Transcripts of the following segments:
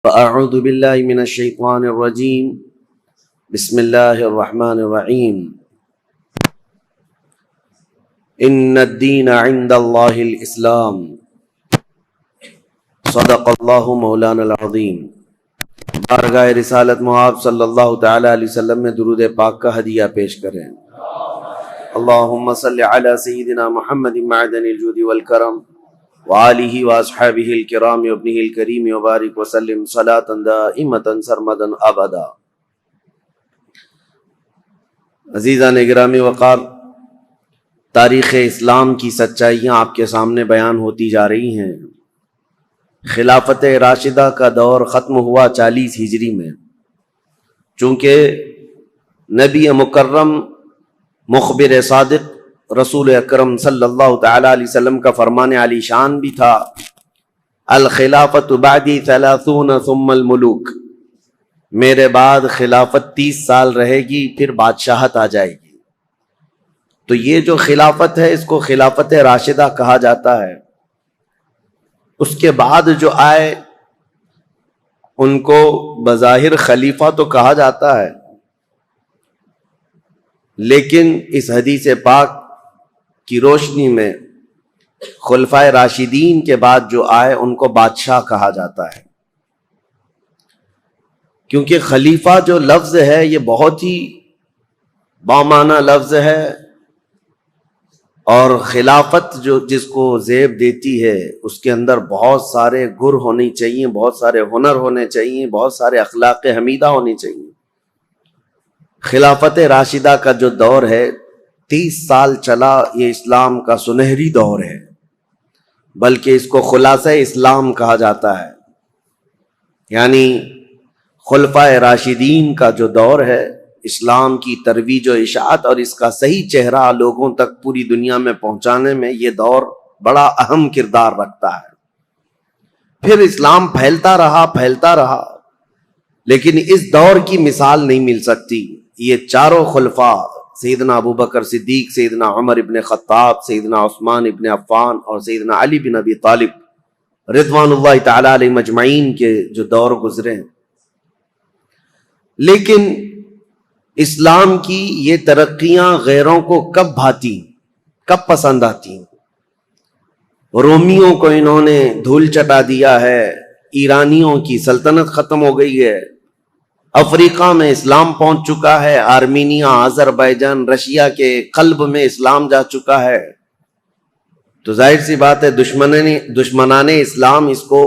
فأعوذ بالله من الشيطان الرجيم بسم الله الرحمن الرحيم إن الدين عند الله الإسلام صدق الله مولانا العظيم۔ بارگاہ رسالت محاب صلی اللہ تعالی علیہ وسلم میں درود پاک کا ہدیہ پیش کریں۔ اللہم صلی علی سیدنا محمد معدن الجود والکرم وآلہ واصحابہ الکرام وابنہ الکریم وبارک وسلم صلاۃ دائمۃ سرمدا ابدا۔ عزیزان گرامی وقار، تاریخ اسلام کی سچائیاں آپ کے سامنے بیان ہوتی جا رہی ہیں۔ خلافت راشدہ کا دور ختم ہوا 40 ہجری میں، چونکہ نبی مکرم مخبر صادق رسول اکرم صلی اللہ تعالی علیہ وسلم کا فرمان علی شان بھی تھا، الخلافت بعدی 30 ثم الملوک، میرے بعد خلافت 30 سال رہے گی، پھر بادشاہت آ جائے گی۔ تو یہ جو خلافت ہے اس کو خلافت راشدہ کہا جاتا ہے۔ اس کے بعد جو آئے ان کو بظاہر خلیفہ تو کہا جاتا ہے، لیکن اس حدیث پاک کی روشنی میں خلفائے راشدین کے بعد جو آئے ان کو بادشاہ کہا جاتا ہے، کیونکہ خلیفہ جو لفظ ہے یہ بہت ہی بامعنی لفظ ہے، اور خلافت جو جس کو زیب دیتی ہے اس کے اندر بہت سارے گر ہونی چاہیے، بہت سارے ہنر ہونے چاہیے، بہت سارے اخلاق حمیدہ ہونی چاہیے۔ خلافت راشدہ کا جو دور ہے 30 سال چلا، یہ اسلام کا سنہری دور ہے، بلکہ اس کو خلاصہ اسلام کہا جاتا ہے۔ یعنی خلفائے راشدین کا جو دور ہے، اسلام کی ترویج و اشاعت اور اس کا صحیح چہرہ لوگوں تک پوری دنیا میں پہنچانے میں یہ دور بڑا اہم کردار رکھتا ہے۔ پھر اسلام پھیلتا رہا، لیکن اس دور کی مثال نہیں مل سکتی۔ یہ چاروں خلفاء، سیدنا ابوبکر صدیق، سیدنا عمر ابن خطاب، سیدنا عثمان ابن عفان اور سیدنا علی بن ابی طالب رضوان اللہ تعالی علیہ مجمعین کے جو دور گزرے ہیں، لیکن اسلام کی یہ ترقیاں غیروں کو کب بھاتی، کب پسند آتی؟ رومیوں کو انہوں نے دھول چٹا دیا ہے، ایرانیوں کی سلطنت ختم ہو گئی ہے، افریقہ میں اسلام پہنچ چکا ہے، آرمینیا، آذربائیجان، رشیا کے قلب میں اسلام جا چکا ہے۔ تو ظاہر سی بات ہے دشمنان اسلام اس کو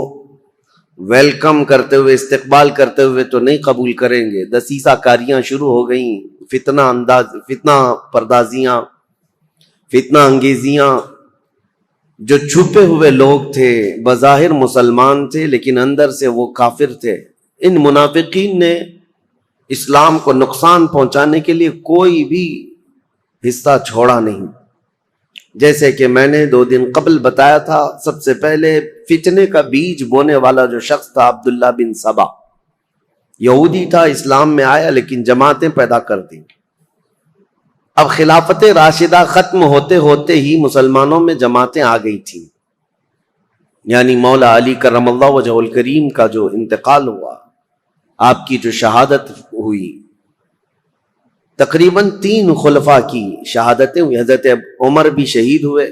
ویلکم کرتے ہوئے، استقبال کرتے ہوئے تو نہیں قبول کریں گے۔ دسیسہ کاریاں شروع ہو گئیں، فتنہ پردازیاں، فتنہ انگیزیاں۔ جو چھپے ہوئے لوگ تھے، بظاہر مسلمان تھے لیکن اندر سے وہ کافر تھے، ان منافقین نے اسلام کو نقصان پہنچانے کے لیے کوئی بھی حصہ چھوڑا نہیں۔ جیسے کہ میں نے 2 دن قبل بتایا تھا، سب سے پہلے فتنے کا بیج بونے والا جو شخص تھا عبداللہ بن سبا، یہودی تھا، اسلام میں آیا لیکن جماعتیں پیدا کر دیں۔ اب خلافت راشدہ ختم ہوتے ہوتے ہی مسلمانوں میں جماعتیں آ گئی تھیں، یعنی مولا علی کرم اللہ وجہ الکریم کا جو انتقال ہوا، آپ کی جو شہادت ہوئی، تقریباً 3 خلفاء کی شہادتیں ہوئی۔ حضرت عمر بھی شہید ہوئے،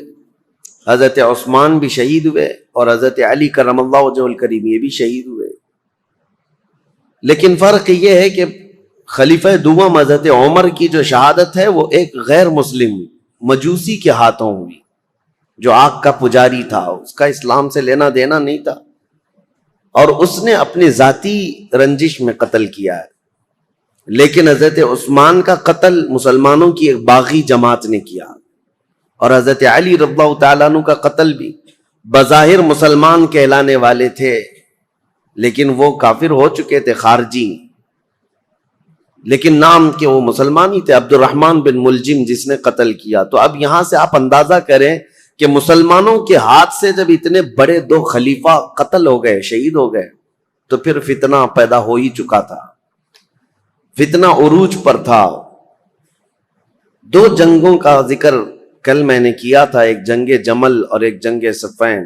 حضرت عثمان بھی شہید ہوئے، اور حضرت علی کرم اللہ وجہ الکریم یہ بھی شہید ہوئے۔ لیکن فرق یہ ہے کہ خلیفہ دوم حضرت عمر کی جو شہادت ہے وہ ایک غیر مسلم مجوسی کے ہاتھوں ہوئی، جو آگ کا پجاری تھا، اس کا اسلام سے لینا دینا نہیں تھا، اور اس نے اپنی ذاتی رنجش میں قتل کیا ہے۔ لیکن حضرت عثمان کا قتل مسلمانوں کی ایک باغی جماعت نے کیا، اور حضرت علی رضی اللہ تعالیٰ عنہ کا قتل بھی بظاہر مسلمان کہلانے والے تھے لیکن وہ کافر ہو چکے تھے، خارجی، لیکن نام کے وہ مسلمان ہی تھے، عبد الرحمن بن ملجم جس نے قتل کیا۔ تو اب یہاں سے آپ اندازہ کریں کہ مسلمانوں کے ہاتھ سے جب اتنے بڑے 2 خلیفہ قتل ہو گئے، شہید ہو گئے، تو پھر فتنہ پیدا ہو ہی چکا تھا، فتنہ عروج پر تھا۔ 2 جنگوں کا ذکر کل میں نے کیا تھا، ایک جنگ جمل اور ایک جنگ صفین۔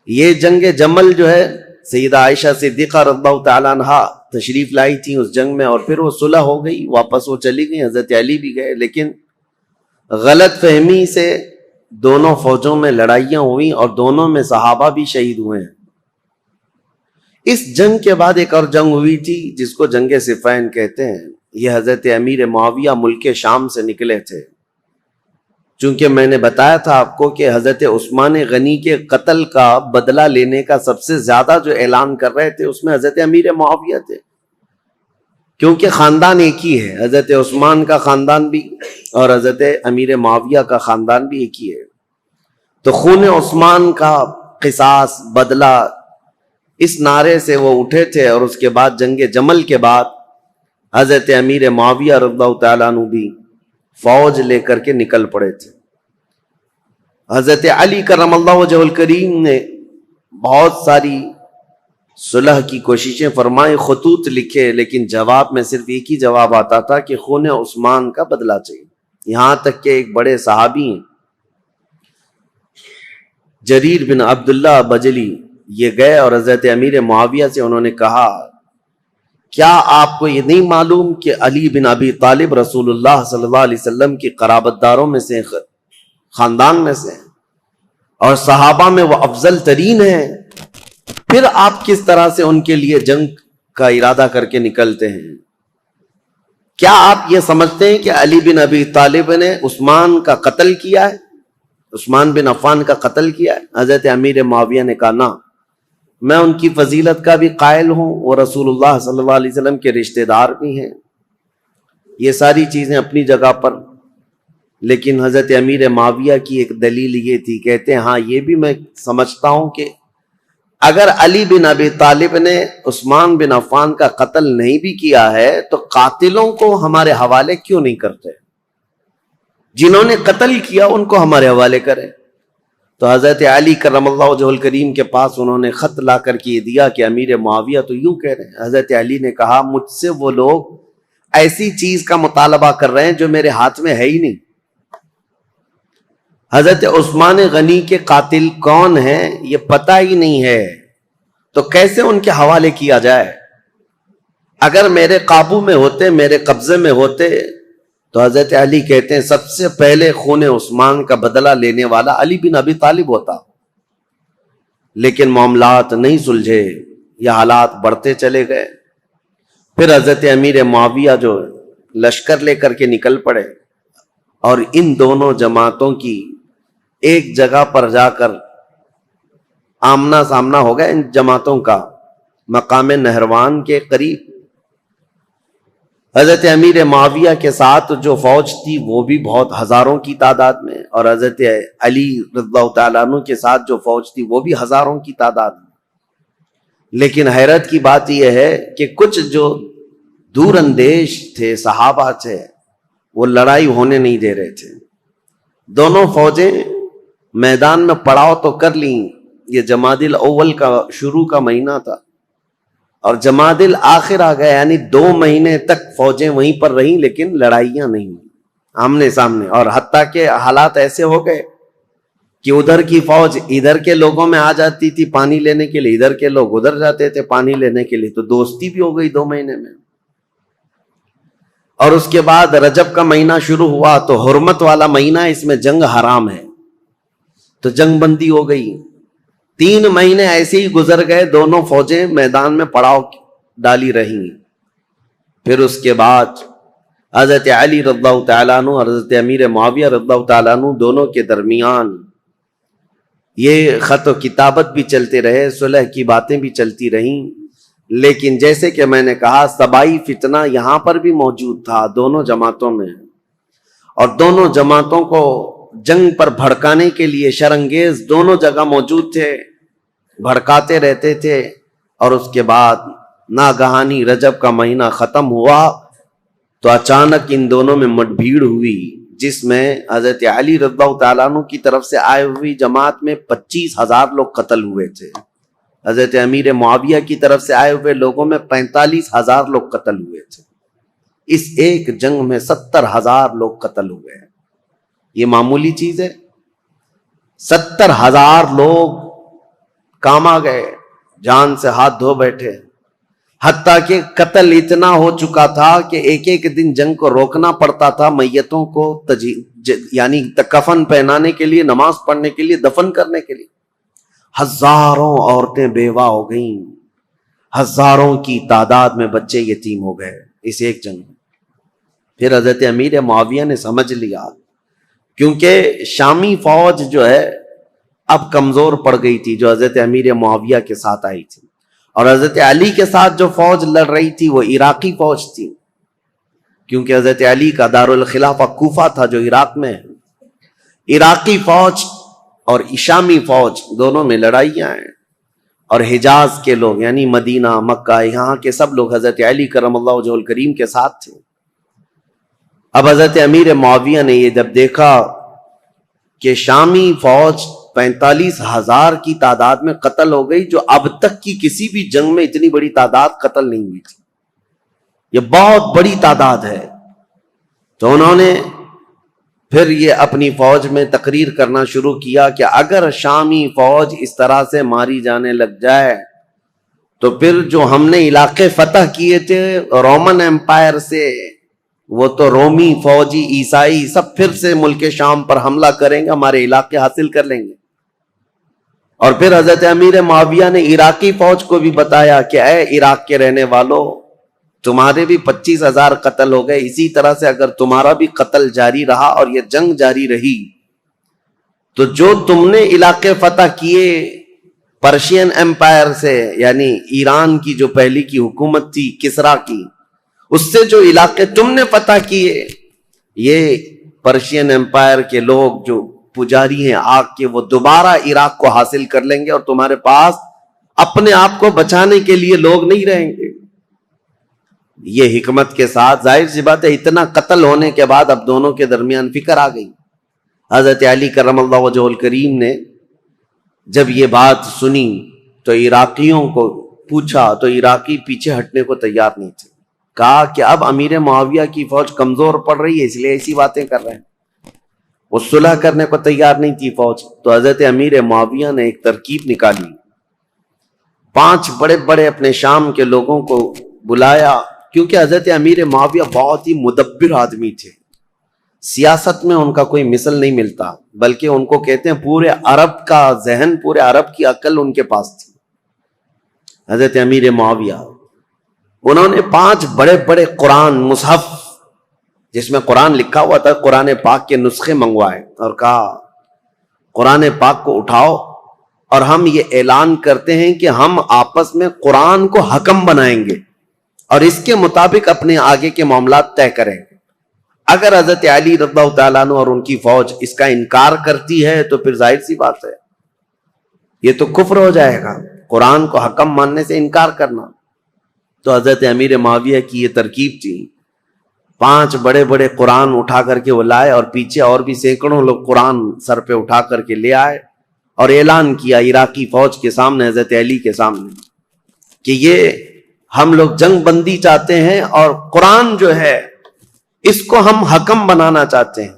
یہ جنگ جمل جو ہے سیدہ عائشہ صدیقہ رضی اللہ تعالیٰ عنہا تشریف لائی تھیں اس جنگ میں، اور پھر وہ صلح ہو گئی، واپس وہ چلی گئی، حضرت علی بھی گئے، لیکن غلط فہمی سے دونوں فوجوں میں لڑائیاں ہوئیں اور دونوں میں صحابہ بھی شہید ہوئے ہیں۔ اس جنگ کے بعد ایک اور جنگ ہوئی تھی جس کو جنگ صفین کہتے ہیں۔ یہ حضرت امیر معاویہ ملک شام سے نکلے تھے، چونکہ میں نے بتایا تھا آپ کو کہ حضرت عثمان غنی کے قتل کا بدلہ لینے کا سب سے زیادہ جو اعلان کر رہے تھے اس میں حضرت امیر معاویہ تھے، کیونکہ خاندان ایک ہی ہے، حضرت عثمان کا خاندان بھی اور حضرت امیر معاویہ کا خاندان بھی ایک ہی ہے۔ تو خون عثمان کا قصاص، بدلہ، اس نعرے سے وہ اٹھے تھے، اور اس کے بعد جنگ جمل کے بعد حضرت امیر معاویہ رضی اللہ تعالیٰ عنہ بھی فوج لے کر کے نکل پڑے تھے۔ حضرت علی کرم اللہ وجہ الکریم نے بہت ساری صلح کی کوششیں فرمائیں، خطوط لکھے، لیکن جواب میں صرف ایک ہی جواب آتا تھا کہ خون عثمان کا بدلہ چاہیے۔ یہاں تک کہ ایک بڑے صحابی ہیں جریر بن عبداللہ بجلی، یہ گئے اور حضرت امیر معاویہ سے انہوں نے کہا، کیا آپ کو یہ نہیں معلوم کہ علی بن ابی طالب رسول اللہ صلی اللہ علیہ وسلم کی قرابت داروں میں سے، خاندان میں سے، اور صحابہ میں وہ افضل ترین ہیں، پھر آپ کس طرح سے ان کے لیے جنگ کا ارادہ کر کے نکلتے ہیں؟ کیا آپ یہ سمجھتے ہیں کہ علی بن ابی طالب نے عثمان کا قتل کیا ہے، عثمان بن عفان کا قتل کیا ہے؟ حضرت امیر معاویہ نے کہا، نہ، میں ان کی فضیلت کا بھی قائل ہوں، وہ رسول اللہ صلی اللہ علیہ وسلم کے رشتہ دار بھی ہیں، یہ ساری چیزیں اپنی جگہ پر، لیکن حضرت امیر معاویہ کی ایک دلیل یہ تھی، کہتے ہیں ہاں یہ بھی میں سمجھتا ہوں کہ اگر علی بن ابی طالب نے عثمان بن عفان کا قتل نہیں بھی کیا ہے تو قاتلوں کو ہمارے حوالے کیوں نہیں کرتے؟ جنہوں نے قتل کیا ان کو ہمارے حوالے کرے۔ تو حضرت علی کرم اللہ وجہ الکریم کے پاس انہوں نے خط لا کر کے دیا کہ امیر معاویہ تو یوں کہہ رہے ہیں۔ حضرت علی نے کہا، مجھ سے وہ لوگ ایسی چیز کا مطالبہ کر رہے ہیں جو میرے ہاتھ میں ہے ہی نہیں۔ حضرت عثمان غنی کے قاتل کون ہیں یہ پتہ ہی نہیں ہے، تو کیسے ان کے حوالے کیا جائے؟ اگر میرے قابو میں ہوتے، میرے قبضے میں ہوتے، تو حضرت علی کہتے ہیں سب سے پہلے خون عثمان کا بدلہ لینے والا علی بن ابی طالب ہوتا، لیکن معاملات نہیں سلجھے، یہ حالات بڑھتے چلے گئے۔ پھر حضرت امیر معاویہ جو لشکر لے کر کے نکل پڑے، اور ان دونوں جماعتوں کی ایک جگہ پر جا کر آمنا سامنا ہو گیا، ان جماعتوں کا مقام نہروان کے قریب۔ حضرت امیر معاویہ کے ساتھ جو فوج تھی وہ بھی بہت ہزاروں کی تعداد میں، اور حضرت علی رضی اللہ تعالیٰ عنہ کے ساتھ جو فوج تھی وہ بھی ہزاروں کی تعداد میں۔ لیکن حیرت کی بات یہ ہے کہ کچھ جو دور اندیش تھے، صحابہ تھے، وہ لڑائی ہونے نہیں دے رہے تھے۔ دونوں فوجیں میدان میں پڑاؤ تو کر لیں، یہ جمادی الاول کا شروع کا مہینہ تھا، اور جمادی الاخر آ گیا، یعنی 2 مہینے تک فوجیں وہیں پر رہیں، لیکن لڑائیاں نہیں ہوئی آمنے سامنے۔ اور حتیٰ کہ حالات ایسے ہو گئے کہ ادھر کی فوج ادھر کے لوگوں میں آ جاتی تھی پانی لینے کے لیے، ادھر کے لوگ ادھر جاتے تھے پانی لینے کے لیے، تو دوستی بھی ہو گئی 2 مہینے میں۔ اور اس کے بعد رجب کا مہینہ شروع ہوا تو حرمت والا مہینہ، اس میں جنگ حرام ہے، تو جنگ بندی ہو گئی۔ 3 مہینے ایسے ہی گزر گئے، دونوں فوجیں میدان میں پڑاؤ ڈالی رہیں۔ پھر اس کے بعد حضرت علی رضی اللہ تعالیٰ عنہ اور حضرت امیر معاویہ رضی اللہ تعالیٰ عنہ دونوں کے درمیان یہ خط و کتابت بھی چلتے رہے، صلح کی باتیں بھی چلتی رہیں، لیکن جیسے کہ میں نے کہا صبائی فتنہ یہاں پر بھی موجود تھا دونوں جماعتوں میں، اور دونوں جماعتوں کو جنگ پر بھڑکانے کے لیے شرانگیز دونوں جگہ موجود تھے، بھڑکاتے رہتے تھے۔ اور اس کے بعد ناگہانی رجب کا مہینہ ختم ہوا تو اچانک ان دونوں میں مٹ بھیڑ ہوئی، جس میں حضرت علی رضی اللہ تعالیٰ عنہ کی طرف سے آئے ہوئی جماعت میں 25,000 لوگ قتل ہوئے تھے، حضرت امیر معاویہ کی طرف سے آئے ہوئے لوگوں میں 45,000 لوگ قتل ہوئے تھے۔ اس ایک جنگ میں 70,000 لوگ قتل ہوئے ہیں، یہ معمولی چیز ہے؟ 70,000 لوگ کام آ گئے، جان سے ہاتھ دھو بیٹھے، حتیٰ کہ قتل اتنا ہو چکا تھا کہ ایک ایک دن جنگ کو روکنا پڑتا تھا میتوں کو یعنی کفن پہنانے کے لیے، نماز پڑھنے کے لیے، دفن کرنے کے لیے۔ ہزاروں عورتیں بیوہ ہو گئیں، ہزاروں کی تعداد میں بچے یتیم ہو گئے اس ایک جنگ میں۔ پھر حضرت امیر معاویہ نے سمجھ لیا، کیونکہ شامی فوج جو ہے اب کمزور پڑ گئی تھی، جو حضرت امیر معاویہ کے ساتھ آئی تھی، اور حضرت علی کے ساتھ جو فوج لڑ رہی تھی وہ عراقی فوج تھی، کیونکہ حضرت علی کا دارالخلافہ کوفہ تھا جو عراق میں ہے۔ عراقی فوج اور شامی فوج دونوں میں لڑائیاں ہیں، اور حجاز کے لوگ یعنی مدینہ، مکہ، یہاں کے سب لوگ حضرت علی کرم اللہ وجہہ الکریم کے ساتھ تھے۔ اب حضرت امیر معاویہ نے یہ جب دیکھا کہ شامی فوج 45,000 کی تعداد میں قتل ہو گئی، جو اب تک کی کسی بھی جنگ میں اتنی بڑی تعداد قتل نہیں ہوئی تھی، یہ بہت بڑی تعداد ہے، تو انہوں نے پھر یہ اپنی فوج میں تقریر کرنا شروع کیا کہ اگر شامی فوج اس طرح سے ماری جانے لگ جائے تو پھر جو ہم نے علاقے فتح کیے تھے رومن ایمپائر سے، وہ تو رومی فوجی عیسائی سب پھر سے ملک شام پر حملہ کریں گے، ہمارے علاقے حاصل کر لیں گے۔ اور پھر حضرت امیر معاویہ نے عراقی فوج کو بھی بتایا کہ اے عراق کے رہنے والوں، تمہارے بھی 25,000 قتل ہو گئے، اسی طرح سے اگر تمہارا بھی قتل جاری رہا اور یہ جنگ جاری رہی تو جو تم نے علاقے فتح کیے پرشین ایمپائر سے، یعنی ایران کی جو پہلی کی حکومت تھی کسرا کی، اس سے جو علاقے تم نے فتح کیے، یہ پرشین ایمپائر کے لوگ جو پجاری ہیں آگ کے، وہ دوبارہ عراق کو حاصل کر لیں گے اور تمہارے پاس اپنے آپ کو بچانے کے لیے لوگ نہیں رہیں گے۔ یہ حکمت کے ساتھ، ظاہر سی بات ہے اتنا قتل ہونے کے بعد اب دونوں کے درمیان فکر آ گئی۔ حضرت علی کرم اللہ وجہ الکریم نے جب یہ بات سنی تو عراقیوں کو پوچھا تو عراقی پیچھے ہٹنے کو تیار نہیں تھے، کہا کہ اب امیر معاویہ کی فوج کمزور پڑ رہی ہے اس لیے ایسی باتیں کر رہے ہیں، وہ صلح کرنے کو تیار نہیں تھی فوج۔ تو حضرت امیر معاویہ نے ایک ترکیب نکالی، 5 بڑے بڑے اپنے شام کے لوگوں کو بلایا، کیونکہ حضرت امیر معاویہ بہت ہی مدبر آدمی تھے، سیاست میں ان کا کوئی مثل نہیں ملتا، بلکہ ان کو کہتے ہیں پورے عرب کا ذہن، پورے عرب کی عقل ان کے پاس تھی۔ حضرت امیر معاویہ انہوں نے 5 بڑے بڑے قرآن مصحف جس میں قرآن لکھا ہوا تھا، قرآن پاک کے نسخے منگوائے اور کہا قرآن پاک کو اٹھاؤ اور ہم یہ اعلان کرتے ہیں کہ ہم آپس میں قرآن کو حکم بنائیں گے اور اس کے مطابق اپنے آگے کے معاملات طے کریں گے۔ اگر حضرت علی رضی اللہ تعالیٰ عنہ اور ان کی فوج اس کا انکار کرتی ہے تو پھر ظاہر سی بات ہے یہ تو کفر ہو جائے گا، قرآن کو حکم ماننے سے انکار کرنا۔ تو حضرت امیر معاویہ کی یہ ترکیب تھی، 5 بڑے بڑے قرآن اٹھا کر کے وہ لائے اور پیچھے اور بھی سینکڑوں لوگ قرآن سر پہ اٹھا کر کے لے آئے اور اعلان کیا عراقی فوج کے سامنے، حضرت علی کے سامنے، کہ یہ ہم لوگ جنگ بندی چاہتے ہیں اور قرآن جو ہے اس کو ہم حکم بنانا چاہتے ہیں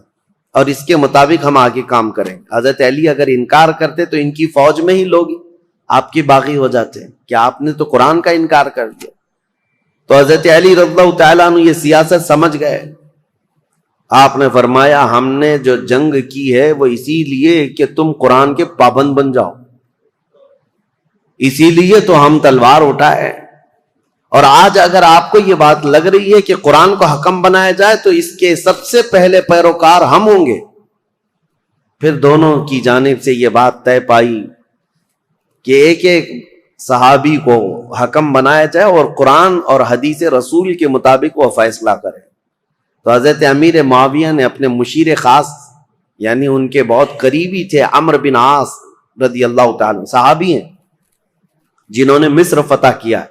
اور اس کے مطابق ہم آگے کام کریں۔ حضرت علی اگر انکار کرتے تو ان کی فوج میں ہی لوگ آپ کے باغی ہو جاتے ہیں کہ آپ نے تو قرآن کا انکار کر دیا۔ تو حضرت علی رضی اللہ تعالیٰ عنہ یہ سیاست سمجھ گئے، آپ نے فرمایا ہم نے جو جنگ کی ہے وہ اسی لیے کہ تم قرآن کے پابند بن جاؤ، اسی لیے تو ہم تلوار اٹھائے، اور آج اگر آپ کو یہ بات لگ رہی ہے کہ قرآن کو حکم بنایا جائے تو اس کے سب سے پہلے پیروکار ہم ہوں گے۔ پھر دونوں کی جانب سے یہ بات طے پائی کہ ایک ایک صحابی کو حکم بنایا جائے اور قرآن اور حدیث رسول کے مطابق وہ فیصلہ کرے۔ تو حضرت امیر معاویہ نے اپنے مشیر خاص یعنی ان کے بہت قریبی تھے عمرو بن عاص رضی اللہ تعالیٰ، صحابی ہیں جنہوں نے مصر فتح کیا،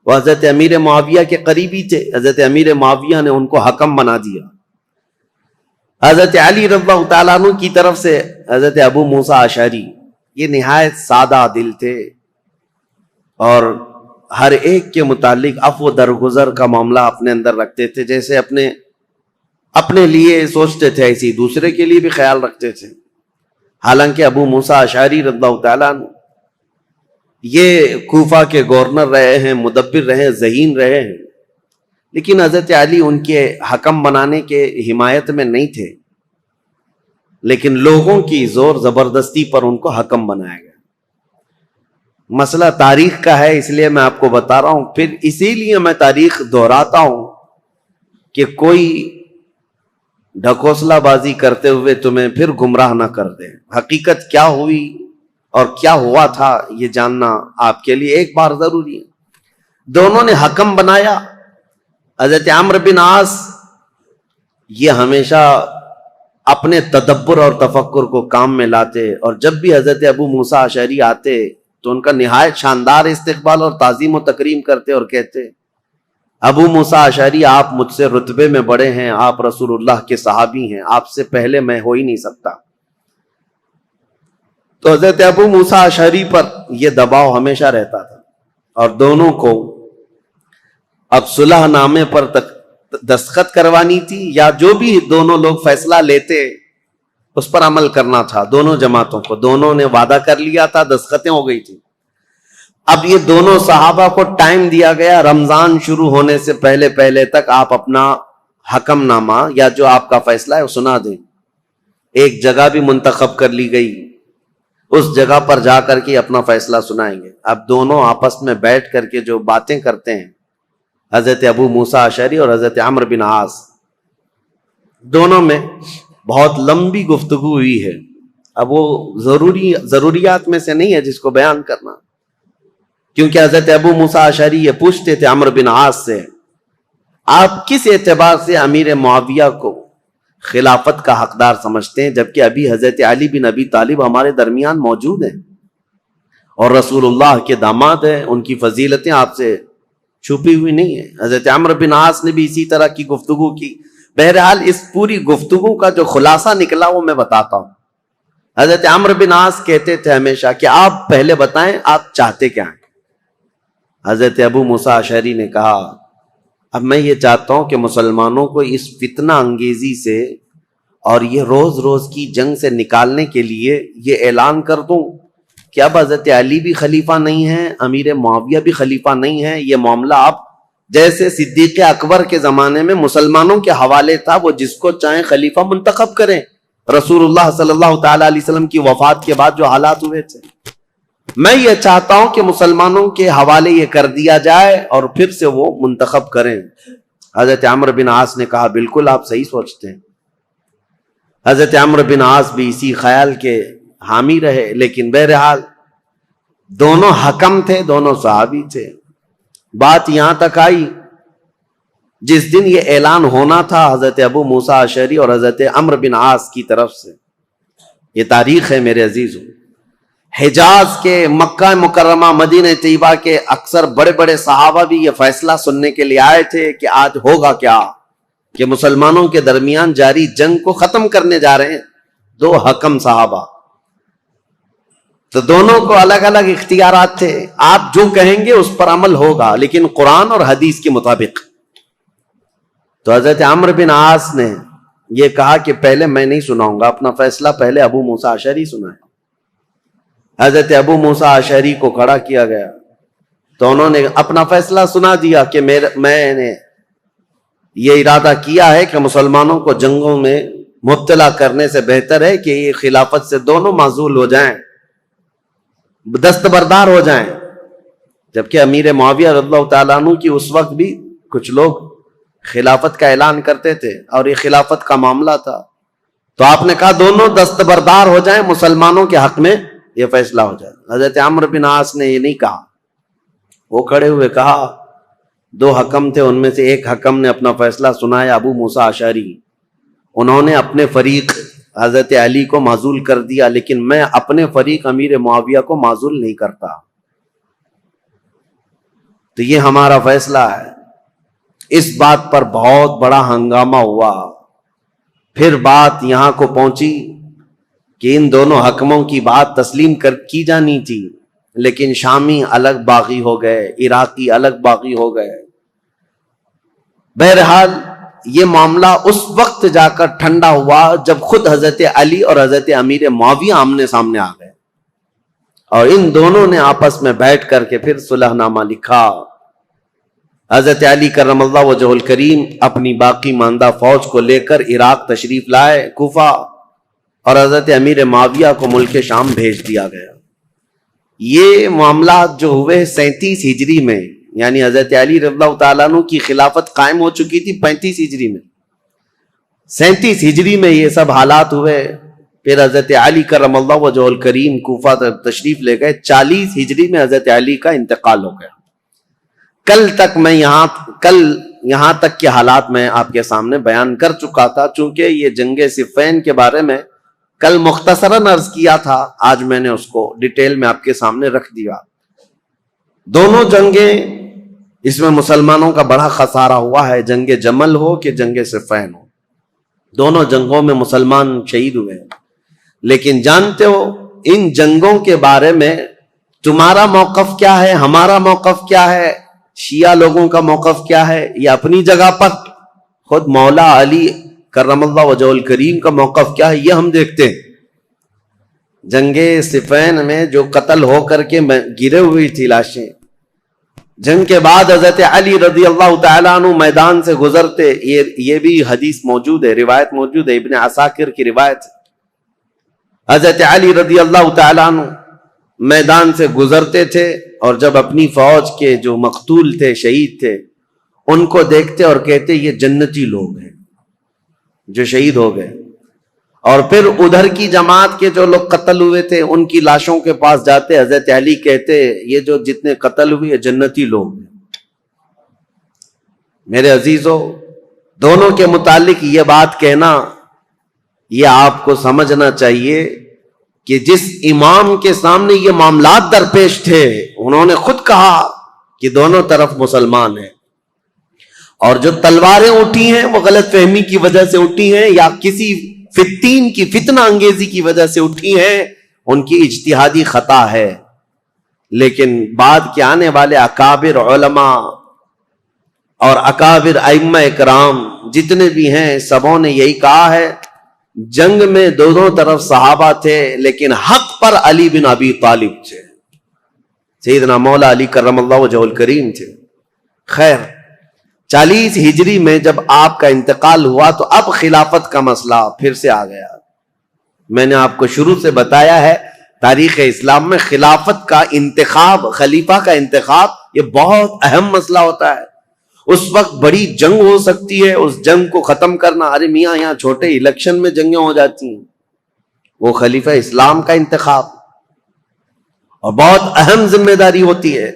وہ حضرت امیر معاویہ کے قریبی تھے، حضرت امیر معاویہ نے ان کو حکم بنا دیا۔ حضرت علی رضی اللہ تعالیٰ عنہ کی طرف سے حضرت ابو موسیٰ اشعری، یہ نہایت سادہ دل تھے اور ہر ایک کے متعلق عفو درگزر کا معاملہ اپنے اندر رکھتے تھے، جیسے اپنے لیے سوچتے تھے ایسی دوسرے کے لیے بھی خیال رکھتے تھے۔ حالانکہ ابو موسیٰ اشعری رضی اللہ تعالیٰ عنہ یہ کوفہ کے گورنر رہے ہیں، مدبر رہے، ذہین رہے ہیں، لیکن حضرت علی ان کے حکم بنانے کے حمایت میں نہیں تھے، لیکن لوگوں کی زور زبردستی پر ان کو حکم بنایا گیا۔ مسئلہ تاریخ کا ہے، اس لیے میں آپ کو بتا رہا ہوں، پھر اسی لیے میں تاریخ دہراتا ہوں کہ کوئی ڈھکوسلا بازی کرتے ہوئے تمہیں پھر گمراہ نہ کر دے۔ حقیقت کیا ہوئی اور کیا ہوا تھا یہ جاننا آپ کے لیے ایک بار ضروری ہے۔ دونوں نے حکم بنایا۔ حضرت عمرو بن عاص یہ ہمیشہ اپنے تدبر اور تفکر کو کام میں لاتے، اور جب بھی حضرت ابو موسیٰ اشعری آتے تو ان کا نہایت شاندار استقبال اور تعظیم و تکریم کرتے اور کہتے، ابو موسیٰ اشعری آپ مجھ سے رتبے میں بڑے ہیں، آپ رسول اللہ کے صحابی ہیں، آپ سے پہلے میں ہو ہی نہیں سکتا۔ تو حضرت ابو موسیٰ اشعری پر یہ دباؤ ہمیشہ رہتا تھا، اور دونوں کو اب صلح نامے پر دستخط کروانی تھی، یا جو بھی دونوں لوگ فیصلہ لیتے اس پر عمل کرنا تھا دونوں جماعتوں کو۔ دونوں نے وعدہ کر لیا تھا، دستخطیں ہو گئی تھی۔ اب یہ دونوں صحابہ کو ٹائم دیا گیا، رمضان شروع ہونے سے پہلے تک آپ اپنا حکم نامہ یا جو آپ کا فیصلہ ہے وہ سنا دیں۔ ایک جگہ بھی منتخب کر لی گئی، اس جگہ پر جا کر کے اپنا فیصلہ سنائیں گے۔ اب دونوں آپس میں بیٹھ کر کے جو باتیں کرتے ہیں، حضرت ابو موسیٰ اشعری اور حضرت عمرو بن عاص، دونوں میں بہت لمبی گفتگو ہوئی ہے۔ اب وہ ضروریات میں سے نہیں ہے جس کو بیان کرنا، کیونکہ حضرت ابو موسیٰ اشعری یہ پوچھتے تھے عمرو بن عاص سے، آپ کس اعتبار سے امیر معاویہ کو خلافت کا حقدار سمجھتے ہیں، جبکہ ابھی حضرت علی بن ابی طالب ہمارے درمیان موجود ہیں اور رسول اللہ کے داماد ہیں، ان کی فضیلتیں آپ سے چھپی ہوئی نہیں ہیں۔ حضرت عمرو بن عاص نے بھی اسی طرح کی گفتگو کی۔ بہرحال اس پوری گفتگو کا جو خلاصہ نکلا وہ میں بتاتا ہوں۔ حضرت عمرو بن عاص کہتے تھے ہمیشہ کہ آپ پہلے بتائیں آپ چاہتے کیا ہیں۔ حضرت ابو موسیٰ اشعری نے کہا، اب میں یہ چاہتا ہوں کہ مسلمانوں کو اس فتنہ انگیزی سے اور یہ روز روز کی جنگ سے نکالنے کے لیے یہ اعلان کر دوں کہ اب حضرت علی بھی خلیفہ نہیں ہے، امیر معاویہ بھی خلیفہ نہیں ہے، یہ معاملہ اب جیسے صدیق اکبر کے زمانے میں مسلمانوں کے حوالے تھا، وہ جس کو چاہیں خلیفہ منتخب کریں۔ رسول اللہ صلی اللہ تعالی علیہ وسلم کی وفات کے بعد جو حالات ہوئے تھے، میں یہ چاہتا ہوں کہ مسلمانوں کے حوالے یہ کر دیا جائے اور پھر سے وہ منتخب کریں۔ حضرت عمرو بن عاص نے کہا، بالکل آپ صحیح سوچتے ہیں۔ حضرت عمرو بن عاص بھی اسی خیال کے حامی رہے، لیکن بہرحال دونوں حکم تھے، دونوں صحابی تھے۔ بات یہاں تک آئی، جس دن یہ اعلان ہونا تھا حضرت ابو موسیٰ اشعری اور حضرت عمرو بن عاص کی طرف سے، یہ تاریخ ہے میرے عزیزوں، حجاز کے، مکہ مکرمہ، مدینہ طیبہ کے اکثر بڑے بڑے صحابہ بھی یہ فیصلہ سننے کے لیے آئے تھے کہ آج ہوگا کیا، کہ مسلمانوں کے درمیان جاری جنگ کو ختم کرنے جا رہے ہیں دو حکم صحابہ۔ تو دونوں کو الگ الگ اختیارات تھے، آپ جو کہیں گے اس پر عمل ہوگا، لیکن قرآن اور حدیث کے مطابق۔ تو حضرت عمرو بن عاص نے یہ کہا کہ پہلے میں نہیں سناؤں گا، اپنا فیصلہ پہلے ابو موسیٰ اشعری سنائے۔ حضرت ابو موسیٰ اشعری کو کھڑا کیا گیا تو انہوں نے اپنا فیصلہ سنا دیا کہ میں نے یہ ارادہ کیا ہے کہ مسلمانوں کو جنگوں میں مبتلا کرنے سے بہتر ہے کہ یہ خلافت سے دونوں معزول ہو جائیں، دستبردار ہو جائیں۔ جبکہ امیر معاویہ رضی اللہ تعالیٰ عنہ کی اس وقت بھی کچھ لوگ خلافت کا اعلان کرتے تھے اور یہ خلافت کا معاملہ تھا، تو آپ نے کہا دونوں دستبردار ہو جائیں، مسلمانوں کے حق میں یہ فیصلہ ہو جائے۔ حضرت عمرو بن عاص نے یہ نہیں کہا، وہ کھڑے ہوئے کہا، دو حکم تھے، ان میں سے ایک حکم نے اپنا فیصلہ سنایا ابو موسیٰ اشعری، انہوں نے اپنے فریق حضرت علی کو معزول کر دیا، لیکن میں اپنے فریق امیر معاویہ کو معزول نہیں کرتا، تو یہ ہمارا فیصلہ ہے۔ اس بات پر بہت بڑا ہنگامہ ہوا۔ پھر بات یہاں کو پہنچی کہ ان دونوں حکموں کی بات تسلیم کی جانی تھی، لیکن شامی الگ باغی ہو گئے، عراقی الگ باغی ہو گئے۔ بہرحال یہ معاملہ اس وقت جا کر ٹھنڈا ہوا جب خود حضرت علی اور حضرت امیر معاویہ آمنے سامنے آ گئے، اور ان دونوں نے آپس میں بیٹھ کر کے پھر صلح نامہ لکھا. حضرت علی کرم اللہ وجہ الکریم اپنی باقی ماندہ فوج کو لے کر عراق تشریف لائے، کوفہ، اور حضرت امیر معاویہ کو ملک شام بھیج دیا گیا. یہ معاملات جو ہوئے 37 ہجری میں، یعنی حضرت علی رضی اللہ تعالیٰ عنہ کی خلافت قائم ہو چکی تھی 35 ہجری میں، 37 ہجری میں یہ سب حالات ہوئے. پھر حضرت علی کرم اللہ وجہ الکریم کوفہ تشریف لے گئے. 40 ہجری میں حضرت علی کا انتقال ہو گیا. کل یہاں تک کے حالات میں آپ کے سامنے بیان کر چکا تھا. چونکہ یہ جنگ صفین کے بارے میں کل مختصراً عرض کیا تھا، آج میں نے اس کو ڈیٹیل میں آپ کے سامنے رکھ دیا. دونوں جنگیں، اس میں مسلمانوں کا بڑا خسارہ ہوا ہے، جنگ جمل ہو کہ جنگ صفین ہو، دونوں جنگوں میں مسلمان شہید ہوئے. لیکن جانتے ہو ان جنگوں کے بارے میں تمہارا موقف کیا ہے، ہمارا موقف کیا ہے، شیعہ لوگوں کا موقف کیا ہے؟ یہ اپنی جگہ پر خود مولا علی کرم اللہ وجہ الکریم کا موقف کیا ہے یہ ہم دیکھتے ہیں. جنگ صفین میں جو قتل ہو کر کے گرے ہوئی تھی لاشیں، جنگ کے بعد حضرت علی رضی اللہ تعالیٰ عنہ میدان سے گزرتے، یہ بھی حدیث موجود ہے، روایت موجود ہے، ابن عساکر کی روایت. حضرت علی رضی اللہ تعالیٰ عنہ میدان سے گزرتے تھے، اور جب اپنی فوج کے جو مقتول تھے، شہید تھے، ان کو دیکھتے اور کہتے یہ جنتی لوگ ہیں جو شہید ہو گئے. اور پھر ادھر کی جماعت کے جو لوگ قتل ہوئے تھے ان کی لاشوں کے پاس جاتے، حضرت علی کہتے یہ جو جتنے قتل ہوئے جنتی لوگ ہیں. میرے عزیزو، دونوں کے متعلق یہ بات کہنا، یہ آپ کو سمجھنا چاہیے کہ جس امام کے سامنے یہ معاملات درپیش تھے، انہوں نے خود کہا کہ دونوں طرف مسلمان ہیں، اور جو تلواریں اٹھی ہیں وہ غلط فہمی کی وجہ سے اٹھی ہیں یا کسی فتین کی فتنہ انگیزی کی وجہ سے اٹھی ہیں، ان کی اجتہادی خطا ہے. لیکن بعد کے آنے والے اکابر علماء اور اکابر ائمہ اکرام جتنے بھی ہیں، سبوں نے یہی کہا ہے جنگ میں دونوں طرف صحابہ تھے، لیکن حق پر علی بن ابی طالب تھے، سیدنا مولا علی کرم اللہ وجہ الکریم تھے. خیر، 40 ہجری میں جب آپ کا انتقال ہوا تو اب خلافت کا مسئلہ پھر سے آ گیا. میں نے آپ کو شروع سے بتایا ہے تاریخ اسلام میں خلافت کا انتخاب، خلیفہ کا انتخاب، یہ بہت اہم مسئلہ ہوتا ہے. اس وقت بڑی جنگ ہو سکتی ہے، اس جنگ کو ختم کرنا، ارے میاں یہاں چھوٹے الیکشن میں جنگیں ہو جاتی ہیں. وہ خلیفہ اسلام کا انتخاب اور بہت اہم ذمہ داری ہوتی ہے.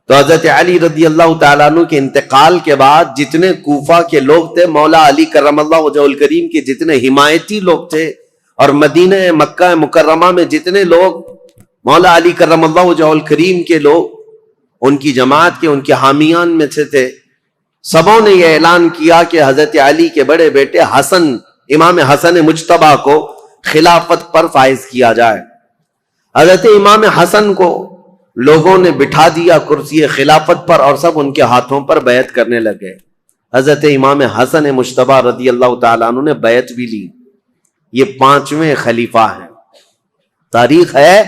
تو حضرت علی رضی اللہ تعالیٰ عنہ کے انتقال کے بعد جتنے کوفہ کے لوگ تھے، مولا علی کرم اللہ وجہ الکریم کے جتنے حمایتی لوگ تھے، اور مدینہ مکہ مکرمہ میں جتنے لوگ مولا علی کرم اللہ وجہ الکریم کے لوگ، ان کی جماعت کے، ان کے حامیان میں سے تھے، سبوں نے یہ اعلان کیا کہ حضرت علی کے بڑے بیٹے حسن، امام حسن مجتبیٰ کو خلافت پر فائز کیا جائے. حضرت امام حسن کو لوگوں نے بٹھا دیا کرسی خلافت پر، اور سب ان کے ہاتھوں پر بیعت کرنے لگے. حضرت امام حسن مجتبیٰ رضی اللہ تعالیٰ عنہ نے بیعت بھی لی. یہ 5ویں خلیفہ ہیں، تاریخ ہے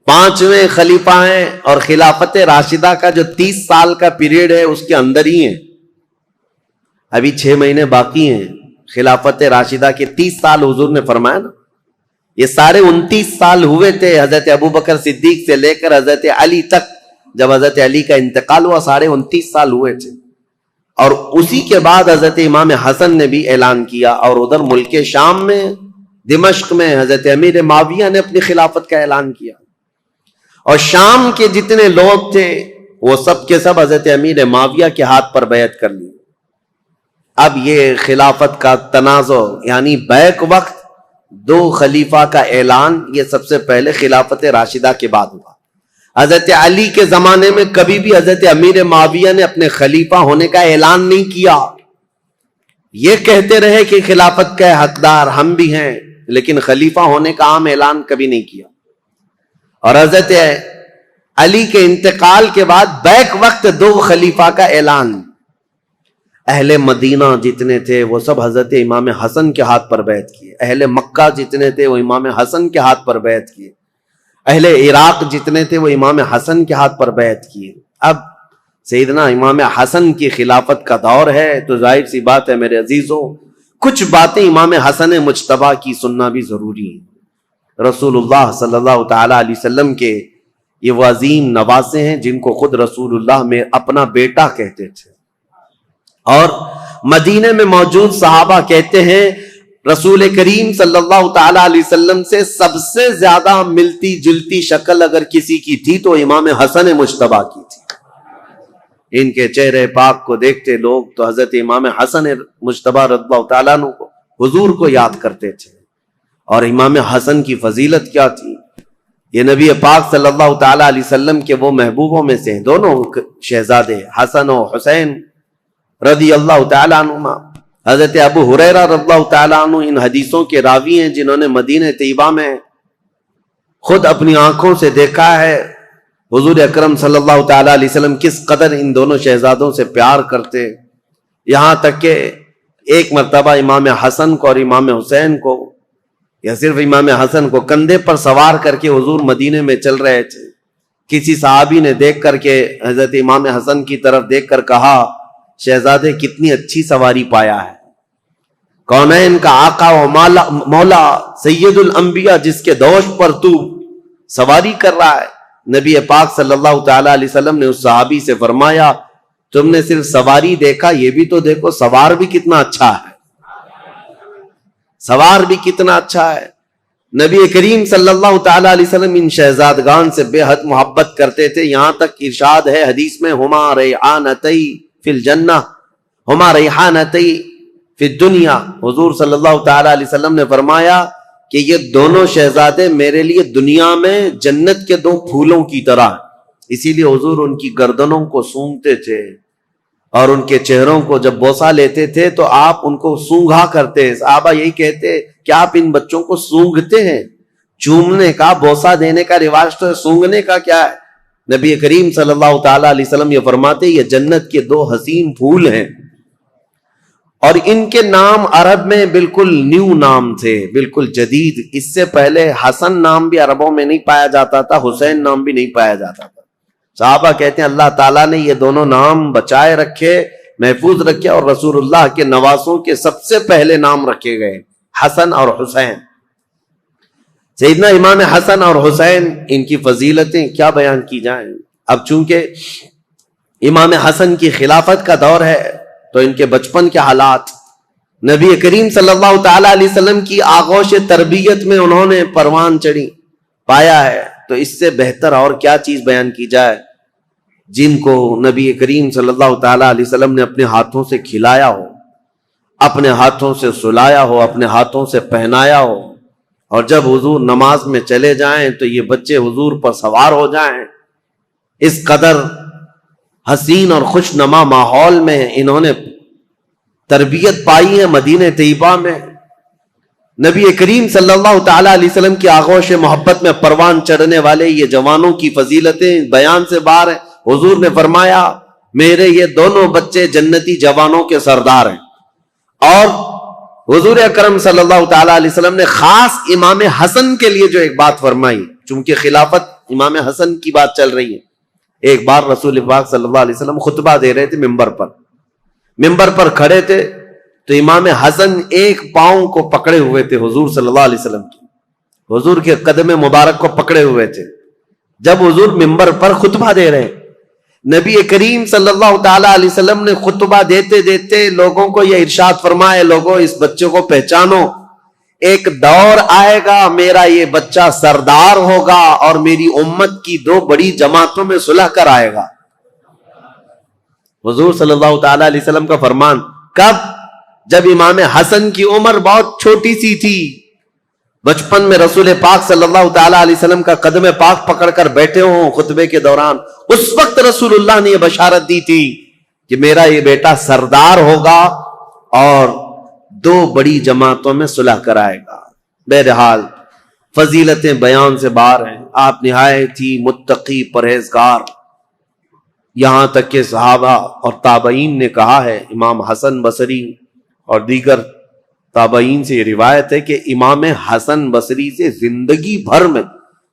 5ویں خلیفہ ہیں، اور خلافت راشدہ کا جو 30 سال کا پیریڈ ہے اس کے اندر ہی ہیں. ابھی 6 مہینے باقی ہیں خلافت راشدہ کے. 30 سال حضور نے فرمایا نا، یہ سارے 29 سال ہوئے تھے حضرت ابوبکر صدیق سے لے کر حضرت علی تک. جب حضرت علی کا انتقال ہوا 29.5 سال ہوئے تھے. اور اسی کے بعد حضرت امام حسن نے بھی اعلان کیا، اور ادھر ملک شام میں دمشق میں حضرت امیر معاویہ نے اپنی خلافت کا اعلان کیا. اور شام کے جتنے لوگ تھے وہ سب کے سب حضرت امیر معاویہ کے ہاتھ پر بیعت کر لی. اب یہ خلافت کا تنازع، یعنی بیک وقت 2 خلیفہ کا اعلان، یہ سب سے پہلے خلافت راشدہ کے بعد ہوا. حضرت علی کے زمانے میں کبھی بھی حضرت امیر معاویہ نے اپنے خلیفہ ہونے کا اعلان نہیں کیا. یہ کہتے رہے کہ خلافت کے حقدار ہم بھی ہیں، لیکن خلیفہ ہونے کا عام اعلان کبھی نہیں کیا. اور حضرت علی کے انتقال کے بعد بیک وقت 2 خلیفہ کا اعلان. اہل مدینہ جتنے تھے وہ سب حضرت امام حسن کے ہاتھ پر بیعت کیے. اہل مکہ جتنے تھے وہ امام حسن کے ہاتھ پر بیعت کیے. اہل عراق جتنے تھے وہ امام حسن کے ہاتھ پر بیعت کیے. اب سیدنا امام حسن کی خلافت کا دور ہے تو ظاہر سی بات ہے میرے عزیزوں کچھ باتیں امام حسن مجتبی کی سننا بھی ضروری ہے. رسول اللہ صلی اللہ تعالی علیہ وسلم کے یہ وہ عظیم نواسے ہیں جن کو خود رسول اللہ میں اپنا بیٹا کہتے تھے، اور مدینے میں موجود صحابہ کہتے ہیں رسول کریم صلی اللہ تعالی علیہ وسلم سے سب سے زیادہ ملتی جلتی شکل اگر کسی کی تھی تو امام حسن مجتبی کی تھی. ان کے چہرے پاک کو دیکھتے لوگ تو حضرت امام حسن مجتبی رضی اللہ تعالیٰ عنہ کو حضور کو یاد کرتے تھے. اور امام حسن کی فضیلت کیا تھی، یہ نبی پاک صلی اللہ تعالی علیہ وسلم کے وہ محبوبوں میں سے ہیں، دونوں شہزادے حسن و حسین رضی اللہ تعالیٰ عنہما. حضرت ابو ہریرہ رضی اللہ تعالیٰ عنہ ان حدیثوں کے راوی ہیں جنہوں نے مدینہ طیبہ میں خود اپنی آنکھوں سے دیکھا ہے حضور اکرم صلی اللہ تعالیٰ علیہ وسلم کس قدر ان دونوں شہزادوں سے پیار کرتے. یہاں تک کہ ایک مرتبہ امام حسن کو اور امام حسین کو، یا صرف امام حسن کو، کندھے پر سوار کر کے حضور مدینے میں چل رہے تھے. کسی صحابی نے دیکھ کر کے حضرت امام حسن کی طرف دیکھ کر کہا شہزادے کتنی اچھی سواری پایا ہے، کونین کا آقا و مولا سید الانبیاء جس کے دوش پر تو سواری کر رہا ہے. نبی پاک صلی اللہ تعالی علیہ وسلم نے اس صحابی سے فرمایا تم نے صرف سواری دیکھا، یہ بھی تو دیکھو سوار بھی کتنا اچھا ہے، سوار بھی کتنا اچھا ہے. نبی کریم صلی اللہ تعالی علیہ وسلم ان شہزادگان سے بے حد محبت کرتے تھے. یہاں تک ارشاد ہے حدیث میں ہما ریحانتی فی الجنہ ہما ریحانتی فی الدنیا. حضور صلی اللہ تعالی علیہ وسلم نے فرمایا کہ یہ دونوں شہزادے میرے لیے دنیا میں جنت کے دو پھولوں کی طرح. اسی لیے حضور ان کی گردنوں کو سونگھتے تھے اور ان کے چہروں کو جب بوسہ لیتے تھے تو آپ ان کو سونگھا کرتے. صحابہ یہی کہتے کہ آپ ان بچوں کو سونگھتے ہیں. چومنے کا، بوسہ دینے کا رواج تو ہے، سونگھنے کا کیا ہے؟ نبی کریم صلی اللہ تعالی علیہ وسلم یہ فرماتے یہ جنت کے دو حسین پھول ہیں، اور ان کے نام عرب میں بالکل نیو نام تھے، بالکل جدید. اس سے پہلے حسن نام بھی عربوں میں نہیں پایا جاتا تھا، حسین نام بھی نہیں پایا جاتا تھا. صحابہ کہتے ہیں اللہ تعالیٰ نے یہ دونوں نام بچائے رکھے، محفوظ رکھے، اور رسول اللہ کے نواسوں کے سب سے پہلے نام رکھے گئے حسن اور حسین. سیدنا امام حسن اور حسین ان کی فضیلتیں کیا بیان کی جائیں. اب چونکہ امام حسن کی خلافت کا دور ہے تو ان کے بچپن کے حالات، نبی کریم صلی اللہ تعالی علیہ وسلم کی آغوش تربیت میں انہوں نے پروان چڑھی پایا ہے. تو اس سے بہتر اور کیا چیز بیان کی جائے جن کو نبی کریم صلی اللہ تعالی علیہ وسلم نے اپنے ہاتھوں سے کھلایا ہو، اپنے ہاتھوں سے سلایا ہو، اپنے ہاتھوں سے پہنایا ہو، اور جب حضور نماز میں چلے جائیں تو یہ بچے حضور پر سوار ہو جائیں. اس قدر حسین اور خوش نما ماحول میں انہوں نے تربیت پائی ہے مدینہ طیبہ میں. نبی کریم صلی اللہ تعالی علیہ وسلم کی آغوش محبت میں پروان چڑھنے والے یہ جوانوں کی فضیلتیں بیان سے باہر ہیں. حضور نے فرمایا میرے یہ دونوں بچے جنتی جوانوں کے سردار ہیں. اور حضور اکرم صلی اللہ تعالی علیہ وسلم نے خاص امام حسن کے لیے جو ایک بات فرمائی، چونکہ خلافت امام حسن کی بات چل رہی ہے. ایک بار رسول پاک صلی اللہ علیہ وسلم خطبہ دے رہے تھے ممبر پر کھڑے تھے تو امام حسن ایک پاؤں کو پکڑے ہوئے تھے حضور صلی اللہ علیہ وسلم کی، حضور کے قدم مبارک کو پکڑے ہوئے تھے. جب حضور ممبر پر خطبہ دے رہے، نبی کریم صلی اللہ تعالی علیہ وسلم نے خطبہ دیتے دیتے لوگوں کو یہ ارشاد فرمایا لوگوں اس بچے کو پہچانو، ایک دور آئے گا میرا یہ بچہ سردار ہوگا اور میری امت کی دو بڑی جماعتوں میں صلح کر آئے گا. حضور صلی اللہ تعالی علیہ وسلم کا فرمان. کب؟ جب امام حسن کی عمر بہت چھوٹی سی تھی، بچپن میں رسول پاک صلی اللہ تعالی علیہ وسلم کا قدم پاک پکڑ کر بیٹھے ہوں خطبے کے دوران. اس وقت رسول اللہ نے یہ بشارت دی تھی کہ میرا یہ بیٹا سردار ہوگا اور دو بڑی جماعتوں میں صلح کرائے گا. بہرحال فضیلتیں بیان سے باہر ہیں. آپ نہایت ہی متقی پرہیزگار، یہاں تک کہ صحابہ اور تابعین نے کہا ہے، امام حسن بصری اور دیگر تابعین سے یہ روایت ہے کہ امام حسن بصری سے زندگی بھر میں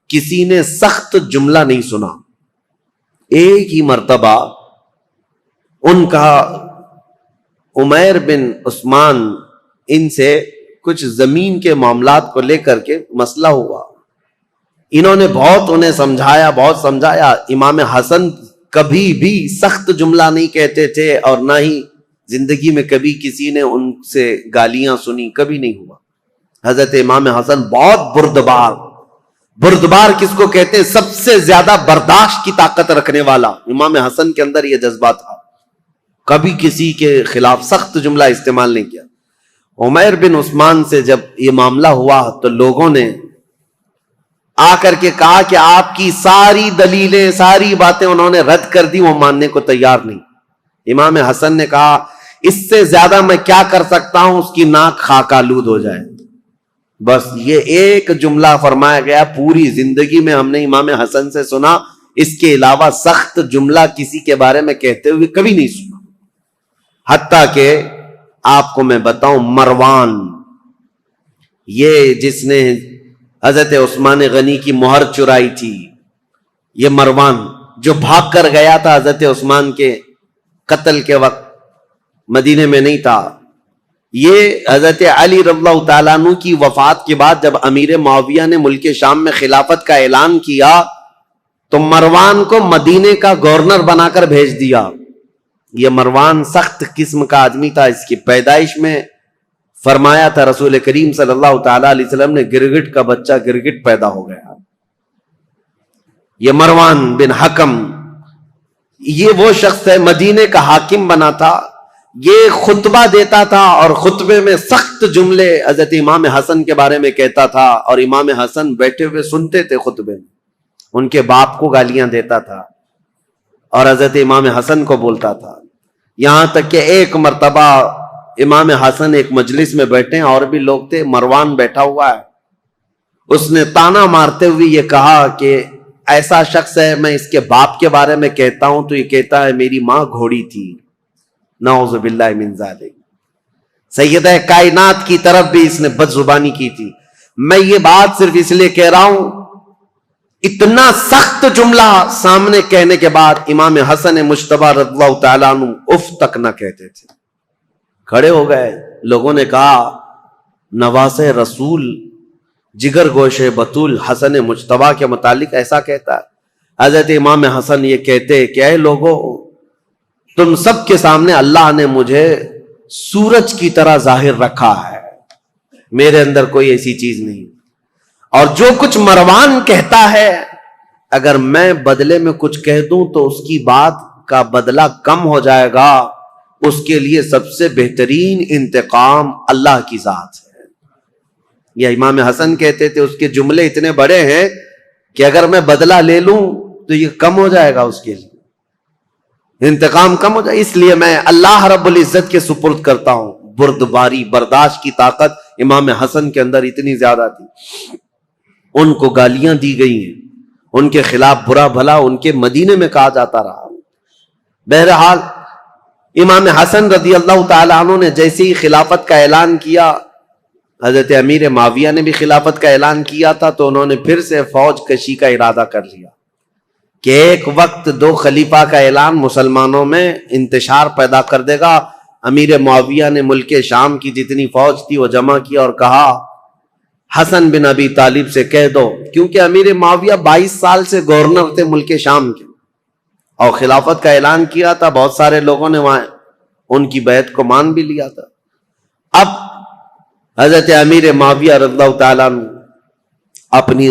کسی نے سخت جملہ نہیں سنا. ایک ہی مرتبہ ان کا عمیر بن عثمان ان سے کچھ زمین کے معاملات کو لے کر کے مسئلہ ہوا. انہوں نے بہت انہیں سمجھایا. امام حسن کبھی بھی سخت جملہ نہیں کہتے تھے اور نہ ہی زندگی میں کبھی کسی نے ان سے گالیاں سنی، کبھی نہیں ہوا. حضرت امام حسن بہت بردبار کس کو کہتے ہیں؟ سب سے زیادہ برداشت کی طاقت رکھنے والا. امام حسن کے اندر یہ جذبہ تھا، کبھی کسی کے خلاف سخت جملہ استعمال نہیں کیا. عمیر بن عثمان سے جب یہ معاملہ ہوا تو لوگوں نے آ کر کے کہا کہ آپ کی ساری دلیلیں، ساری باتیں انہوں نے رد کر دی، وہ ماننے کو تیار نہیں. امام حسن نے کہا اس سے زیادہ میں کیا کر سکتا ہوں، اس کی ناک خاک آلود ہو جائے. بس یہ ایک جملہ فرمایا گیا. پوری زندگی میں ہم نے امام حسن سے سنا، اس کے علاوہ سخت جملہ کسی کے بارے میں کہتے ہوئے کبھی نہیں سنا. حتیٰ کہ آپ کو میں بتاؤں، مروان، یہ جس نے حضرت عثمان غنی کی مہر چرائی تھی، یہ مروان جو بھاگ کر گیا تھا حضرت عثمان کے قتل کے وقت، مدینے میں نہیں تھا. یہ حضرت علی رضی اللہ تعالیٰ عنہ کی وفات کے بعد جب امیر معاویہ نے ملک شام میں خلافت کا اعلان کیا تو مروان کو مدینے کا گورنر بنا کر بھیج دیا. یہ مروان سخت قسم کا آدمی تھا. اس کی پیدائش میں فرمایا تھا رسول کریم صلی اللہ تعالیٰ علیہ وسلم نے، گرگٹ کا بچہ گرگٹ پیدا ہو گیا. یہ مروان بن حکم، یہ وہ شخص ہے، مدینے کا حاکم بنا تھا. یہ خطبہ دیتا تھا اور خطبے میں سخت جملے حضرت امام حسن کے بارے میں کہتا تھا، اور امام حسن بیٹھے ہوئے سنتے تھے خطبے میں. ان کے باپ کو گالیاں دیتا تھا اور حضرت امام حسن کو بولتا تھا. یہاں تک کہ ایک مرتبہ امام حسن ایک مجلس میں بیٹھے ہیں، اور بھی لوگ تھے، مروان بیٹھا ہوا ہے. اس نے تانا مارتے ہوئے یہ کہا کہ ایسا شخص ہے، میں اس کے باپ کے بارے میں کہتا ہوں تو یہ کہتا ہے میری ماں گھوڑی تھی. نعوذ باللہ من ذالک. سیدہ کائنات کی طرف بھی اس نے بد زبانی کی تھی. میں یہ بات صرف اس لیے کہہ رہا ہوں، اتنا سخت جملہ سامنے کہنے کے بعد امام حسن مجتبی رضی اللہ تعالیٰ عنہ اف تک نہ کہتے تھے. کھڑے ہو گئے. لوگوں نے کہا نواز رسول، جگر گوش بطول حسن مجتبی کے متعلق ایسا کہتا ہے. حضرت امام حسن یہ کہتے کہ اے لوگوں، تم سب کے سامنے اللہ نے مجھے سورج کی طرح ظاہر رکھا ہے، میرے اندر کوئی ایسی چیز نہیں. اور جو کچھ مروان کہتا ہے، اگر میں بدلے میں کچھ کہہ دوں تو اس کی بات کا بدلہ کم ہو جائے گا. اس کے لیے سب سے بہترین انتقام اللہ کی ذات ہے. یہ امام حسن کہتے تھے اس کے جملے اتنے بڑے ہیں کہ اگر میں بدلہ لے لوں تو یہ کم ہو جائے گا، اس کے لیے انتقام کم ہو جائے. اس لیے میں اللہ رب العزت کے سپرد کرتا ہوں. بردباری، برداشت کی طاقت امام حسن کے اندر اتنی زیادہ تھی. ان کو گالیاں دی گئی ہیں، ان کے خلاف برا بھلا ان کے مدینے میں کہا جاتا رہا. بہرحال امام حسن رضی اللہ تعالیٰ عنہ نے جیسے ہی خلافت کا اعلان کیا، حضرت امیر معاویہ نے بھی خلافت کا اعلان کیا تھا، تو انہوں نے پھر سے فوج کشی کا ارادہ کر لیا کہ ایک وقت دو خلیفہ کا اعلان مسلمانوں میں انتشار پیدا کر دے گا. امیر معاویہ نے ملک شام کی جتنی فوج تھی وہ جمع کی اور کہا حسن بن ابی طالب سے کہہ دو، کیونکہ امیر معاویہ 22 سال سے گورنر تھے ملک شام کے اور خلافت کا اعلان کیا تھا. بہت سارے لوگوں نے وہاں ان کی بیعت کو مان بھی لیا تھا. اب حضرت امیر معاویہ رضی اللہ تعالیٰ عنہ اپنی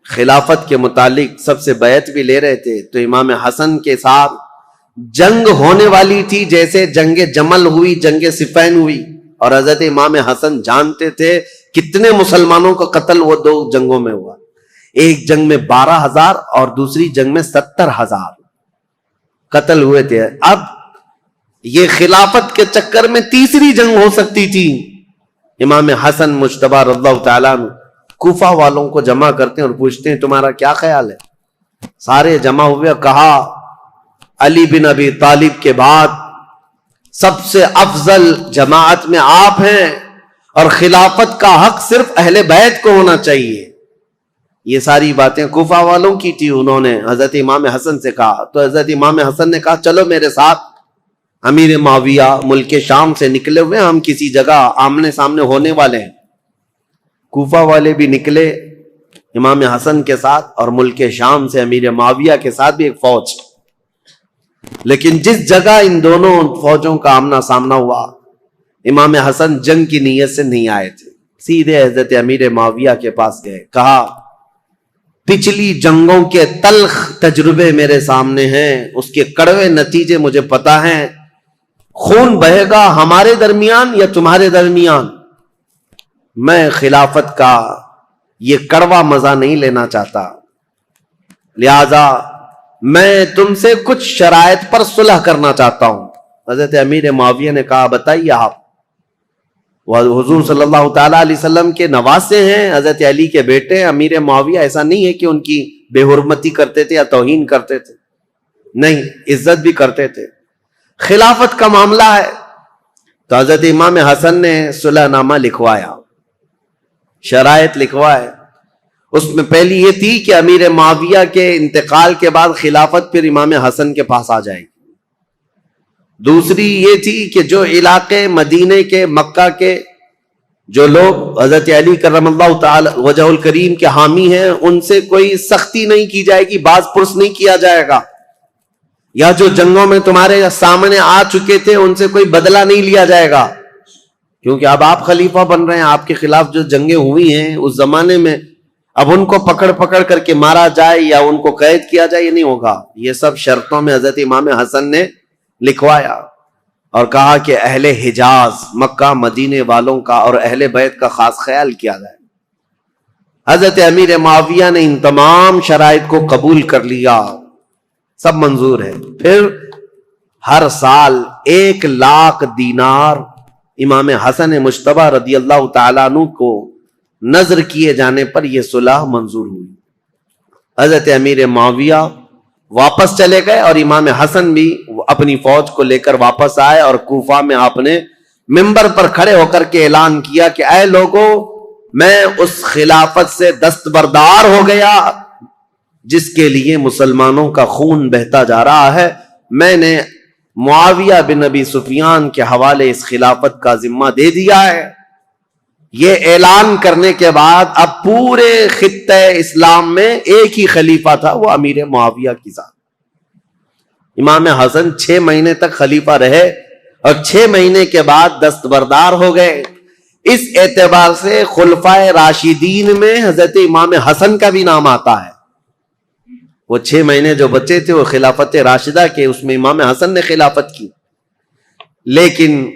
خلافت کے متعلق سب سے بیعت بھی لے رہے تھے، تو امام حسن کے ساتھ جنگ ہونے والی تھی، جیسے جنگ جمل ہوئی، جنگ صفین ہوئی. اور حضرت امام حسن جانتے تھے کتنے مسلمانوں کا قتل وہ دو جنگوں میں ہوا. ایک جنگ میں 12,000 اور دوسری جنگ میں 70,000 قتل ہوئے تھے. اب یہ خلافت کے چکر میں تیسری جنگ ہو سکتی تھی. امام حسن مجتبی رضی اللہ تعالیٰ عنہ کوفہ والوں کو جمع کرتے ہیں اور پوچھتے ہیں تمہارا کیا خیال ہے. سارے جمع ہوئے اور کہا علی بن ابی طالب کے بعد سب سے افضل جماعت میں آپ ہیں اور خلافت کا حق صرف اہل بیت کو ہونا چاہیے. یہ ساری باتیں کوفہ والوں کی تھی. انہوں نے حضرت امام حسن سے کہا تو حضرت امام حسن نے کہا چلو میرے ساتھ. امیر معاویہ ملک شام سے نکلے ہوئے، ہم کسی جگہ آمنے سامنے ہونے والے ہیں. کوفہ والے بھی نکلے امام حسن کے ساتھ، اور ملک شام سے امیر معاویہ کے ساتھ بھی ایک فوج. لیکن جس جگہ ان دونوں فوجوں کا آمنا سامنا ہوا، امام حسن جنگ کی نیت سے نہیں آئے تھے، سیدھے حضرت امیر معاویہ کے پاس گئے. کہا پچھلی جنگوں کے تلخ تجربے میرے سامنے ہیں، اس کے کڑوے نتیجے مجھے پتا ہیں. خون بہے گا ہمارے درمیان یا تمہارے درمیان، میں خلافت کا یہ کڑوا مزہ نہیں لینا چاہتا، لہذا میں تم سے کچھ شرائط پر صلح کرنا چاہتا ہوں. حضرت امیر معاویہ نے کہا بتائیے آپ. وہ حضور صلی اللہ تعالیٰ علیہ وسلم کے نواسے ہیں، حضرت علی کے بیٹے. امیر معاویہ ایسا نہیں ہے کہ ان کی بے حرمتی کرتے تھے یا توہین کرتے تھے، نہیں، عزت بھی کرتے تھے. خلافت کا معاملہ ہے تو حضرت امام حسن نے صلح نامہ لکھوایا، شرائط لکھوائے. اس میں پہلی یہ تھی کہ امیر معاویہ کے انتقال کے بعد خلافت پھر امام حسن کے پاس آ جائے گی. دوسری یہ تھی کہ جو علاقے مدینے کے، مکہ کے جو لوگ حضرت علی کرم اللہ تعالی وجہ الکریم کے حامی ہیں، ان سے کوئی سختی نہیں کی جائے گی، باز پرس نہیں کیا جائے گا، یا جو جنگوں میں تمہارے سامنے آ چکے تھے ان سے کوئی بدلہ نہیں لیا جائے گا، کیونکہ اب آپ خلیفہ بن رہے ہیں. آپ کے خلاف جو جنگیں ہوئی ہیں اس زمانے میں، اب ان کو پکڑ کر کے مارا جائے یا ان کو قید کیا جائے، یہ نہیں ہوگا. یہ سب شرطوں میں حضرت امام حسن نے لکھوایا اور کہا کہ اہل حجاز، مکہ مدینے والوں کا اور اہل بیت کا خاص خیال کیا جائے. حضرت امیر معاویہ نے ان تمام شرائط کو قبول کر لیا، سب منظور ہے. پھر ہر سال 1,00,000 دینار امام حسن مجتبی رضی اللہ تعالیٰ عنہ کو نظر کیے جانے پر یہ صلح منظور ہوئی. حضرت امیر معاویہ واپس چلے گئے اور امام حسن بھی اپنی فوج کو لے کر واپس آئے، اور کوفہ میں آپ نے منبر پر کھڑے ہو کر کے اعلان کیا کہ اے لوگوں، میں اس خلافت سے دستبردار ہو گیا جس کے لیے مسلمانوں کا خون بہتا جا رہا ہے. میں نے معاویہ بن ابی سفیان کے حوالے اس خلافت کا ذمہ دے دیا ہے. یہ اعلان کرنے کے بعد اب پورے خطہ اسلام میں ایک ہی خلیفہ تھا، وہ امیر معاویہ کی ذات. امام حسن 6 مہینے تک خلیفہ رہے اور 6 مہینے کے بعد دستبردار ہو گئے. اس اعتبار سے خلفائے راشدین میں حضرت امام حسن کا بھی نام آتا ہے. وہ 6 مہینے جو بچے تھے وہ خلافت راشدہ کے، اس میں امام حسن نے خلافت کی. لیکن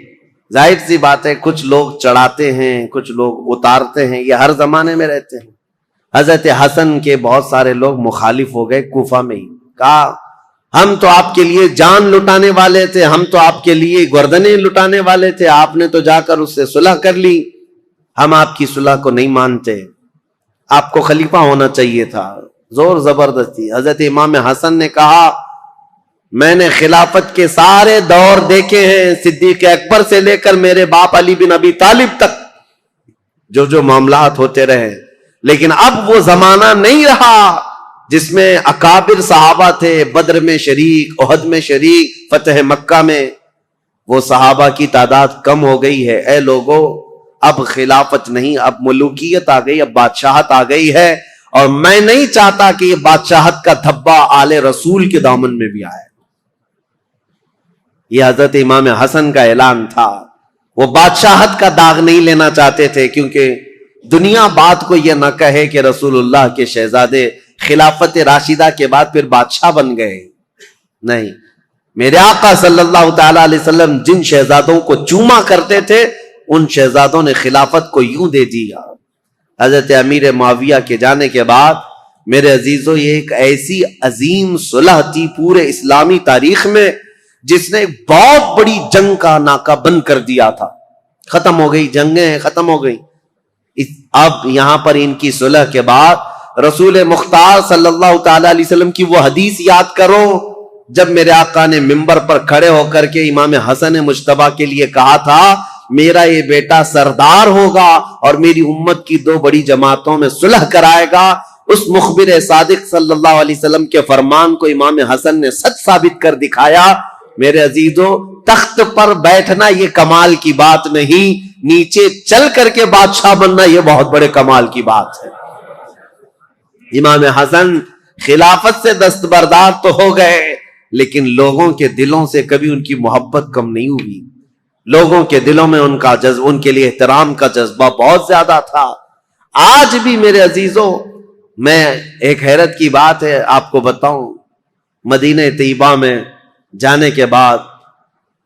ظاہر سی بات ہے کچھ لوگ چڑھاتے ہیں، کچھ لوگ اتارتے ہیں، یہ ہر زمانے میں رہتے ہیں. حضرت حسن کے بہت سارے لوگ مخالف ہو گئے کوفہ میں ہی. کہا ہم تو آپ کے لیے جان لٹانے والے تھے، ہم تو آپ کے لیے گردنیں لٹانے والے تھے، آپ نے تو جا کر اس سے صلح کر لی، ہم آپ کی صلح کو نہیں مانتے، آپ کو خلیفہ ہونا چاہیے تھا. زور زبردستی. حضرت امام حسن نے کہا میں نے خلافت کے سارے دور دیکھے ہیں، صدیق اکبر سے لے کر میرے باپ علی بن ابی طالب تک جو معاملات ہوتے رہے، لیکن اب وہ زمانہ نہیں رہا جس میں اکابر صحابہ تھے، بدر میں شریک، احد میں شریک، فتح مکہ میں. وہ صحابہ کی تعداد کم ہو گئی ہے. اے لوگوں، اب خلافت نہیں، اب ملوکیت آ گئی، اب بادشاہت آ گئی ہے، اور میں نہیں چاہتا کہ یہ بادشاہت کا دھبا آل رسول کے دامن میں بھی آئے. یہ حضرت امام حسن کا اعلان تھا. وہ بادشاہت کا داغ نہیں لینا چاہتے تھے، کیونکہ دنیا بات کو یہ نہ کہے کہ رسول اللہ کے شہزادے خلافت راشدہ کے بعد پھر بادشاہ بن گئے. نہیں، میرے آقا صلی اللہ تعالی علیہ وسلم جن شہزادوں کو چوما کرتے تھے ان شہزادوں نے خلافت کو یوں دے دیا. حضرت امیر معاویہ کے جانے کے بعد میرے عزیزوں یہ ایک ایسی عظیم صلح تھی پورے اسلامی تاریخ میں جس نے بہت بڑی جنگ کا ناکہ بند کر دیا تھا. ختم ہو گئی، جنگیں ختم ہو گئی. اب یہاں پر ان کی صلح کے بعد رسول مختار صلی اللہ تعالی علیہ وسلم کی وہ حدیث یاد کرو جب میرے آقا نے منبر پر کھڑے ہو کر کے امام حسن مجتبی کے لیے کہا تھا میرا یہ بیٹا سردار ہوگا اور میری امت کی 2 بڑی جماعتوں میں صلح کرائے گا. اس مخبر صادق صلی اللہ علیہ وسلم کے فرمان کو امام حسن نے سچ ثابت کر دکھایا. میرے عزیزو، تخت پر بیٹھنا یہ کمال کی بات نہیں، نیچے چل کر کے بادشاہ بننا یہ بہت بڑے کمال کی بات ہے. امام حسن خلافت سے دستبردار تو ہو گئے، لیکن لوگوں کے دلوں سے کبھی ان کی محبت کم نہیں ہوئی. لوگوں کے دلوں میں ان کے لیے احترام کا جذبہ بہت زیادہ تھا. آج بھی میرے عزیزو، میں ایک حیرت کی بات ہے آپ کو بتاؤں، مدینہ طیبہ میں جانے کے بعد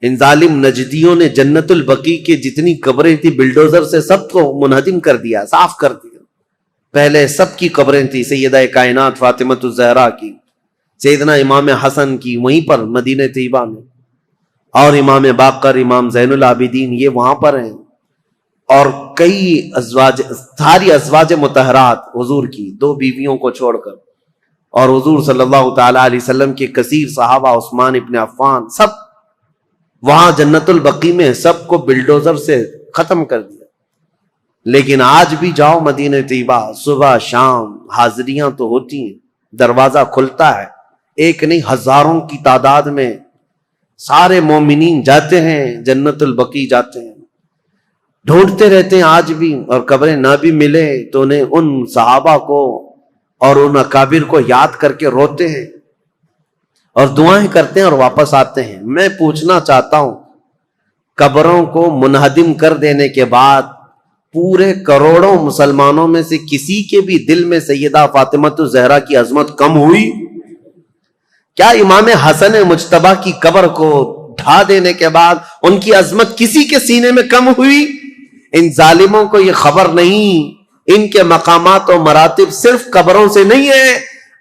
ان ظالم نجدیوں نے جنت البقیع کے جتنی قبریں تھی بلڈوزر سے سب کو منہدم کر دیا، صاف کر دیا. پہلے سب کی قبریں تھی، سیدہ کائنات فاطمۃ الزہرا کی، سیدنا امام حسن کی وہیں پر مدینہ طیبہ میں، اور امام باقر، امام زین العابدین یہ وہاں پر ہیں، اور کئی ازواج، ساری ازواج مطہرات حضور کی 2 بیویوں کو چھوڑ کر، اور حضور صلی اللہ تعالی علیہ وسلم کے کثیر صحابہ، عثمان ابن عفان، سب وہاں جنت البقیع میں سب کو بلڈوزر سے ختم کر دیا. لیکن آج بھی جاؤ مدینہ طیبہ، صبح شام حاضریاں تو ہوتی ہیں، دروازہ کھلتا ہے، ایک نہیں ہزاروں کی تعداد میں سارے مومنین جاتے ہیں، جنت البقیع جاتے ہیں، ڈھونڈتے رہتے ہیں آج بھی. اور قبریں نہ بھی ملے تو انہیں ان صحابہ کو اور ان اکابر کو یاد کر کے روتے ہیں اور دعائیں کرتے ہیں اور واپس آتے ہیں. میں پوچھنا چاہتا ہوں، قبروں کو منہدم کر دینے کے بعد پورے کروڑوں مسلمانوں میں سے کسی کے بھی دل میں سیدہ فاطمۃ الزہرا کی عظمت کم ہوئی؟ کیا امام حسن مجتبی کی قبر کو ڈھا دینے کے بعد ان کی عظمت کسی کے سینے میں کم ہوئی؟ ان ظالموں کو یہ خبر نہیں، ان کے مقامات و مراتب صرف قبروں سے نہیں ہے.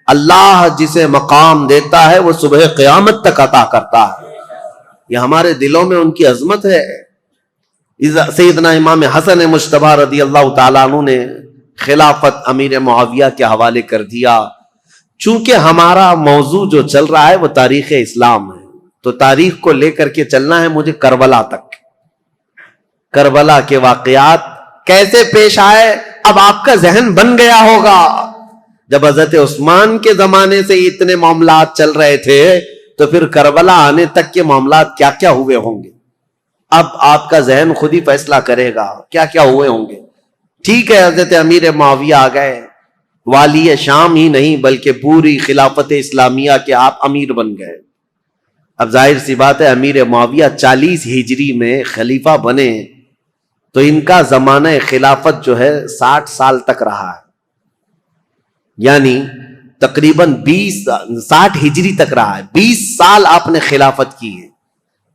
اللہ جسے مقام دیتا ہے وہ صبح قیامت تک عطا کرتا ہے. یہ ہمارے دلوں میں ان کی عظمت ہے. سیدنا امام حسن مجتبی رضی اللہ تعالیٰ عنہ نے خلافت امیر معاویہ کے حوالے کر دیا. چونکہ ہمارا موضوع جو چل رہا ہے وہ تاریخ اسلام ہے، تو تاریخ کو لے کر کے چلنا ہے مجھے کربلا تک. کربلا کے واقعات کیسے پیش آئے اب آپ کا ذہن بن گیا ہوگا. جب حضرت عثمان کے زمانے سے اتنے معاملات چل رہے تھے تو پھر کربلا آنے تک کے معاملات کیا کیا ہوئے ہوں گے. اب آپ کا ذہن خود ہی فیصلہ کرے گا کیا کیا ہوئے ہوں گے. ٹھیک ہے، حضرت امیر معاویہ آ گئے، والی شام ہی نہیں بلکہ پوری خلافت اسلامیہ کے آپ امیر بن گئے. اب ظاہر سی بات ہے، امیر معاویہ 40 ہجری میں خلیفہ بنے تو ان کا زمانہ خلافت جو ہے 60 سال تک رہا ہے، یعنی تقریباً 60 ہجری تک رہا ہے. 20 سال آپ نے خلافت کی ہے،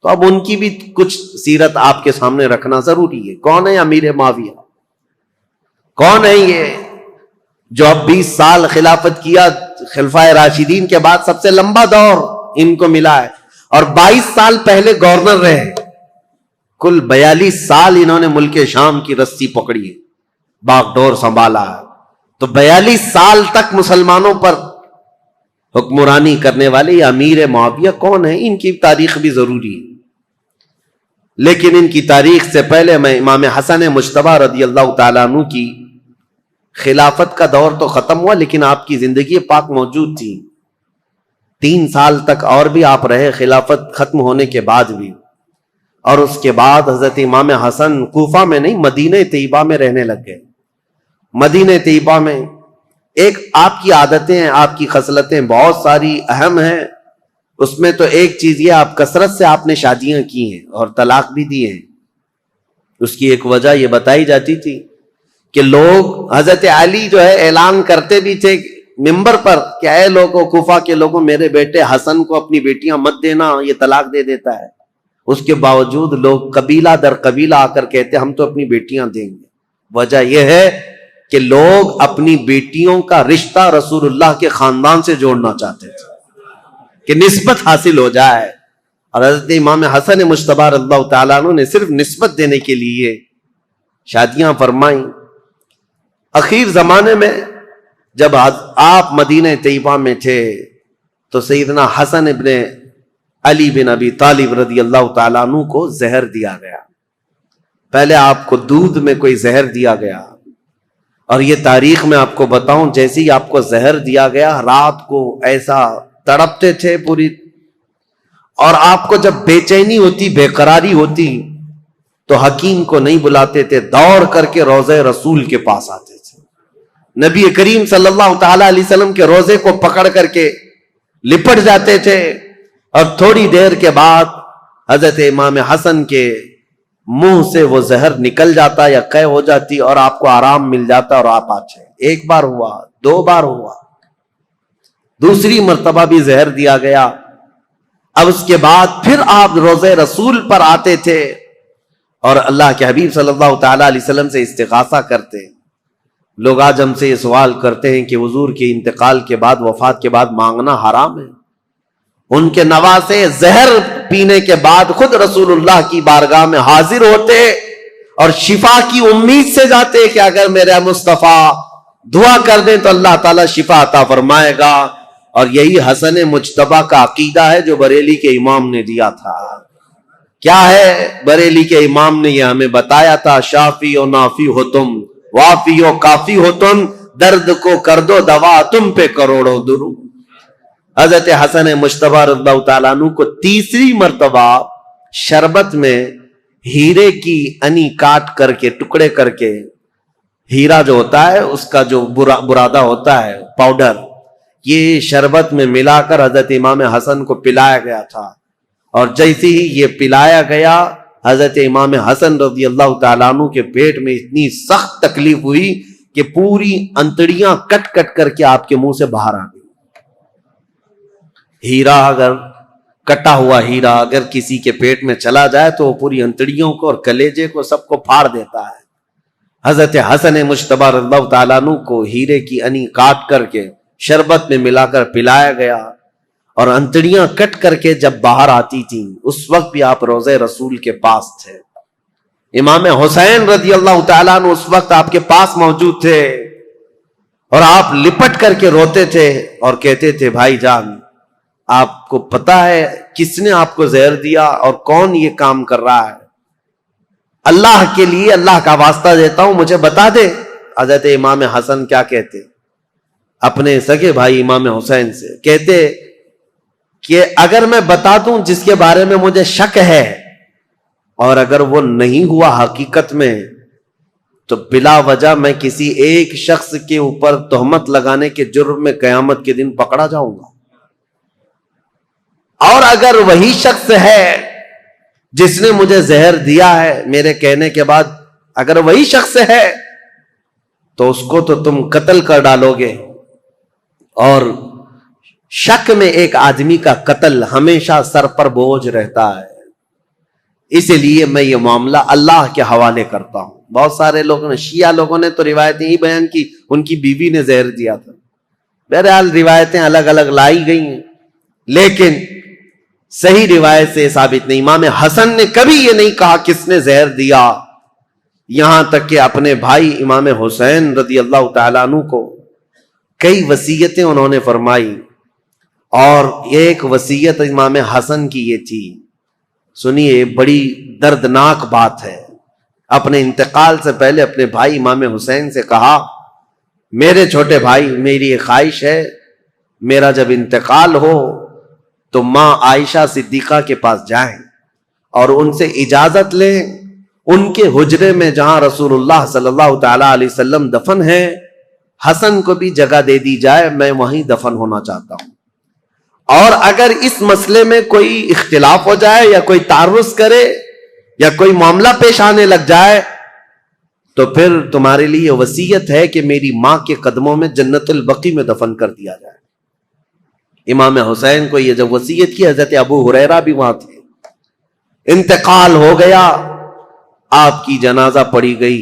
تو اب ان کی بھی کچھ سیرت آپ کے سامنے رکھنا ضروری ہے. کون ہے امیر معاویہ؟ کون ہے یہ جو اب 20 سال خلافت کیا؟ خلفائے راشدین کے بعد سب سے لمبا دور ان کو ملا ہے، اور 22 سال پہلے گورنر رہے. کل 42 سال انہوں نے ملک شام کی رسی پکڑی ہے، باغ ڈور سنبھالا ہے. تو 42 سال تک مسلمانوں پر حکمرانی کرنے والے یہ امیر معاویہ کون ہیں؟ ان کی تاریخ بھی ضروری ہے. لیکن ان کی تاریخ سے پہلے میں امام حسن مجتبی رضی اللہ تعالیٰ عنہ کی خلافت کا دور تو ختم ہوا، لیکن آپ کی زندگی پاک موجود تھی. 3 سال تک اور بھی آپ رہے خلافت ختم ہونے کے بعد بھی. اور اس کے بعد حضرت امام حسن کوفہ میں نہیں مدینہ طیبہ میں رہنے لگ گئے. مدینہ طیبہ میں ایک آپ کی عادتیں ہیں، آپ کی خصلتیں بہت ساری اہم ہیں. اس میں تو ایک چیز یہ، آپ کثرت سے آپ نے شادیاں کی ہیں اور طلاق بھی دیے ہیں. اس کی ایک وجہ یہ بتائی جاتی تھی کہ لوگ، حضرت علی جو ہے اعلان کرتے بھی تھے ممبر پر کہ اے لوگوں، کوفہ کے لوگوں، میرے بیٹے حسن کو اپنی بیٹیاں مت دینا، یہ طلاق دے دیتا ہے. اس کے باوجود لوگ قبیلہ در قبیلہ آ کر کہتے ہم تو اپنی بیٹیاں دیں گے. وجہ یہ ہے کہ لوگ اپنی بیٹیوں کا رشتہ رسول اللہ کے خاندان سے جوڑنا چاہتے تھے کہ نسبت حاصل ہو جائے. اور حضرت امام حسن مجتبی رضی اللہ تعالیٰ عنہ نے صرف نسبت دینے کے لیے شادیاں فرمائیں. اخیر زمانے میں جب آپ مدینہ طیبہ میں تھے تو سیدنا حسن ابن علی بن ابی طالب رضی اللہ تعالیٰ عنہ کو زہر دیا گیا. پہلے آپ کو دودھ میں کوئی زہر دیا گیا اور یہ تاریخ میں آپ کو بتاؤں، جیسے ہی آپ کو زہر دیا گیا رات کو ایسا تڑپتے تھے پوری، اور آپ کو جب بے چینی ہوتی، بے قراری ہوتی تو حکیم کو نہیں بلاتے تھے، دوڑ کر کے روضہ رسول کے پاس آتے تھے، نبی کریم صلی اللہ تعالی علیہ وسلم کے روزے کو پکڑ کر کے لپٹ جاتے تھے، اور تھوڑی دیر کے بعد حضرت امام حسن کے منہ سے وہ زہر نکل جاتا یا قے ہو جاتی اور آپ کو آرام مل جاتا اور آپ آتے۔ ایک بار ہوا، دو بار ہوا، دوسری مرتبہ بھی زہر دیا گیا۔ اب اس کے بعد پھر آپ روزے رسول پر آتے تھے اور اللہ کے حبیب صلی اللہ تعالی علیہ وسلم سے استغاثہ کرتے۔ لوگ آج ہم سے یہ سوال کرتے ہیں کہ حضور کے انتقال کے بعد، وفات کے بعد مانگنا حرام ہے؟ ان کے نواسے زہر پینے کے بعد خود رسول اللہ کی بارگاہ میں حاضر ہوتے اور شفا کی امید سے جاتے کہ اگر میرے مصطفیٰ دعا کر دیں تو اللہ تعالیٰ شفا عطا فرمائے گا۔ اور یہی حسن مجتبیٰ کا عقیدہ ہے جو بریلی کے امام نے دیا تھا۔ کیا ہے؟ بریلی کے امام نے یہ ہمیں بتایا تھا، شافی و نافی ہو تم، وافی و کافی ہو تم، درد کو کر دو دوا، تم پہ کروڑوں درود۔ حضرت حسن مجتبیٰ رضی اللہ تعالیٰ عنہ کو تیسری مرتبہ شربت میں ہیرے کی انی کاٹ کر کے، ٹکڑے کر کے، ہیرا جو ہوتا ہے اس کا جو برادہ ہوتا ہے پاؤڈر، یہ شربت میں ملا کر حضرت امام حسن کو پلایا گیا تھا۔ اور جیسے ہی یہ پلایا گیا، حضرت امام حسن رضی اللہ تعالیٰ عنہ کے پیٹ میں اتنی سخت تکلیف ہوئی کہ پوری انتڑیاں کٹ کٹ کر کے آپ کے منہ سے باہر آ گئی۔ ہیرا اگر کٹا ہوا ہیرا اگر کسی کے پیٹ میں چلا جائے تو وہ پوری انتڑیوں کو اور کلیجے کو سب کو پھاڑ دیتا ہے۔ حضرت حسن مجتبیٰ رضی اللہ تعالیٰ عنہ کو ہیرے کی انی کاٹ کر کے شربت میں ملا کر پلایا گیا، اور انتڑیاں کٹ کر کے جب باہر آتی تھیں اس وقت بھی آپ روضہ رسول کے پاس تھے۔ امام حسین رضی اللہ تعالیٰ عنہ اس وقت آپ کے پاس موجود تھے، اور آپ لپٹ کر کے روتے تھے اور کہتے تھے، بھائی جان آپ کو پتا ہے کس نے آپ کو زہر دیا اور کون یہ کام کر رہا ہے؟ اللہ کے لیے اللہ کا واسطہ دیتا ہوں، مجھے بتا دے۔ حضرت امام حسن کیا کہتے اپنے سگے بھائی امام حسین سے؟ کہتے کہ اگر میں بتا دوں جس کے بارے میں مجھے شک ہے، اور اگر وہ نہیں ہوا حقیقت میں، تو بلا وجہ میں کسی ایک شخص کے اوپر تہمت لگانے کے جرم میں قیامت کے دن پکڑا جاؤں گا، اور اگر وہی شخص ہے جس نے مجھے زہر دیا ہے میرے کہنے کے بعد، اگر وہی شخص ہے تو اس کو تو تم قتل کر ڈالو گے، اور شک میں ایک آدمی کا قتل ہمیشہ سر پر بوجھ رہتا ہے، اس لیے میں یہ معاملہ اللہ کے حوالے کرتا ہوں۔ بہت سارے لوگوں نے، شیعہ لوگوں نے تو روایتیں ہی بیان کی ان کی بیوی نے زہر دیا تھا۔ بہرحال روایتیں الگ الگ لائی گئی ہیں، لیکن صحیح روایت سے ثابت نہیں۔ امام حسن نے کبھی یہ نہیں کہا کس نے زہر دیا، یہاں تک کہ اپنے بھائی امام حسین رضی اللہ تعالیٰ عنہ کو کئی وصیتیں انہوں نے فرمائی، اور ایک وصیت امام حسن کی یہ تھی، سنیے بڑی دردناک بات ہے۔ اپنے انتقال سے پہلے اپنے بھائی امام حسین سے کہا، میرے چھوٹے بھائی میری ایک خواہش ہے، میرا جب انتقال ہو تو ماں عائشہ صدیقہ کے پاس جائیں اور ان سے اجازت لیں، ان کے حجرے میں جہاں رسول اللہ صلی اللہ تعالی علیہ وسلم دفن ہے، حسن کو بھی جگہ دے دی جائے، میں وہیں دفن ہونا چاہتا ہوں، اور اگر اس مسئلے میں کوئی اختلاف ہو جائے یا کوئی تعرض کرے یا کوئی معاملہ پیش آنے لگ جائے تو پھر تمہارے لیے وصیت ہے کہ میری ماں کے قدموں میں جنت البقیع میں دفن کر دیا جائے۔ امام حسین کو یہ جب وصیت کی، حضرت ابو ہریرہ بھی وہاں تھے۔ انتقال ہو گیا، آپ کی جنازہ پڑھی گئی،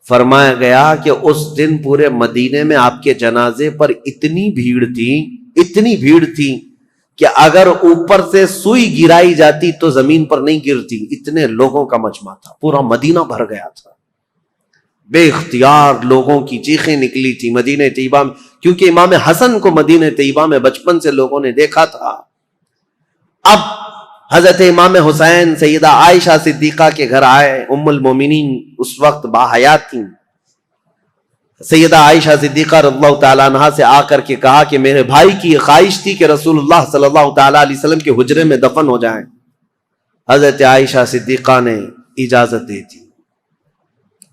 فرمایا گیا کہ اس دن پورے مدینے میں آپ کے جنازے پر اتنی بھیڑ تھی کہ اگر اوپر سے سوئی گرائی جاتی تو زمین پر نہیں گرتی، اتنے لوگوں کا مجمع تھا، پورا مدینہ بھر گیا تھا، بے اختیار لوگوں کی چیخیں نکلی تھی مدینہ طیبہ میں، کیونکہ امام حسن کو مدینہ طیبہ میں بچپن سے لوگوں نے دیکھا تھا۔ اب حضرت امام حسین سیدہ عائشہ صدیقہ کے گھر آئے، ام المومنین اس وقت باحیات تھیں، سیدہ عائشہ صدیقہ رضی اللہ تعالیٰ عنہا سے آ کر کے کہا کہ میرے بھائی کی یہ خواہش تھی کہ رسول اللہ صلی اللہ تعالیٰ علیہ وسلم کے حجرے میں دفن ہو جائیں۔ حضرت عائشہ صدیقہ نے اجازت دے دی،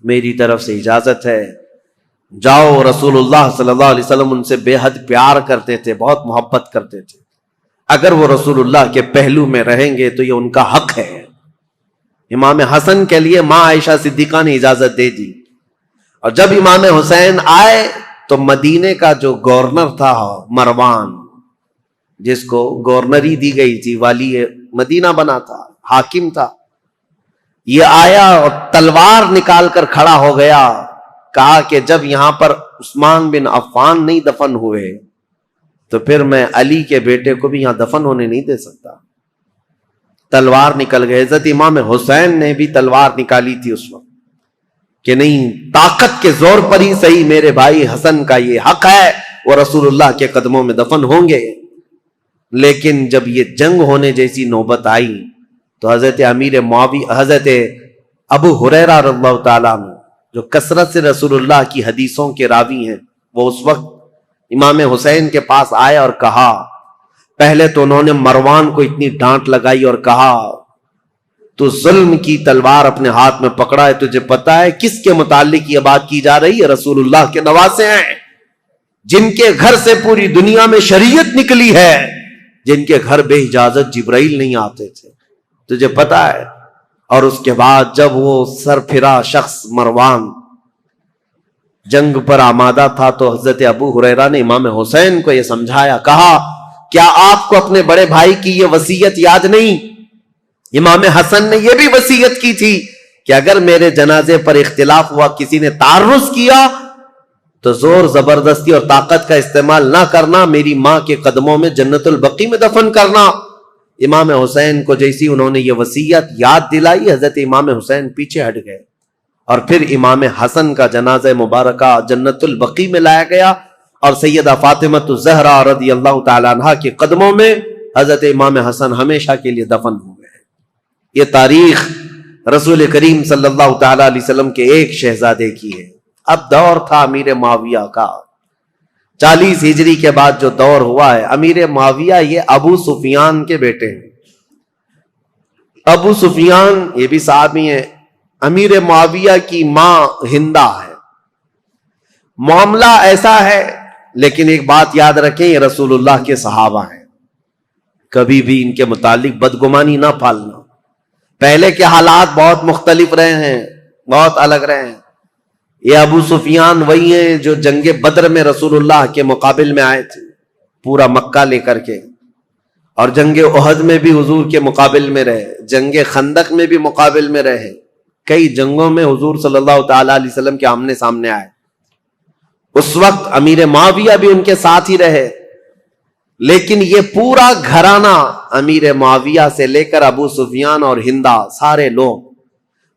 میری طرف سے اجازت ہے، جاؤ۔ رسول اللہ صلی اللہ علیہ وسلم ان سے بے حد پیار کرتے تھے، بہت محبت کرتے تھے، اگر وہ رسول اللہ کے پہلو میں رہیں گے تو یہ ان کا حق ہے۔ امام حسن کے لیے ماں عائشہ صدیقہ نے اجازت دے دی، اور جب امام حسین آئے تو مدینے کا جو گورنر تھا مروان، جس کو گورنری دی گئی تھی، والی مدینہ بنا تھا، حاکم تھا، یہ آیا اور تلوار نکال کر کھڑا ہو گیا، کہا کہ جب یہاں پر عثمان بن عفان نہیں دفن ہوئے تو پھر میں علی کے بیٹے کو بھی یہاں دفن ہونے نہیں دے سکتا۔ تلوار نکل گئے۔ حضرت امام حسین نے بھی تلوار نکالی تھی اس وقت کہ نہیں، طاقت کے زور پر ہی صحیح میرے بھائی حسن کا یہ حق ہے، وہ رسول اللہ کے قدموں میں دفن ہوں گے۔ لیکن جب یہ جنگ ہونے جیسی نوبت آئی تو حضرت امیر معاویہ، حضرت ابو ہریرہ رضی اللہ تعالیٰ عنہ جو کثرت سے رسول اللہ کی حدیثوں کے راوی ہیں، وہ اس وقت امام حسین کے پاس آئے اور کہا، پہلے تو انہوں نے مروان کو اتنی ڈانٹ لگائی اور کہا تو ظلم کی تلوار اپنے ہاتھ میں پکڑا ہے، تجھے پتا ہے کس کے متعلق یہ بات کی جا رہی ہے؟ رسول اللہ کے نواسے ہیں، جن کے گھر سے پوری دنیا میں شریعت نکلی ہے، جن کے گھر بے اجازت جبرائیل نہیں آتے تھے، تجھے پتا ہے؟ اور اس کے بعد جب وہ سر پھرا شخص مروان جنگ پر آمادہ تھا تو حضرت ابو ہریرہ نے امام حسین کو یہ سمجھایا، کہا کیا آپ کو اپنے بڑے بھائی کی یہ وصیت یاد نہیں؟ امام حسن نے یہ بھی وصیت کی تھی کہ اگر میرے جنازے پر اختلاف ہوا، کسی نے تعرض کیا تو زور زبردستی اور طاقت کا استعمال نہ کرنا، میری ماں کے قدموں میں جنت البقیع میں دفن کرنا۔ امام حسین کو جیسی انہوں نے یہ وصیت یاد دلائی، حضرت امام حسین پیچھے ہٹ گئے، اور پھر امام حسن کا جنازہ مبارکہ جنت البقیع میں لایا گیا، اور سیدہ فاطمۃ الزہرا رضی اللہ تعالیٰ عنہا کے قدموں میں حضرت امام حسن ہمیشہ کے لیے دفن ہو گئے۔ یہ تاریخ رسول کریم صلی اللہ تعالیٰ علیہ وسلم کے ایک شہزادے کی ہے۔ اب دور تھا امیر معاویہ کا، 40 ہجری کے بعد جو دور ہوا ہے، امیر معاویہ یہ ابو سفیان کے بیٹے ہیں۔ ابو سفیان یہ بھی صحابی ہیں۔ امیر معاویہ کی ماں ہندہ ہے۔ معاملہ ایسا ہے، لیکن ایک بات یاد رکھیں، یہ رسول اللہ کے صحابہ ہیں، کبھی بھی ان کے متعلق بدگمانی نہ پالنا۔ پہلے کے حالات بہت مختلف رہے ہیں، بہت الگ رہے ہیں۔ یہ ابو سفیان وہی ہیں جو جنگ بدر میں رسول اللہ کے مقابل میں آئے تھے، پورا مکہ لے کر کے، اور جنگ احد میں بھی حضور کے مقابل میں رہے، جنگ خندق میں بھی مقابل میں رہے، کئی جنگوں میں حضور صلی اللہ تعالی علیہ وسلم کے آمنے سامنے آئے۔ اس وقت امیر معاویہ بھی ان کے ساتھ ہی رہے، لیکن یہ پورا گھرانہ امیر معاویہ سے لے کر ابو سفیان اور ہندہ سارے لوگ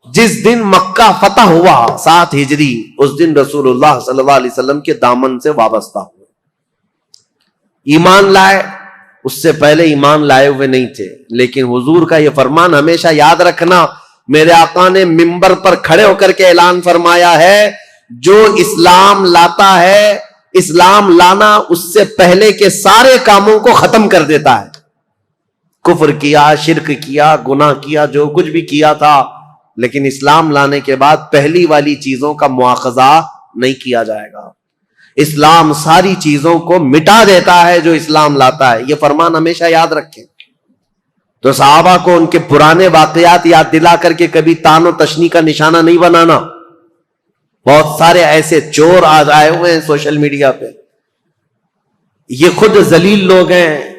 جس دن مکہ فتح ہوا 7 ہجری، اس دن رسول اللہ صلی اللہ علیہ وسلم کے دامن سے وابستہ ہوئے، ایمان لائے۔ اس سے پہلے ایمان لائے ہوئے نہیں تھے، لیکن حضور کا یہ فرمان ہمیشہ یاد رکھنا، میرے آقا نے منبر پر کھڑے ہو کر کے اعلان فرمایا ہے، جو اسلام لاتا ہے، اسلام لانا اس سے پہلے کے سارے کاموں کو ختم کر دیتا ہے۔ کفر کیا، شرک کیا، گناہ کیا، جو کچھ بھی کیا تھا، لیکن اسلام لانے کے بعد پہلی والی چیزوں کا مواخذہ نہیں کیا جائے گا۔ اسلام ساری چیزوں کو مٹا دیتا ہے جو اسلام لاتا ہے، یہ فرمان ہمیشہ یاد رکھیں۔ تو صحابہ کو ان کے پرانے واقعات یاد دلا کر کے کبھی تان و تشنی کا نشانہ نہیں بنانا۔ بہت سارے ایسے چور آج آئے ہوئے ہیں سوشل میڈیا پہ، یہ خود ذلیل لوگ ہیں،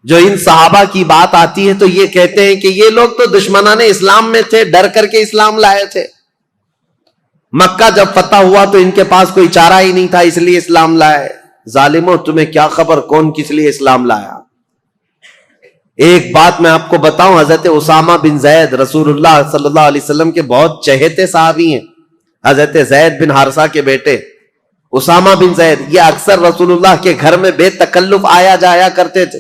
جو ان صحابہ کی بات آتی ہے تو یہ کہتے ہیں کہ یہ لوگ تو دشمنان اسلام میں تھے، ڈر کر کے اسلام لائے تھے، مکہ جب فتح ہوا تو ان کے پاس کوئی چارہ ہی نہیں تھا، اس لیے اسلام لائے۔ ظالموں، تمہیں کیا خبر کون کس لیے اسلام لایا؟ ایک بات میں آپ کو بتاؤں، حضرت اسامہ بن زید رسول اللہ صلی اللہ علیہ وسلم کے بہت چہیتے صحابی ہیں، حضرت زید بن حارثہ کے بیٹے اسامہ بن زید، یہ اکثر رسول اللہ کے گھر میں بے تکلف آیا جایا کرتے تھے۔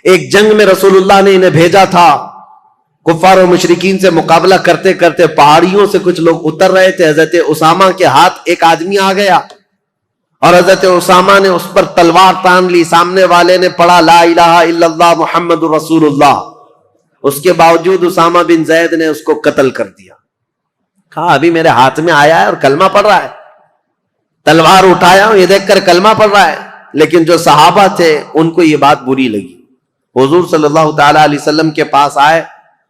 ایک جنگ میں رسول اللہ نے انہیں بھیجا تھا، کفار و مشرکین سے مقابلہ کرتے کرتے پہاڑیوں سے کچھ لوگ اتر رہے تھے، حضرت اسامہ کے ہاتھ ایک آدمی آ گیا، اور حضرت اسامہ نے اس پر تلوار تان لی. سامنے والے نے پڑھا لا الہ الا اللہ محمد رسول اللہ. اس کے باوجود اسامہ بن زید نے اس کو قتل کر دیا. کہا ابھی میرے ہاتھ میں آیا ہے اور کلمہ پڑھ رہا ہے, تلوار اٹھایا ہوں یہ دیکھ کر کلمہ پڑھ رہا ہے. لیکن جو صحابہ تھے ان کو یہ بات بری لگی. حضور صلی اللہ تعالی علیہ وسلم کے پاس آئے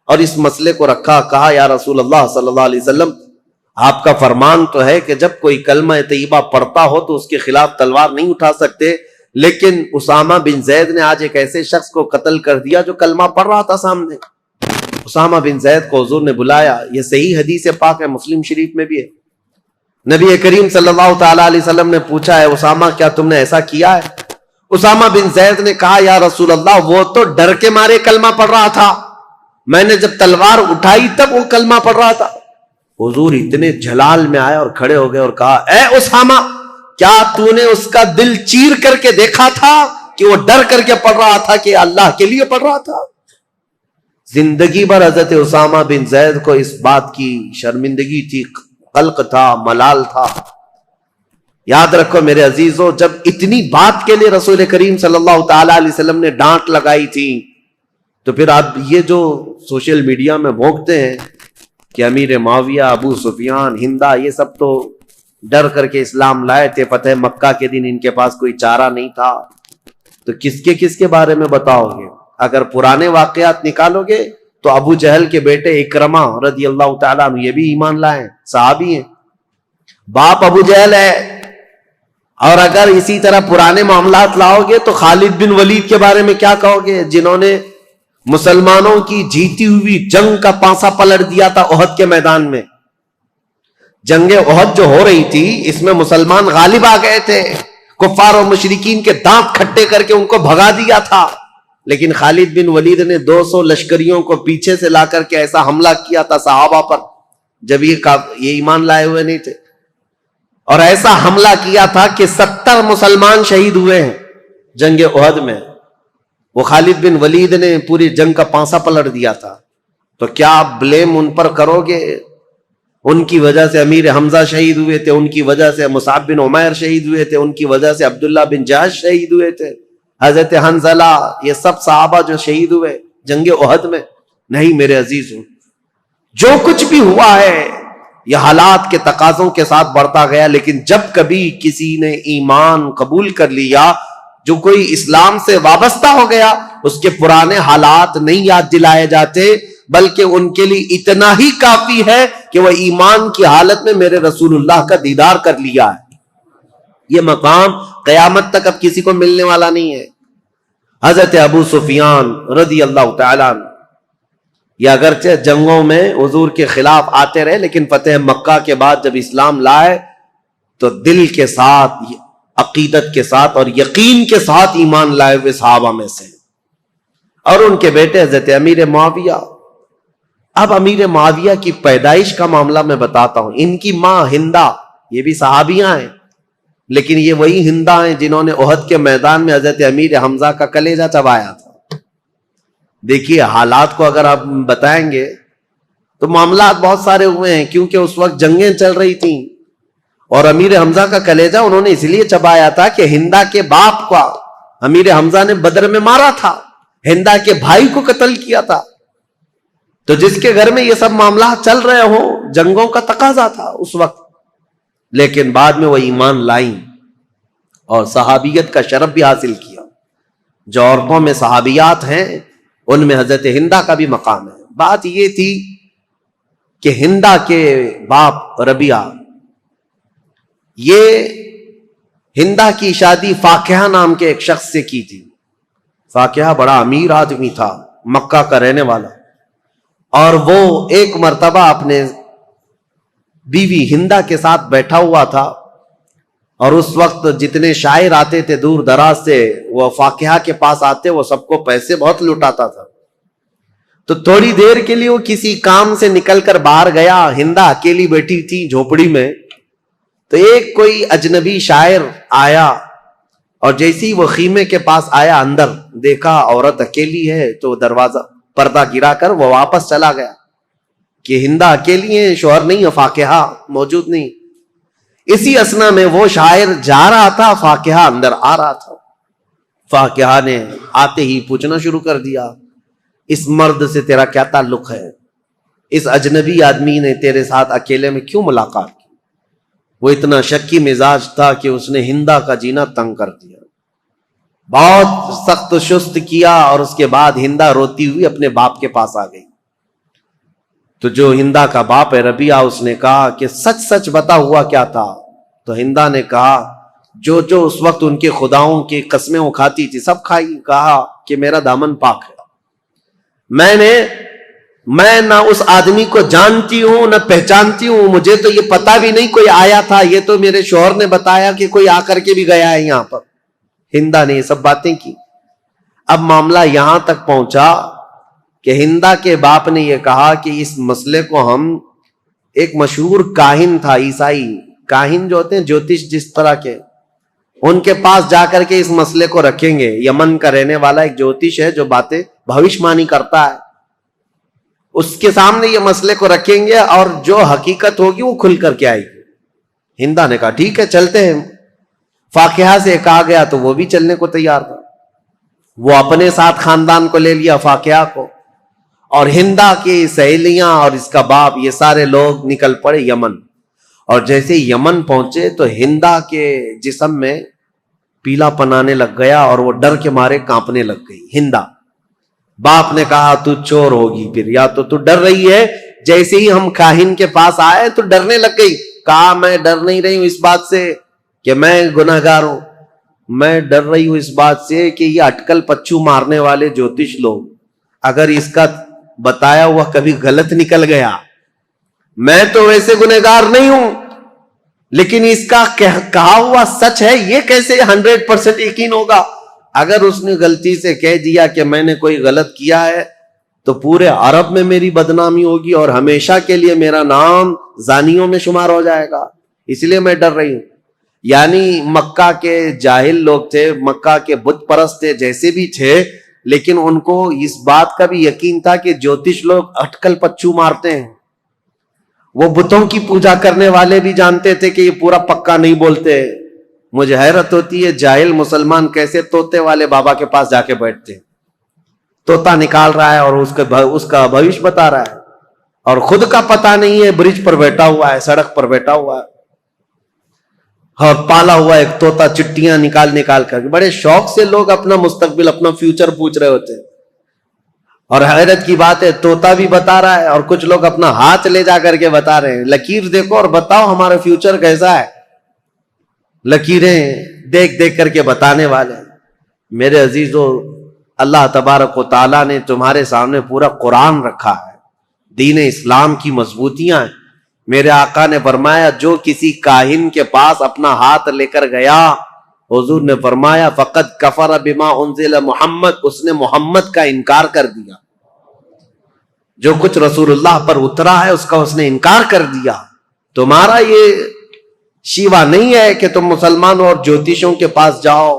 اور اس مسئلے کو رکھا. کہا یا رسول اللہ صلی اللہ علیہ وسلم, آپ کا فرمان تو ہے کہ جب کوئی کلمہ طیبہ پڑھتا ہو تو اس کے خلاف تلوار نہیں اٹھا سکتے, لیکن اسامہ بن زید نے آج ایک ایسے شخص کو قتل کر دیا جو کلمہ پڑھ رہا تھا سامنے. اسامہ بن زید کو حضور نے بلایا. یہ صحیح حدیث پاک ہے, مسلم شریف میں بھی ہے. نبی کریم صلی اللہ تعالی علیہ وسلم نے پوچھا ہے اسامہ کیا تم نے ایسا کیا ہے؟ اسامہ بن زید نے کہا یا رسول اللہ وہ تو ڈر کے مارے کلمہ پڑھ رہا تھا, میں نے جب تلوار اٹھائی تب وہ کلمہ پڑھ رہا تھا. حضور اتنے جلال میں آئے اور کھڑے ہو گئے اور کہا اے اسامہ کیا تو نے اس کا دل چیر کر کے دیکھا تھا کہ وہ ڈر کر کے پڑھ رہا تھا کہ اللہ کے لیے پڑھ رہا تھا؟ زندگی بھر حضرت اسامہ بن زید کو اس بات کی شرمندگی تھی, قلق تھا, ملال تھا. یاد رکھو میرے عزیزو, جب اتنی بات کے لیے رسول کریم صلی اللہ تعالی علیہ وسلم نے ڈانٹ لگائی تھی تو پھر آپ یہ جو سوشل میڈیا میں بھونکتے ہیں کہ امیر معاویہ, ابو سفیان, ہندا, یہ سب تو ڈر کر کے اسلام لائے تھے, فتح مکہ کے دن ان کے پاس کوئی چارہ نہیں تھا, تو کس کے بارے میں بتاؤ گے؟ اگر پرانے واقعات نکالو گے تو ابو جہل کے بیٹے اکرمہ رضی اللہ تعالیٰ عنہ یہ بھی ایمان لائے, صحابی ہیں, باپ ابو جہل ہے. اور اگر اسی طرح پرانے معاملات لاؤ گے تو خالد بن ولید کے بارے میں کیا کہو گے, جنہوں نے مسلمانوں کی جیتی ہوئی جنگ کا پانسا پلٹ دیا تھا احد کے میدان میں. جنگ احد جو ہو رہی تھی اس میں مسلمان غالب آ گئے تھے, کفار و مشرکین کے دانت کھٹے کر کے ان کو بھگا دیا تھا, لیکن خالد بن ولید نے 200 لشکریوں کو پیچھے سے لا کر کے ایسا حملہ کیا تھا صحابہ پر جب یہ ایمان لائے ہوئے نہیں تھے, اور ایسا حملہ کیا تھا کہ 70 مسلمان شہید ہوئے ہیں جنگ احد میں. وہ خالد بن ولید نے پوری جنگ کا پانسا پلٹ دیا تھا. تو کیا آپ بلیم ان پر کرو گے؟ ان کی وجہ سے امیر حمزہ شہید ہوئے تھے, ان کی وجہ سے مصعب بن عمیر شہید ہوئے تھے, ان کی وجہ سے عبداللہ بن جہش شہید ہوئے تھے, حضرت حنظلہ, یہ سب صحابہ جو شہید ہوئے جنگ احد میں. نہیں میرے عزیزوں, جو کچھ بھی ہوا ہے یہ حالات کے تقاضوں کے ساتھ بڑھتا گیا, لیکن جب کبھی کسی نے ایمان قبول کر لیا, جو کوئی اسلام سے وابستہ ہو گیا, اس کے پرانے حالات نہیں یاد دلائے جاتے, بلکہ ان کے لیے اتنا ہی کافی ہے کہ وہ ایمان کی حالت میں میرے رسول اللہ کا دیدار کر لیا ہے. یہ مقام قیامت تک اب کسی کو ملنے والا نہیں ہے. حضرت ابو سفیان رضی اللہ تعالیٰ عنہ یہ اگرچہ جنگوں میں حضور کے خلاف آتے رہے, لیکن فتح مکہ کے بعد جب اسلام لائے تو دل کے ساتھ, عقیدت کے ساتھ اور یقین کے ساتھ ایمان لائے ہوئے صحابہ میں سے. اور ان کے بیٹے حضرت امیر معاویہ. اب امیر معاویہ کی پیدائش کا معاملہ میں بتاتا ہوں. ان کی ماں ہندا, یہ بھی صحابیاں ہیں, لیکن یہ وہی ہندا ہیں جنہوں نے احد کے میدان میں حضرت امیر حمزہ کا کلیجہ چبایا تھا. دیکھیے حالات کو اگر آپ بتائیں گے تو معاملات بہت سارے ہوئے ہیں, کیونکہ اس وقت جنگیں چل رہی تھیں, اور امیر حمزہ کا کلیجہ انہوں نے اس لیے چبایا تھا کہ ہندا کے باپ کو امیر حمزہ نے بدر میں مارا تھا, ہندا کے بھائی کو قتل کیا تھا. تو جس کے گھر میں یہ سب معاملات چل رہے ہوں, جنگوں کا تقاضا تھا اس وقت, لیکن بعد میں وہ ایمان لائیں اور صحابیت کا شرف بھی حاصل کیا. جو عورتوں میں صحابیات ہیں ان میں حضرت ہندا کا بھی مقام ہے. بات یہ تھی کہ ہندا کے باپ ربیعہ, یہ ہندا کی شادی فاقیہ نام کے ایک شخص سے کی تھی. فاقیہ بڑا امیر آدمی تھا, مکہ کا رہنے والا, اور وہ ایک مرتبہ اپنے بیوی ہندا کے ساتھ بیٹھا ہوا تھا, اور اس وقت جتنے شاعر آتے تھے دور دراز سے وہ فاقیہ کے پاس آتے, وہ سب کو پیسے بہت لٹاتا تھا. تو تھوڑی دیر کے لیے وہ کسی کام سے نکل کر باہر گیا, ہندا اکیلی بیٹھی تھی جھوپڑی میں, تو ایک کوئی اجنبی شاعر آیا, اور جیسی وہ خیمے کے پاس آیا اندر دیکھا عورت اکیلی ہے, تو دروازہ پردہ گرا کر وہ واپس چلا گیا کہ ہندا اکیلی ہیں, شوہر نہیں ہے, فاقیہ موجود نہیں. اسی اسنا میں وہ شاعر جا رہا تھا، فاقہ اندر آ رہا تھا. فاقہ نے آتے ہی پوچھنا شروع کر دیا، اس مرد سے تیرا کیا تعلق ہے؟ اس اجنبی آدمی نے تیرے ساتھ اکیلے میں کیوں ملاقات کی؟ وہ اتنا شکی مزاج تھا کہ اس نے ہندا کا جینا تنگ کر دیا، بہت سخت شست کیا، اور اس کے بعد ہندا روتی ہوئی اپنے باپ کے پاس آ گئی. تو جو ہندا کا باپ ہے ربیعہ، اس نے کہا کہ سچ سچ بتا ہوا کیا تھا؟ تو ہندا نے کہا جو جو اس وقت ان کے خداؤں کی قسمیں وہ کھاتی تھی سب کھائی. کہا کہ میرا دامن پاک ہے، میں نہ اس آدمی کو جانتی ہوں نہ پہچانتی ہوں، مجھے تو یہ پتا بھی نہیں کوئی آیا تھا، یہ تو میرے شوہر نے بتایا کہ کوئی آ کر کے بھی گیا ہے یہاں پر. ہندا نے یہ سب باتیں کی. اب معاملہ یہاں تک پہنچا کہ ہندا کے باپ نے یہ کہا کہ اس مسئلے کو ہم، ایک مشہور کاہن تھا، عیسائی کاہن جو ہوتے ہیں جوتش جس طرح کے، ان کے پاس جا کر کے اس مسئلے کو رکھیں گے. یمن کا رہنے والا ایک جوتش ہے جو باتیں بھوشمانی کرتا ہے، اس کے سامنے یہ مسئلے کو رکھیں گے اور جو حقیقت ہوگی وہ کھل کر کے آئے گی. ہندا نے کہا ٹھیک ہے چلتے ہیں. فاقہ سے کہا گیا تو وہ بھی چلنے کو تیار تھا. وہ اپنے ساتھ خاندان کو لے لیا، فاقہ کو، اور ہندا کی سہیلیاں اور اس کا باپ، یہ سارے لوگ نکل پڑے یمن. اور جیسے یمن پہنچے تو ہندا کے جسم میں پیلا پنانے لگ گیا اور وہ ڈر کے مارے کانپنے لگ گئی. ہندا، باپ نے کہا تو چور ہوگی پھر، یا تو ڈر رہی ہے. جیسے ہی ہم کاہن کے پاس آئے تو ڈرنے لگ گئی. کہا میں ڈر نہیں رہی ہوں اس بات سے کہ میں گناہگار ہوں، میں ڈر رہی ہوں اس بات سے کہ یہ اٹکل پچو مارنے والے جوتش لوگ، اگر اس کا بتایا ہوا کبھی غلط نکل گیا، میں تو ویسے گنہگار نہیں ہوں لیکن اس کا کہا ہوا سچ ہے، یہ کیسے 100% یقین ہوگا؟ اگر اس نے غلطی سے کہہ دیا کہ میں نے کوئی غلط کیا ہے تو پورے عرب میں میری بدنامی ہوگی اور ہمیشہ کے لیے میرا نام زانیوں میں شمار ہو جائے گا، اس لیے میں ڈر رہی ہوں. یعنی مکہ کے جاہل لوگ تھے، مکہ کے بت پرست تھے، جیسے بھی تھے، لیکن ان کو اس بات کا بھی یقین تھا کہ جوتش لوگ اٹکل پچو مارتے ہیں. وہ بتوں کی پوجا کرنے والے بھی جانتے تھے کہ یہ پورا پکا نہیں بولتے. مجھے حیرت ہوتی ہے جاہل مسلمان کیسے طوطے والے بابا کے پاس جا کے بیٹھتے ہیں. طوطا نکال رہا ہے اور اس کا بھوش بتا رہا ہے اور خود کا پتہ نہیں ہے، برج پر بیٹھا ہوا ہے، سڑک پر بیٹھا ہوا ہے اور پالا ہوا ایک طوطا چٹیاں نکال کر. بڑے شوق سے لوگ اپنا مستقبل، اپنا فیوچر پوچھ رہے ہوتے ہیں. اور حیرت کی بات ہے طوطا بھی بتا رہا ہے اور کچھ لوگ اپنا ہاتھ لے جا کر کے بتا رہے ہیں لکیر دیکھو اور بتاؤ ہمارا فیوچر کیسا ہے. لکیریں دیکھ کر کے بتانے والے. میرے عزیزو، اللہ تبارک و تعالیٰ نے تمہارے سامنے پورا قرآن رکھا ہے، دین اسلام کی مضبوطیاں ہیں. میرے آقا نے فرمایا جو کسی کاہن کے پاس اپنا ہاتھ لے کر گیا، حضور نے فرمایا فقط کفر بما انزل محمد، اس نے محمد کا انکار کر دیا. جو کچھ رسول اللہ پر اترا ہے اس کا اس نے انکار کر دیا. تمہارا یہ شیوا نہیں ہے کہ تم مسلمان اور جوتشوں کے پاس جاؤ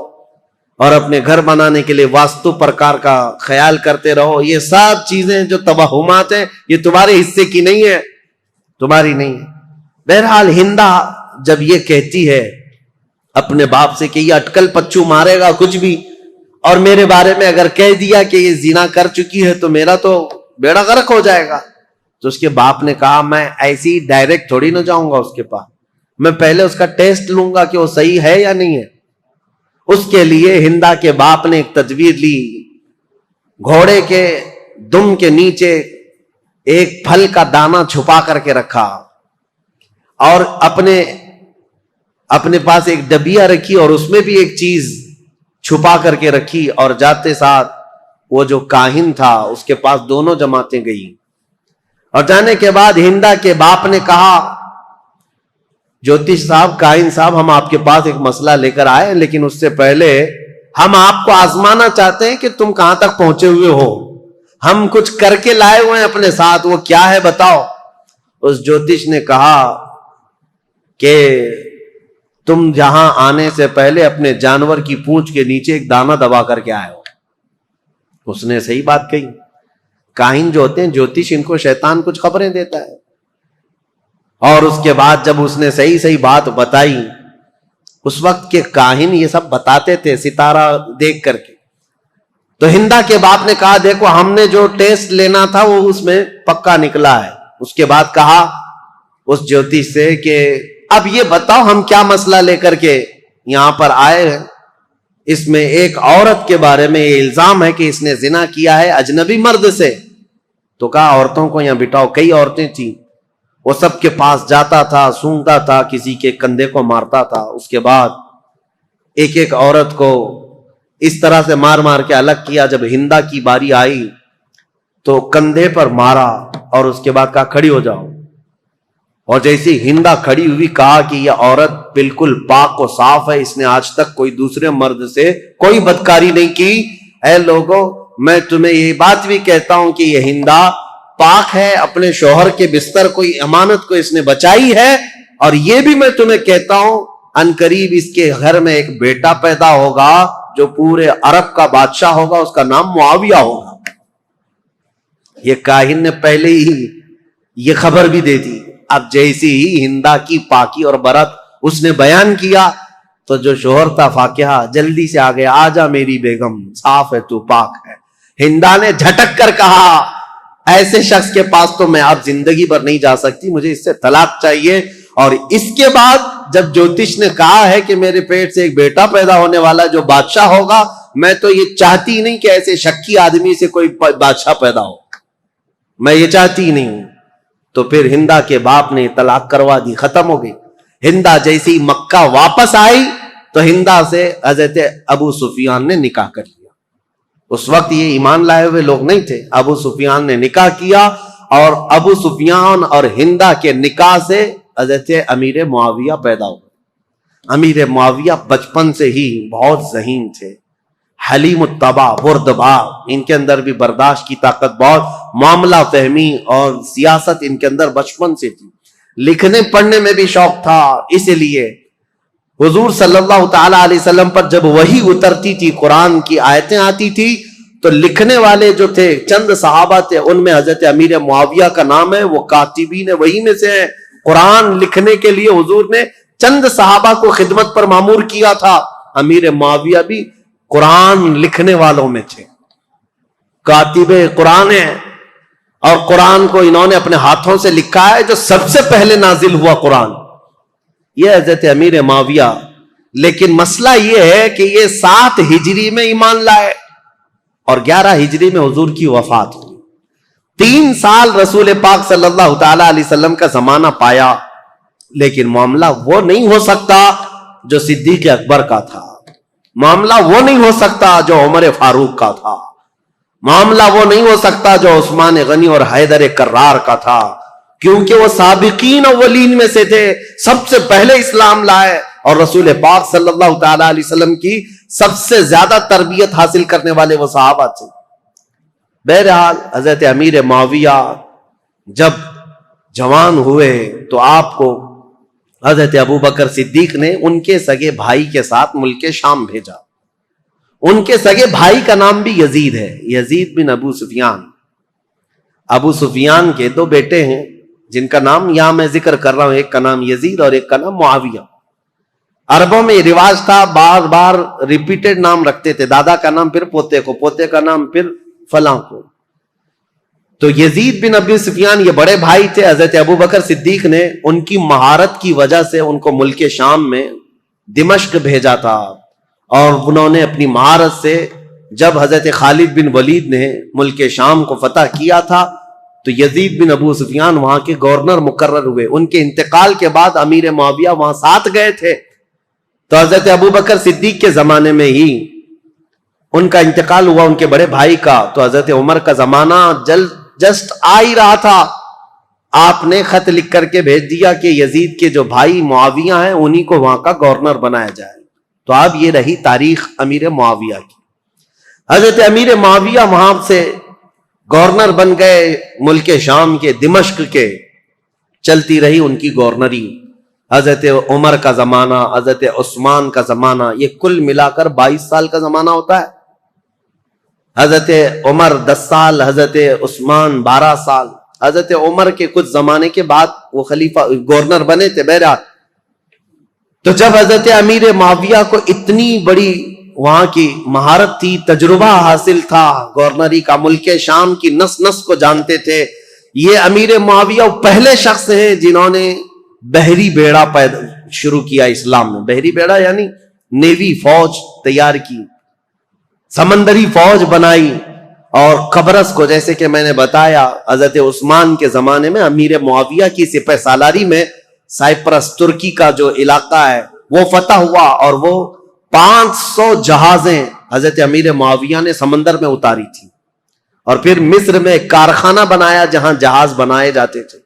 اور اپنے گھر بنانے کے لیے واستو پرکار کا خیال کرتے رہو. یہ سب چیزیں جو توہمات ہیں یہ تمہارے حصے کی نہیں ہے، تمہاری نہیں ہے. بہرحال ہندا جب یہ کہتی ہے اپنے باپ سے کہ یہ اٹکل پچو مارے گا کچھ بھی، اور میرے بارے میں اگر کہہ دیا کہ یہ زنا کر چکی ہے تو میرا تو بیڑا غرق ہو جائے گا، تو اس کے باپ نے کہا میں ایسی ڈائریکٹ تھوڑی نہ جاؤں گا اس کے پاس، میں پہلے اس کا ٹیسٹ لوں گا کہ وہ صحیح ہے یا نہیں ہے. اس کے لیے ہندا کے باپ نے ایک تدبیر لی. گھوڑے کے دم کے نیچے ایک پھل کا دانہ چھپا کر کے رکھا اور اپنے پاس ایک ڈبیا رکھی اور اس میں بھی ایک چیز چھپا کر کے رکھی، اور جاتے ساتھ وہ جو کاہن تھا اس کے پاس دونوں جماعتیں گئی. اور جانے کے بعد ہندا کے باپ نے کہا جوتش صاحب، کاہن صاحب، ہم آپ کے پاس ایک مسئلہ لے کر آئے، لیکن اس سے پہلے ہم آپ کو آزمانا چاہتے ہیں کہ تم کہاں تک پہنچے ہوئے ہو. ہم کچھ کر کے لائے ہوئے ہیں اپنے ساتھ، وہ کیا ہے بتاؤ. اس جوتش نے کہا کہ تم جہاں آنے سے پہلے اپنے جانور کی پونچھ کے نیچے ایک دانہ دبا کر کے آئے ہو. اس نے صحیح بات کہی. کاہن جو ہوتے ہیں جوتش، ان کو شیطان کچھ خبریں دیتا ہے اور اس کے بعد جب اس نے صحیح صحیح بات بتائی، اس وقت کے کاہن یہ سب بتاتے تھے ستارہ دیکھ کر کے، تو ہندا کے باپ نے کہا دیکھو ہم نے جو ٹیسٹ لینا تھا وہ اس میں پکا نکلا ہے۔ اس کے بعد کہا اس جوتش سے کہ اب یہ بتاؤ ہم کیا مسئلہ لے کر کے یہاں پر آئے ہیں، اس میں ایک عورت کے بارے میں یہ الزام ہے کہ اس نے زنا کیا ہے اجنبی مرد سے۔ تو کہا عورتوں کو یہاں بٹھاؤ، کئی عورتیں تھیں، وہ سب کے پاس جاتا تھا، سونگتا تھا، کسی کے کندھے کو مارتا تھا، اس کے بعد ایک ایک عورت کو اس طرح سے مار مار کے الگ کیا۔ جب ہندا کی باری آئی تو کندھے پر مارا اور اس کے بعد کہا کھڑی ہو جاؤ، اور جیسی ہندا کھڑی ہوئی کہا کہ یہ عورت بالکل پاک و صاف ہے، اس نے آج تک کوئی دوسرے مرد سے کوئی بدکاری نہیں کی۔ اے لوگوں، میں تمہیں یہ بات بھی کہتا ہوں کہ یہ ہندا پاک ہے، اپنے شوہر کے بستر کو امانت کو اس نے بچائی ہے، اور یہ بھی میں تمہیں کہتا ہوں عنقریب اس کے گھر میں ایک بیٹا پیدا ہوگا جو پورے عرب کا بادشاہ ہوگا، اس کا نام معاویہ ہوگا۔ یہ کاہن نے پہلے ہی یہ خبر بھی دے دی۔ اب جیسی ہی ہندا کی پاکی اور برت اس نے بیان کیا تو جو شوہر تھا فاقیہ جلدی سے آ گیا، آجا میری بیگم، صاف ہے تو پاک ہے۔ ہندا نے جھٹک کر کہا ایسے شخص کے پاس تو میں اب زندگی بھر نہیں جا سکتی، مجھے اس سے طلاق چاہیے۔ اور اس کے بعد جب جوتش نے کہا ہے کہ میرے پیٹ سے ایک بیٹا پیدا ہونے والا جو بادشاہ ہوگا، میں تو یہ چاہتی نہیں کہ ایسے شکی آدمی سے کوئی بادشاہ پیدا ہو، میں یہ چاہتی نہیں ہوں۔ تو پھر ہندا کے باپ نے طلاق کروا دی، ختم ہو گئی۔ ہندا جیسی مکہ واپس آئی تو ہندا سے حضرت ابو سفیان نے نکاح کر لیا۔ اس وقت یہ ایمان لائے ہوئے لوگ نہیں تھے، ابو سفیان نے نکاح کیا، اور ابو سفیان اور ہندا کے نکاح سے حضرت امیر معاویہ پیدا ہوئے۔ امیر معاویہ بچپن سے ہی بہت ذہین تھے، حلیم الطبع، بردبار، ان کے اندر بھی برداشت کی طاقت بہت، معاملہ فہمی اور سیاست ان کے اندر بچپن سے تھی، لکھنے پڑھنے میں بھی شوق تھا۔ اس لیے حضور صلی اللہ تعالی علیہ وسلم پر جب وحی اترتی تھی، قرآن کی آیتیں آتی تھی، تو لکھنے والے جو تھے چند صحابہ تھے، ان میں حضرت امیر معاویہ کا نام ہے، وہ کاتبین وحی میں سے ہیں۔ قرآن لکھنے کے لیے حضور نے چند صحابہ کو خدمت پر مامور کیا تھا، امیر معاویہ بھی قرآن لکھنے والوں میں تھے، کاتب قرآن ہیں، اور قرآن کو انہوں نے اپنے ہاتھوں سے لکھا ہے۔ جو سب سے پہلے نازل ہوا قرآن یہ حضرت امیر معاویہ۔ لیکن مسئلہ یہ ہے کہ یہ 7 ہجری میں ایمان لائے اور 11 ہجری میں حضور کی وفات ہوئی۔ 3 سال رسول پاک صلی اللہ تعالی علیہ وسلم کا زمانہ پایا، لیکن معاملہ وہ نہیں ہو سکتا جو صدیق اکبر کا تھا، معاملہ وہ نہیں ہو سکتا جو عمر فاروق کا تھا، معاملہ وہ نہیں ہو سکتا جو عثمان غنی اور حیدر کرار کا تھا، کیونکہ وہ سابقین اولین میں سے تھے، سب سے پہلے اسلام لائے، اور رسول پاک صلی اللہ تعالی علیہ وسلم کی سب سے زیادہ تربیت حاصل کرنے والے وہ صحابہ تھے۔ بہرحال حضرت امیر معاویہ جب جوان ہوئے تو آپ کو حضرت ابوبکر صدیق نے ان کے سگے بھائی کے ساتھ ملک شام بھیجا۔ ان کے سگے بھائی کا نام بھی یزید ہے، یزید بن ابو سفیان۔ ابو سفیان کے 2 بیٹے ہیں جن کا نام یہاں میں ذکر کر رہا ہوں، ایک کا نام یزید اور ایک کا نام معاویہ۔ عربوں میں یہ رواج تھا، بار بار ریپیٹڈ نام رکھتے تھے، دادا کا نام پھر پوتے کو، پوتے کا نام پھر فلاں کو۔ تو یزید بن ابی سفیان یہ بڑے بھائی تھے، حضرت ابوبکر صدیق نے ان کی مہارت کی وجہ سے ان کو ملک شام میں دمشق بھیجا تھا، اور انہوں نے اپنی مہارت سے جب حضرت خالد بن ولید نے ملک شام کو فتح کیا تھا تو یزید بن ابو سفیان وہاں کے گورنر مقرر ہوئے۔ ان کے انتقال کے بعد امیر معاویہ وہاں ساتھ گئے تھے، تو حضرت ابوبکر صدیق کے زمانے میں ہی ان کا انتقال ہوا، ان کے بڑے بھائی کا۔ تو حضرت عمر کا زمانہ جسٹ آ ہی رہا تھا، آپ نے خط لکھ کر کے بھیج دیا کہ یزید کے جو بھائی معاویہ ہیں انہی کو وہاں کا گورنر بنایا جائے۔ تو اب یہ رہی تاریخ امیر معاویہ کی۔ حضرت امیر معاویہ وہاں سے گورنر بن گئے ملک شام کے، دمشق کے، چلتی رہی ان کی گورنری۔ حضرت عمر کا زمانہ، حضرت عثمان کا زمانہ، یہ کل ملا کر 22 سال کا زمانہ ہوتا ہے۔ حضرت عمر 10 سال، حضرت عثمان 12 سال، حضرت عمر کے کچھ زمانے کے بعد وہ خلیفہ گورنر بنے تھے بہرحال. تو جب حضرت امیر معاویہ کو اتنی بڑی وہاں کی مہارت تھی، تجربہ حاصل تھا گورنری کا، ملک شام کی نس نس کو جانتے تھے، یہ امیر معاویہ پہلے شخص ہیں جنہوں نے بحری بیڑا شروع کیا اسلام میں. بحری بیڑا یعنی نیوی، فوج تیار کی، سمندری فوج بنائی. اور قبرص کو، جیسے کہ میں نے بتایا حضرت عثمان کے زمانے میں امیر معاویہ کی سپہ سالاری میں سائپرس ترکی کا جو علاقہ ہے وہ فتح ہوا، اور وہ 500 جہازیں حضرت امیر معاویہ نے سمندر میں اتاری تھی. اور پھر مصر میں ایک کارخانہ بنایا جہاں جہاز بنائے جاتے تھے.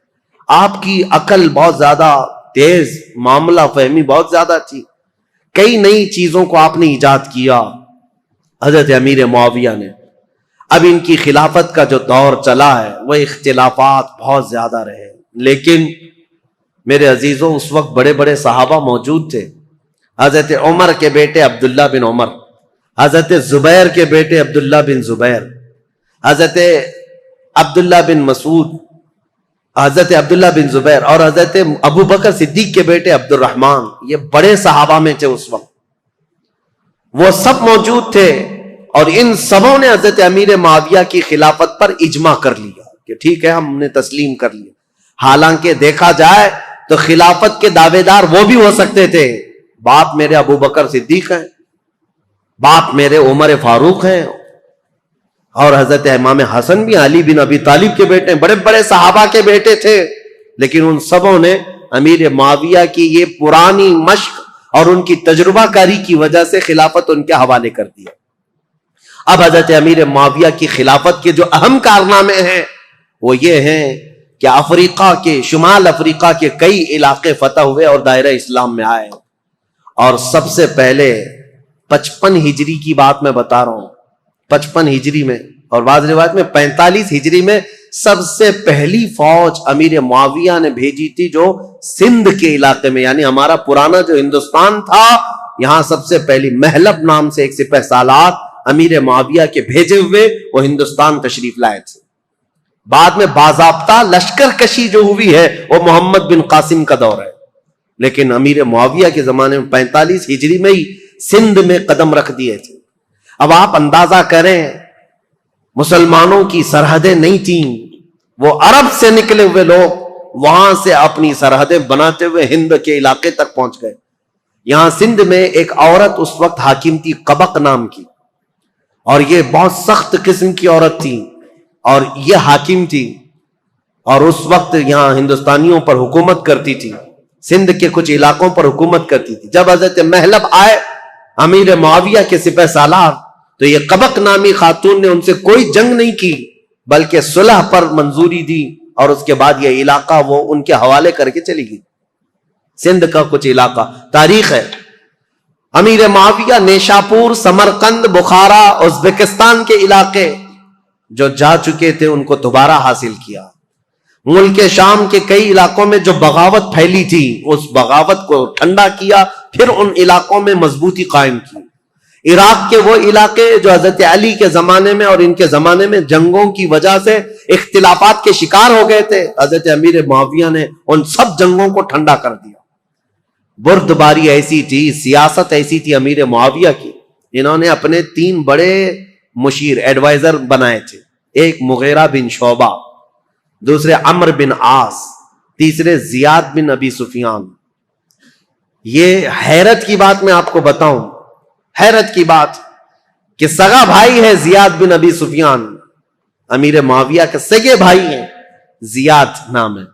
آپ کی عقل بہت زیادہ تیز، معاملہ فہمی بہت زیادہ تھی، کئی نئی چیزوں کو آپ نے ایجاد کیا حضرت امیر معاویہ نے. اب ان کی خلافت کا جو دور چلا ہے وہ اختلافات بہت زیادہ رہے، لیکن میرے عزیزوں اس وقت بڑے بڑے صحابہ موجود تھے. حضرت عمر کے بیٹے عبداللہ بن عمر، حضرت زبیر کے بیٹے عبداللہ بن زبیر، حضرت عبداللہ بن مسعود، حضرت عبداللہ بن زبیر اور حضرت ابو بکر صدیق کے بیٹے عبد الرحمن. یہ بڑے صحابہ میں تھے اس وقت، وہ سب موجود تھے. اور ان سبوں نے حضرت امیر معاویہ کی خلافت پر اجماع کر لیا کہ ٹھیک ہے، ہم نے تسلیم کر لیا. حالانکہ دیکھا جائے تو خلافت کے دعوے دار وہ بھی ہو سکتے تھے. باپ میرے ابو بکر صدیق ہیں، باپ میرے عمر فاروق ہیں، اور حضرت امام حسن بھی علی بن ابی طالب کے بیٹے ہیں، بڑے بڑے صحابہ کے بیٹے تھے. لیکن ان سبوں نے امیر معاویہ کی یہ پرانی مشق اور ان کی تجربہ کاری کی وجہ سے خلافت ان کے حوالے کر دیا. اب حضرت امیر معاویہ کی خلافت کے جو اہم کارنامے ہیں وہ یہ ہیں کہ افریقہ کے، شمال افریقہ کے کئی علاقے فتح ہوئے اور دائرہ اسلام میں آئے. اور سب سے پہلے 55 ہجری کی بات میں بتا رہا ہوں، 55 ہجری میں، اور بعض روایت میں 45 ہجری میں سب سے پہلی فوج امیر معاویہ نے بھیجی تھی جو سندھ کے علاقے میں، یعنی ہمارا پرانا جو ہندوستان تھا، یہاں سب سے پہلی محلب نام سے ایک سپہ سالار امیر معاویہ کے بھیجے ہوئے وہ ہندوستان تشریف لائے تھے. بعد میں باضابطہ لشکر کشی جو ہوئی ہے وہ محمد بن قاسم کا دور ہے، لیکن امیر معاویہ کے زمانے میں 45 ہجری میں ہی سندھ میں قدم رکھ دیے تھے. اب آپ اندازہ کریں، مسلمانوں کی سرحدیں نہیں تھیں، وہ عرب سے نکلے ہوئے لوگ وہاں سے اپنی سرحدیں بناتے ہوئے ہند کے علاقے تک پہنچ گئے. یہاں سندھ میں ایک عورت اس وقت حاکم تھی قبق نام کی، اور یہ بہت سخت قسم کی عورت تھی، اور یہ حاکم تھی، اور اس وقت یہاں ہندوستانیوں پر حکومت کرتی تھی، سندھ کے کچھ علاقوں پر حکومت کرتی تھی. جب حضرت محلب آئے امیر معاویہ کے سپہ سالار، تو یہ قبق نامی خاتون نے ان سے کوئی جنگ نہیں کی، بلکہ صلح پر منظوری دی، اور اس کے بعد یہ علاقہ وہ ان کے حوالے کر کے چلی گئی. سندھ کا کچھ علاقہ تاریخ ہے. امیر معاویہ نیشاپور، سمرقند، بخارا، ازبکستان کے علاقے جو جا چکے تھے ان کو دوبارہ حاصل کیا. ملک شام کے کئی علاقوں میں جو بغاوت پھیلی تھی اس بغاوت کو ٹھنڈا کیا، پھر ان علاقوں میں مضبوطی قائم کی. عراق کے وہ علاقے جو حضرت علی کے زمانے میں اور ان کے زمانے میں جنگوں کی وجہ سے اختلافات کے شکار ہو گئے تھے، حضرت امیر معاویہ نے ان سب جنگوں کو ٹھنڈا کر دیا. بردباری ایسی تھی، سیاست ایسی تھی امیر معاویہ کی، انہوں نے اپنے 3 بڑے مشیر ایڈوائزر بنائے تھے. ایک مغیرہ بن شعبہ، دوسرے عمرو بن عاص، تیسرے زیاد بن ابی سفیان. یہ حیرت کی بات میں آپ کو بتاؤں، حیرت کی بات کہ سگا بھائی ہے زیاد بن ابی سفیان، امیر معاویہ کے سگے بھائی ہیں، زیاد نام ہے.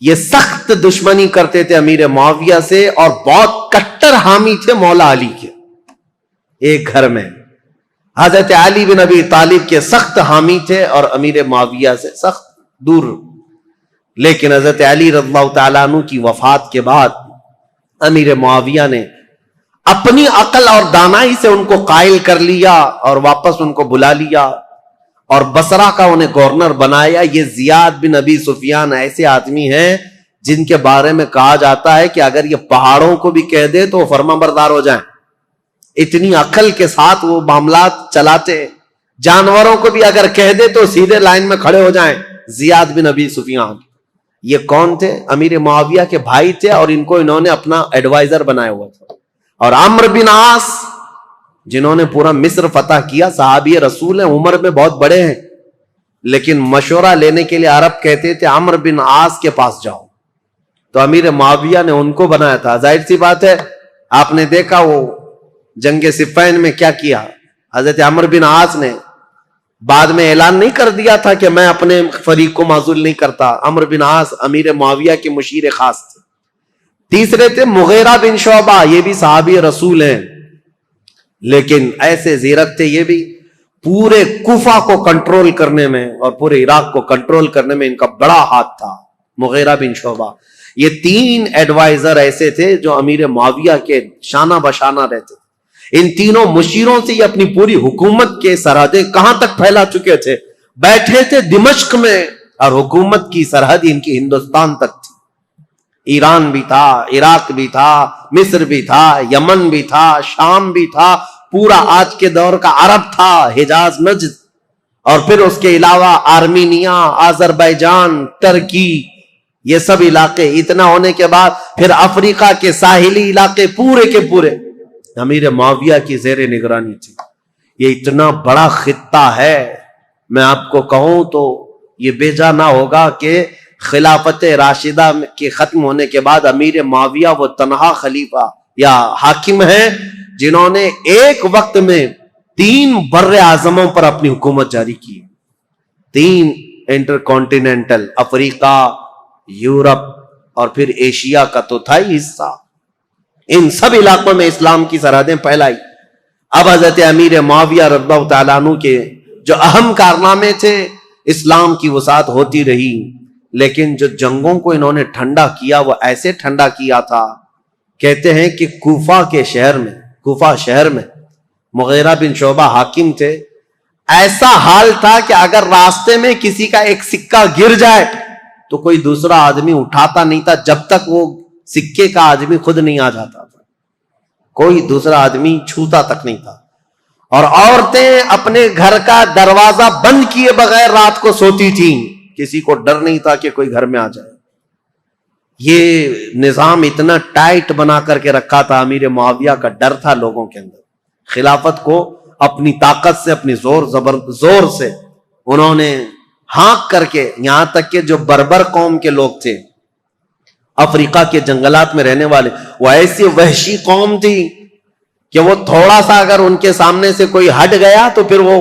یہ سخت دشمنی کرتے تھے امیر معاویہ سے اور بہت کٹر حامی تھے مولا علی کے. ایک گھر میں حضرت علی بن ابی طالب کے سخت حامی تھے اور امیر معاویہ سے سخت دور. لیکن حضرت علی رضی اللہ تعالیٰ عنہ کی وفات کے بعد امیر معاویہ نے اپنی عقل اور دانائی سے ان کو قائل کر لیا اور واپس ان کو بلا لیا اور بصرہ کا انہیں گورنر بنایا. یہ زیاد بن ابی سفیان ایسے آدمی ہیں جن کے بارے میں کہا جاتا ہے کہ اگر یہ پہاڑوں کو بھی کہہ دے تو فرما بردار ہو جائیں. اتنی عقل کے ساتھ وہ معاملات چلاتے. جانوروں کو بھی اگر کہہ دے تو سیدھے لائن میں کھڑے ہو جائیں. زیاد بن ابی سفیان. یہ کون تھے؟ امیر معاویہ کے بھائی تھے اور ان کو انہوں نے اپنا ایڈوائزر بنایا ہوا تھا. اور عمرو بن عاص جنہوں نے پورا مصر فتح کیا، صحابی رسول ہیں، عمر میں بہت بڑے ہیں، لیکن مشورہ لینے کے لیے عرب کہتے تھے عمرو بن عاص کے پاس جاؤ. تو امیر معاویہ نے ان کو بنایا تھا. ظاہر سی بات ہے، آپ نے دیکھا وہ جنگ صفین میں کیا کیا. حضرت عمرو بن عاص نے بعد میں اعلان نہیں کر دیا تھا کہ میں اپنے فریق کو معزول نہیں کرتا. عمرو بن عاص امیر معاویہ کے مشیر خاص تھے. تیسرے تھے مغیرہ بن شعبہ، یہ بھی صحابی رسول ہیں، لیکن ایسے زیرک تھے یہ بھی، پورے کوفہ کو کنٹرول کرنے میں اور پورے عراق کو کنٹرول کرنے میں ان کا بڑا ہاتھ تھا. مغیرہ بن شعبہ، یہ 3 ایڈوائزر ایسے تھے جو امیر معاویہ کے شانہ بشانہ رہتے تھے. ان تینوں مشیروں سے یہ اپنی پوری حکومت کے سرحدیں کہاں تک پھیلا چکے تھے. بیٹھے تھے دمشق میں اور حکومت کی سرحد ان کی ہندوستان تک تھی. ایران بھی تھا، عراق بھی تھا، مصر بھی تھا، یمن بھی تھا، شام بھی تھا، پورا آج کے دور کا عرب تھا، حجاز، نجد، اور پھر اس کے علاوہ آرمینیا، آذربائیجان، ترکی، یہ سب علاقے. اتنا ہونے کے بعد پھر افریقہ کے ساحلی علاقے پورے کے پورے امیر معاویہ کی زیر نگرانی تھی. یہ اتنا بڑا خطہ ہے، میں آپ کو کہوں تو یہ بیجا نہ ہوگا کہ خلافت راشدہ کے ختم ہونے کے بعد امیر معاویہ وہ تنہا خلیفہ یا حاکم ہیں جنہوں نے ایک وقت میں 3 بر اعظموں پر اپنی حکومت جاری کی. 3 انٹر کانٹیننٹل، افریقہ، یورپ اور پھر ایشیا کا تو تھا ہی حصہ. ان سب علاقوں میں اسلام کی سرحدیں پھیلائی. اب حضرت امیر معاویہ رضی اللہ تعالیٰ عنہ کے جو اہم کارنامے تھے، اسلام کی وسعت ہوتی رہی، لیکن جو جنگوں کو انہوں نے ٹھنڈا کیا وہ ایسے ٹھنڈا کیا تھا. کہتے ہیں کہ کوفہ شہر میں مغیرہ بن شعبہ حاکم تھے. ایسا حال تھا کہ اگر راستے میں کسی کا ایک سکہ گر جائے تو کوئی دوسرا آدمی اٹھاتا نہیں تھا جب تک وہ سکے کا آدمی خود نہیں آ جاتا تھا. کوئی دوسرا آدمی چھوتا تک نہیں تھا. اور عورتیں اپنے گھر کا دروازہ بند کیے بغیر رات کو سوتی تھیں، کسی کو ڈر نہیں تھا کہ کوئی گھر میں آ جائے. یہ نظام اتنا ٹائٹ بنا کر کے رکھا تھا. امیر معاویہ کا ڈر تھا لوگوں کے اندر. خلافت کو اپنی طاقت سے، اپنی زور سے انہوں نے ہانک کر کے، یہاں تک کہ جو بربر قوم کے لوگ تھے افریقہ کے جنگلات میں رہنے والے، وہ ایسی وحشی قوم تھی کہ وہ تھوڑا سا اگر ان کے سامنے سے کوئی ہٹ گیا تو پھر وہ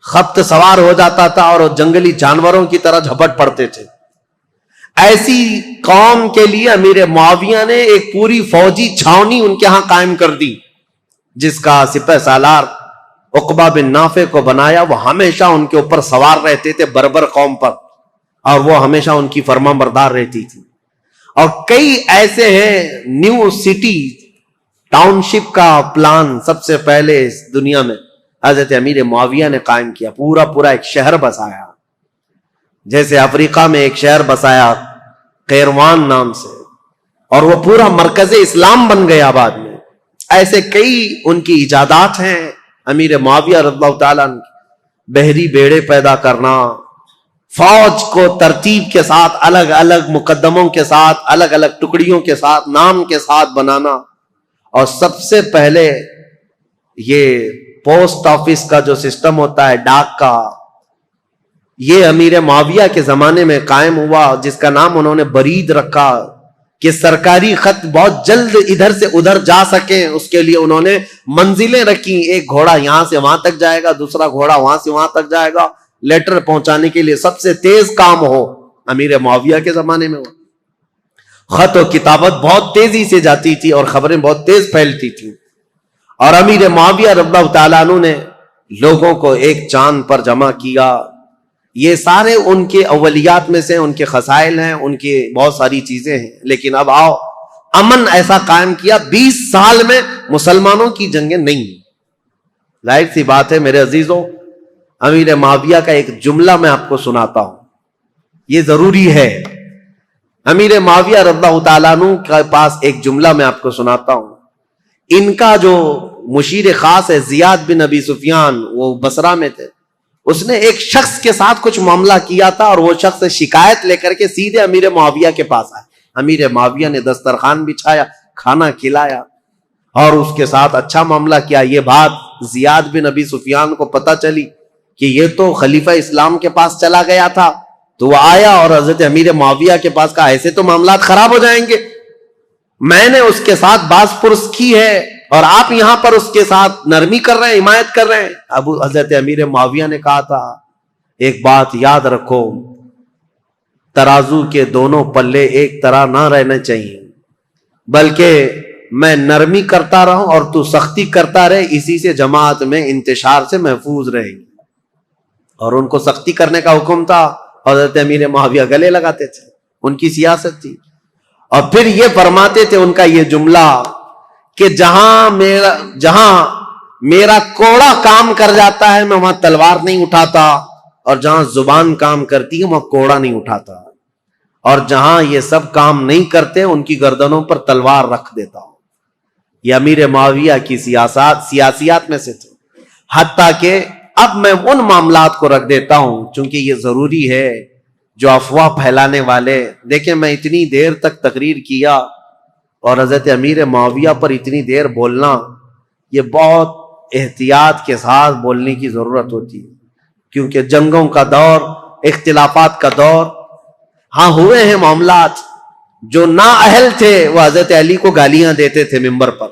خبط سوار ہو جاتا تھا اور جنگلی جانوروں کی طرح جھپٹ پڑتے تھے. ایسی قوم کے لیے امیر معاویہ نے ایک پوری فوجی چھاونی ان کے ہاں قائم کر دی، جس کا سپہ سالار عقبہ بن نافع کو بنایا. وہ ہمیشہ ان کے اوپر سوار رہتے تھے بربر قوم پر، اور وہ ہمیشہ ان کی فرما بردار رہتی تھی. اور کئی ایسے ہیں، نیو سٹی ٹاؤن شپ کا پلان سب سے پہلے اس دنیا میں حضرت امیر معاویہ نے قائم کیا. پورا ایک شہر بسایا. جیسے افریقہ میں ایک شہر بسایا قیروان نام سے، اور وہ پورا مرکز اسلام بن گیا بعد میں. ایسے کئی ان کی ایجادات ہیں امیر معاویہ رضی اللہ تعالیٰ عنہ. بحری بیڑے پیدا کرنا، فوج کو ترتیب کے ساتھ، الگ الگ مقدموں کے ساتھ، الگ الگ ٹکڑیوں کے ساتھ، نام کے ساتھ بنانا. اور سب سے پہلے یہ پوسٹ آفس کا جو سسٹم ہوتا ہے، ڈاک کا، یہ امیر معاویہ کے زمانے میں قائم ہوا، جس کا نام انہوں نے برید رکھا کہ سرکاری خط بہت جلد ادھر سے ادھر جا سکیں. اس کے لیے انہوں نے منزلیں رکھی. ایک گھوڑا یہاں سے وہاں تک جائے گا، دوسرا گھوڑا وہاں سے وہاں تک جائے گا. لیٹر پہنچانے کے لیے سب سے تیز کام ہو امیر معاویہ کے زمانے میں ہو. خط و کتابت بہت تیزی سے جاتی تھی اور خبریں بہت تیز پھیلتی تھیں. اور امیر معاویہ رضی اللہ تعالیٰ عنہ نے لوگوں کو ایک چاند پر جمع کیا. یہ سارے ان کے اولیات میں سے، ان کے خصائل ہیں، ان کی بہت ساری چیزیں ہیں. لیکن اب آؤ، امن ایسا قائم کیا، 20 سال میں مسلمانوں کی جنگیں نہیں. ظاہر سی بات ہے میرے عزیزوں، امیر معاویہ کا ایک جملہ میں آپ کو سناتا ہوں، یہ ضروری ہے. امیر معاویہ رضی اللہ تعالیٰ عنہ کے پاس ایک جملہ میں آپ کو سناتا ہوں. ان کا جو مشیر خاص ہے زیاد بن ابی سفیان، وہ بصرہ میں تھے. اس نے ایک شخص کے ساتھ کچھ معاملہ کیا تھا اور وہ شخص شکایت لے کر کے سیدھے امیر معاویہ کے پاس آئے. امیر معاویہ نے دسترخوان بچھایا, کھانا کھلایا اور اس کے ساتھ اچھا معاملہ کیا. یہ بات زیاد بن ابی سفیان کو پتہ چلی کہ یہ تو خلیفہ اسلام کے پاس چلا گیا تھا, تو وہ آیا اور حضرت امیر معاویہ کے پاس کہا ایسے تو معاملات خراب ہو جائیں گے, میں نے اس کے ساتھ باز پرس کی ہے اور آپ یہاں پر اس کے ساتھ نرمی کر رہے ہیں, حمایت کر رہے ہیں. ابو حضرت امیر معاویہ نے کہا تھا ایک بات یاد رکھو, ترازو کے دونوں پلے ایک طرح نہ رہنے چاہیے, بلکہ میں نرمی کرتا رہوں اور تو سختی کرتا رہے, اسی سے جماعت میں انتشار سے محفوظ رہے گی. اور ان کو سختی کرنے کا حکم تھا, حضرت امیر معاویہ گلے لگاتے تھے, ان کی سیاست تھی. اور پھر یہ فرماتے تھے ان کا یہ جملہ کہ جہاں میرا کوڑا کام کر جاتا ہے میں وہاں تلوار نہیں اٹھاتا, اور جہاں زبان کام کرتی ہے وہاں کوڑا نہیں اٹھاتا, اور جہاں یہ سب کام نہیں کرتے ان کی گردنوں پر تلوار رکھ دیتا ہوں. یہ امیر معاویہ کی سیاسیات میں سے تھے. حتیٰ کہ اب میں ان معاملات کو رکھ دیتا ہوں چونکہ یہ ضروری ہے, جو افواہ پھیلانے والے, دیکھیں میں اتنی دیر تک تقریر کیا اور حضرت امیر معاویہ پر اتنی دیر بولنا, یہ بہت احتیاط کے ساتھ بولنے کی ضرورت ہوتی ہے, کیونکہ جنگوں کا دور, اختلافات کا دور. ہاں ہوئے ہیں معاملات, جو نااہل تھے وہ حضرت علی کو گالیاں دیتے تھے ممبر پر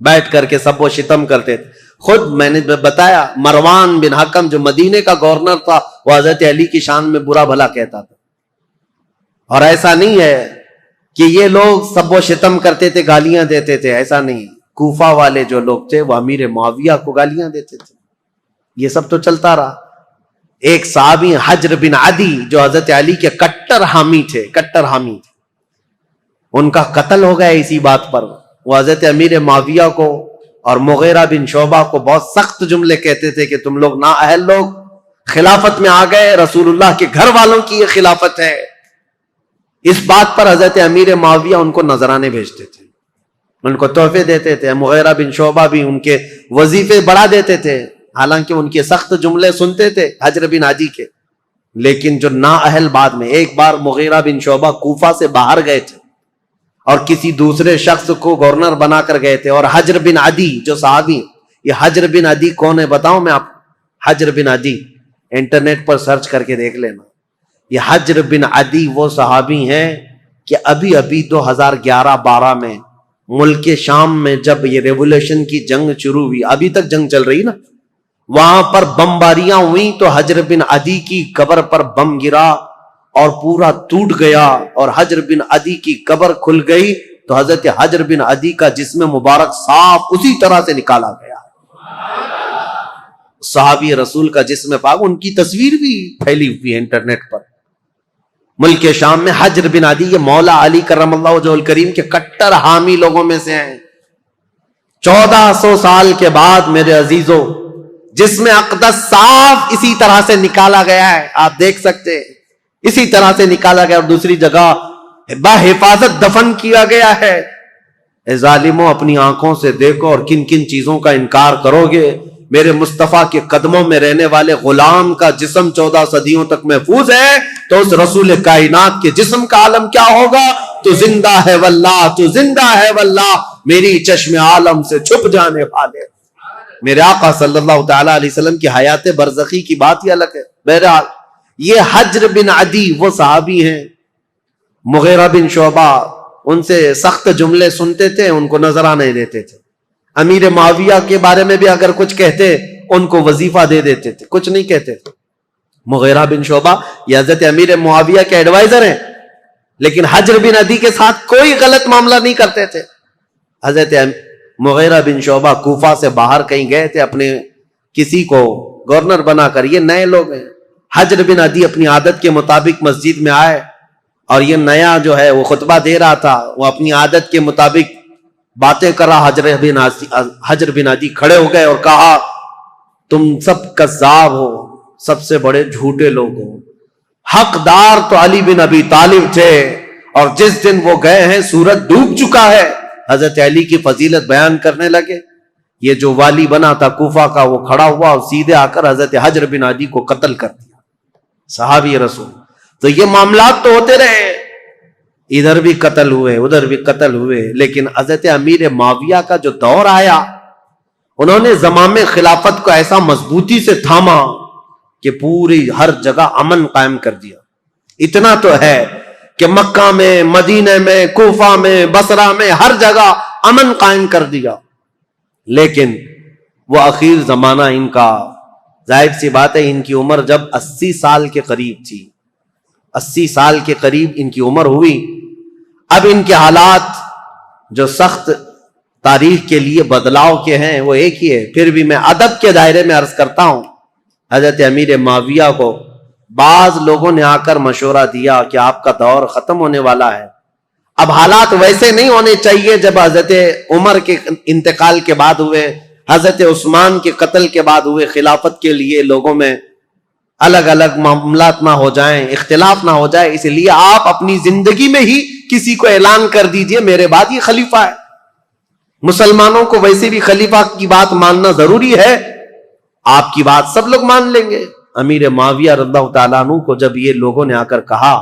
بیٹھ کر کے, سب وہ شتم کرتے تھے. خود میں نے بتایا مروان بن حکم جو مدینے کا گورنر تھا وہ حضرت علی کی شان میں برا بھلا کہتا تھا. اور ایسا نہیں ہے کہ یہ لوگ سب وہ شتم کرتے تھے, گالیاں دیتے تھے, ایسا نہیں. کوفہ والے جو لوگ تھے وہ امیر معاویہ کو گالیاں دیتے تھے. یہ سب تو چلتا رہا. ایک صحابی حجر بن عدی جو حضرت علی کے کٹر حامی تھے, ان کا قتل ہو گیا اسی بات پر. وہ حضرت امیر معاویہ کو اور مغیرہ بن شعبہ کو بہت سخت جملے کہتے تھے کہ تم لوگ نااہل لوگ خلافت میں آ گئے, رسول اللہ کے گھر والوں کی یہ خلافت ہے. اس بات پر حضرت امیر معاویہ ان کو نذرانے بھیجتے تھے, ان کو تحفے دیتے تھے. مغیرہ بن شعبہ بھی ان کے وظیفے بڑھا دیتے تھے, حالانکہ ان کے سخت جملے سنتے تھے حجر بن عدی کے. لیکن جو نااہل, بعد میں ایک بار مغیرہ بن شعبہ کوفہ سے باہر گئے تھے اور کسی دوسرے شخص کو گورنر بنا کر گئے تھے, اور حجر بن عدی جو صحابی, یہ حجر بن عدی کون ہے بتاؤں میں آپ. حجر بن عدی انٹرنیٹ پر سرچ کر کے دیکھ لینا. یہ حجر بن عدی وہ صحابی ہیں کہ ابھی 2011-12 میں ملک شام میں جب یہ ریولوشن کی جنگ شروع ہوئی, ابھی تک جنگ چل رہی نا, وہاں پر بمباریاں ہوئیں تو حجر بن عدی کی قبر پر بم گرا اور پورا ٹوٹ گیا, اور حجر بن عدی کی قبر کھل گئی تو حضرت حجر بن عدی کا جسم مبارک صاف اسی طرح سے نکالا گیا. صحابی رسول کا جسم پاک, ان کی تصویر بھی پھیلی ہوئی ہے انٹرنیٹ پر. ملک شام میں حجر بن عدی یہ مولا علی کرم اللہ وجہہ الکریم کے کٹر حامی لوگوں میں سے ہیں. 1400 سال کے بعد میرے عزیزوں جسم اقدس صاف اسی طرح سے نکالا گیا ہے, آپ دیکھ سکتے ہیں اسی طرح سے نکالا گیا, اور دوسری جگہ بحفاظت دفن کیا گیا ہے. اے ظالموں, اپنی آنکھوں سے دیکھو اور کن کن چیزوں کا انکار کرو گے. میرے مصطفیٰ کے قدموں میں رہنے والے غلام کا جسم 14 صدیوں تک محفوظ ہے, تو اس رسول کائنات کے جسم کا عالم کیا ہوگا. تو زندہ ہے واللہ, تو زندہ ہے واللہ, میری چشم عالم سے چھپ جانے والے. میرے آقا صلی اللہ تعالی علیہ وسلم کی حیات برزخی کی بات ہی الگ ہے. بہرحال یہ حجر بن عدی وہ صحابی ہیں. مغیرہ بن شعبہ ان سے سخت جملے سنتے تھے, ان کو نذرانے دیتے تھے. امیر معاویہ کے بارے میں بھی اگر کچھ کہتے ان کو وظیفہ دے دیتے تھے, کچھ نہیں کہتے تھے. مغیرہ بن شعبہ یہ حضرت امیر معاویہ کے ایڈوائزر ہیں, لیکن حجر بن عدی کے ساتھ کوئی غلط معاملہ نہیں کرتے تھے. حضرت مغیرہ بن شعبہ کوفہ سے باہر کہیں گئے تھے اپنے کسی کو گورنر بنا کر, یہ نئے لوگ ہیں. حجر بن عدی اپنی عادت کے مطابق مسجد میں آئے, اور یہ نیا جو ہے وہ خطبہ دے رہا تھا, وہ اپنی عادت کے مطابق باتیں کر رہا. حجر بن عدی کھڑے ہو گئے اور کہا تم سب کذاب ہو, سب سے بڑے جھوٹے لوگ ہو. حقدار تو علی بن ابی طالب تھے, اور جس دن وہ گئے ہیں سورج ڈوب چکا ہے. حضرت علی کی فضیلت بیان کرنے لگے. یہ جو والی بنا تھا کوفہ کا وہ کھڑا ہوا اور سیدھے آ کر حضرت حجر بن عدی کو قتل کر دیا، صحابی رسول۔ تو یہ معاملات تو ہوتے رہے، ادھر بھی قتل ہوئے ادھر بھی قتل ہوئے، لیکن حضرت امیر معاویہ کا جو دور آیا انہوں نے زمام خلافت کو ایسا مضبوطی سے تھاما کہ پوری ہر جگہ امن قائم کر دیا۔ اتنا تو ہے کہ مکہ میں، مدینہ میں، کوفہ میں، بصرہ میں، ہر جگہ امن قائم کر دیا۔ لیکن وہ اخیر زمانہ ان کا، ظاہر سی بات ہے ان کی عمر جب 80 سال کے قریب تھی، 80 سال کے قریب ان کی عمر ہوئی، اب ان کے حالات جو سخت تاریخ کے لیے بدلاؤ کے ہیں وہ ایک ہی ہے۔ پھر بھی میں ادب کے دائرے میں عرض کرتا ہوں، حضرت امیر معاویہ کو بعض لوگوں نے آ کر مشورہ دیا کہ آپ کا دور ختم ہونے والا ہے، اب حالات ویسے نہیں ہونے چاہیے جب حضرت عمر کے انتقال کے بعد ہوئے، حضرت عثمان کے قتل کے بعد ہوئے، خلافت کے لیے لوگوں میں الگ الگ معاملات نہ ہو جائیں، اختلاف نہ ہو جائے، اس لیے آپ اپنی زندگی میں ہی کسی کو اعلان کر دیجئے میرے بعد یہ خلیفہ ہے۔ مسلمانوں کو ویسے بھی خلیفہ کی بات ماننا ضروری ہے، آپ کی بات سب لوگ مان لیں گے۔ امیر معاویہ رضی اللہ تعالیٰ عنہ کو جب یہ لوگوں نے آ کر کہا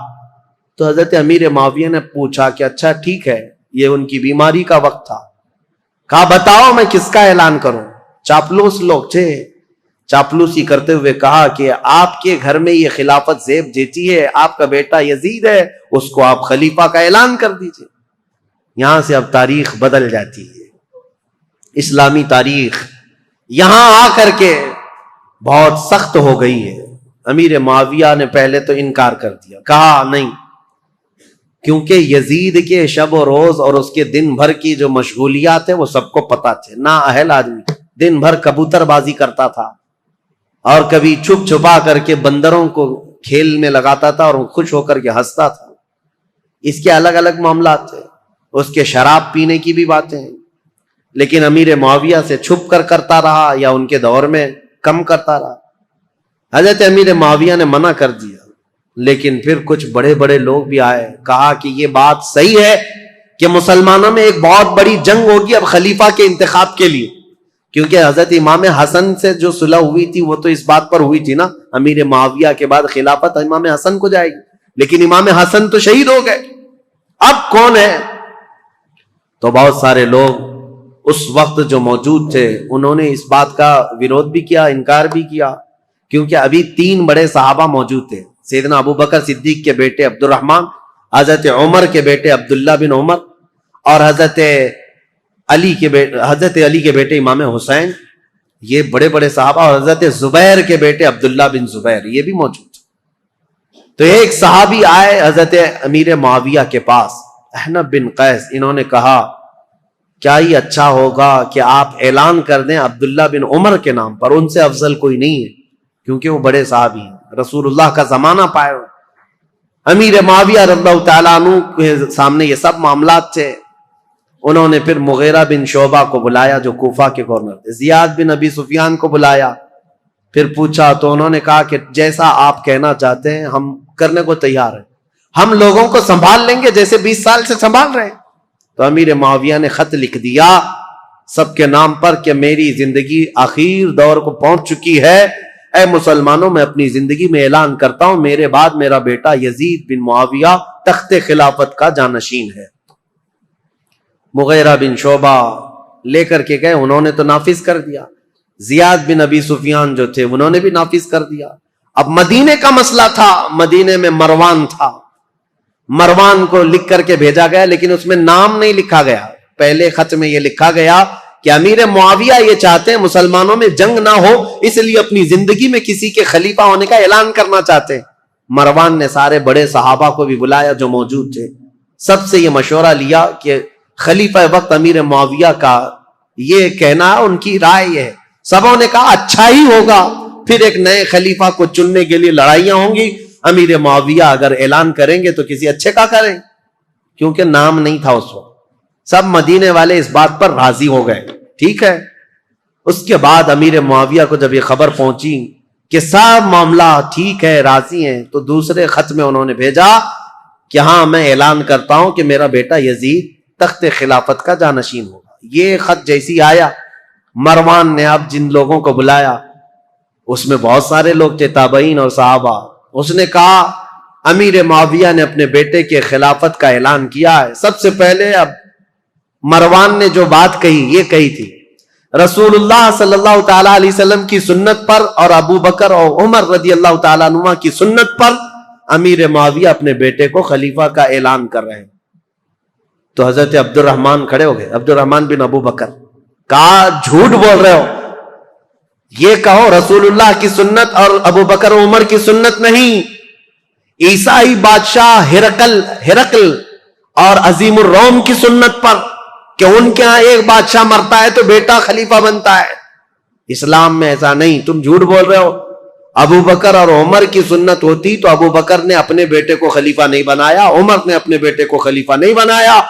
تو حضرت امیر معاویہ نے پوچھا کہ اچھا ٹھیک ہے، یہ ان کی بیماری کا وقت تھا، کہا بتاؤ میں کس کا اعلان کروں؟ چاپلوس لوگ تھے، چاپلوسی کرتے ہوئے کہا کہ آپ کے گھر میں یہ خلافت زیب جیتی ہے، آپ کا بیٹا یزید ہے، اس کو آپ خلیفہ کا اعلان کر دیجئے۔ یہاں سے اب تاریخ بدل جاتی ہے، اسلامی تاریخ یہاں آ کر کے بہت سخت ہو گئی ہے۔ امیر معاویہ نے پہلے تو انکار کر دیا، کہا نہیں، کیونکہ یزید کے شب و روز اور اس کے دن بھر کی جو مشغولیات ہیں وہ سب کو پتا تھے، نا اہل آدمی، دن بھر کبوتر بازی کرتا تھا اور کبھی چھپ چھپا کر کے بندروں کو کھیل میں لگاتا تھا اور خوش ہو کر کے ہنستا تھا۔ اس کے الگ الگ معاملات تھے، اس کے شراب پینے کی بھی باتیں ہیں، لیکن امیر معاویہ سے چھپ کر کرتا رہا یا ان کے دور میں کم کرتا رہا۔ حضرت امیر معاویہ نے منع کر دیا، لیکن پھر کچھ بڑے بڑے لوگ بھی آئے، کہا کہ یہ بات صحیح ہے کہ مسلمانوں میں ایک بہت بڑی جنگ ہوگی اب خلیفہ کے انتخاب کے لیے، کیونکہ حضرت امام حسن سے جو صلح ہوئی تھی وہ تو اس بات پر ہوئی تھی نا، امیر معاویہ کے بعد خلافت امام حسن کو جائے گی، لیکن امام حسن تو شہید ہو گئے، اب کون ہے؟ تو بہت سارے لوگ اس وقت جو موجود تھے انہوں نے اس بات کا ویرودھ بھی کیا، انکار بھی کیا، کیونکہ ابھی 3 بڑے صحابہ موجود تھے، سیدنا ابو بکر صدیق کے بیٹے عبد الرحمن، حضرت عمر کے بیٹے عبداللہ بن عمر، اور حضرت علی کے بیٹے امام حسین، یہ بڑے بڑے صحابہ، اور حضرت زبیر کے بیٹے عبداللہ بن زبیر یہ بھی موجود تھے۔ تو ایک صحابی آئے حضرت امیر معاویہ کے پاس، احنف بن قیس، انہوں نے کہا کیا ہی اچھا ہوگا کہ آپ اعلان کر دیں عبداللہ بن عمر کے نام پر، ان سے افضل کوئی نہیں ہے، کیونکہ وہ بڑے صحابی ہیں، رسول اللہ کا زمانہ پائے ہوئے۔ امیر معاویہ رضی اللہ تعالیٰ عنہ کے سامنے یہ سب معاملات تھے۔ انہوں نے پھر مغیرہ بن شعبہ کو بلایا جو کوفہ کے گورنر تھے، زیاد بن ابی سفیان کو بلایا، پھر پوچھا تو انہوں نے کہا کہ جیسا آپ کہنا چاہتے ہیں ہم کرنے کو تیار ہیں، ہم لوگوں کو سنبھال لیں گے جیسے 20 سال سے سنبھال رہے ہیں۔ تو امیر معاویہ نے خط لکھ دیا سب کے نام پر کہ میری زندگی آخر دور کو پہنچ چکی ہے، اے مسلمانوں میں اپنی زندگی میں اعلان کرتا ہوں میرے بعد میرا بیٹا یزید بن معاویہ تخت خلافت کا جانشین ہے۔ مغیرہ بن شعبہ لے کر کے گئے، انہوں نے تو نافذ کر دیا، زیاد بن ابی سفیان جو تھے انہوں نے بھی نافذ کر دیا۔ اب مدینے کا مسئلہ تھا، مدینے میں مروان تھا، مروان کو لکھ کر کے بھیجا گیا، لیکن اس میں نام نہیں لکھا گیا۔ پہلے خط میں یہ لکھا گیا کہ امیر معاویہ یہ چاہتے ہیں مسلمانوں میں جنگ نہ ہو، اس لیے اپنی زندگی میں کسی کے خلیفہ ہونے کا اعلان کرنا چاہتے ہیں۔ مروان نے سارے بڑے صحابہ کو بھی بلایا جو موجود تھے، سب سے یہ مشورہ لیا کہ خلیفہ وقت امیر معاویہ کا یہ کہنا ہے، ان کی رائے یہ ہے۔ سبوں نے کہا اچھا ہی ہوگا، پھر ایک نئے خلیفہ کو چننے کے لیے لڑائیاں ہوں گی، امیر معاویہ اگر اعلان کریں گے تو کسی اچھے کا کریں، کیونکہ نام نہیں تھا اس وقت۔ سب مدینے والے اس بات پر راضی ہو گئے، ٹھیک ہے۔ اس کے بعد امیر معاویہ کو جب یہ خبر پہنچی کہ سب معاملہ ٹھیک ہے، راضی ہیں، تو دوسرے خط میں انہوں نے بھیجا کہ ہاں میں اعلان کرتا ہوں کہ میرا بیٹا یزید تخت خلافت کا جانشین ہوگا۔ یہ خط جیسی آیا مروان نے اب جن لوگوں کو بلایا اس میں بہت سارے لوگ تھے، تابعین اور صحابہ. اس نے کہا امیر معاویہ نے اپنے بیٹے کے خلافت کا اعلان کیا ہے. سب سے پہلے اب مروان نے جو بات کہی یہ کہی تھی، رسول اللہ صلی اللہ تعالی علیہ وسلم کی سنت پر اور ابو بکر اور عمر رضی اللہ تعالیٰ عنہ کی سنت پر امیر معاویہ اپنے بیٹے کو خلیفہ کا اعلان کر رہے ہیں. تو حضرت عبد الرحمن کھڑے ہو گئے، عبد الرحمن بن ابو بکر. کہا جھوٹ بول رہے ہو، یہ کہو رسول اللہ کی سنت اور ابو بکر و عمر کی سنت نہیں، عیسائی بادشاہ ہرقل اور عظیم الروم کی سنت پر کہ ان کے ہاں ایک بادشاہ مرتا ہے تو بیٹا خلیفہ بنتا ہے. اسلام میں ایسا نہیں، تم جھوٹ بول رہے ہو. ابو بکر اور عمر کی سنت ہوتی تو ابو بکر نے اپنے بیٹے کو خلیفہ نہیں بنایا، عمر نے اپنے بیٹے کو خلیفہ نہیں بنایا،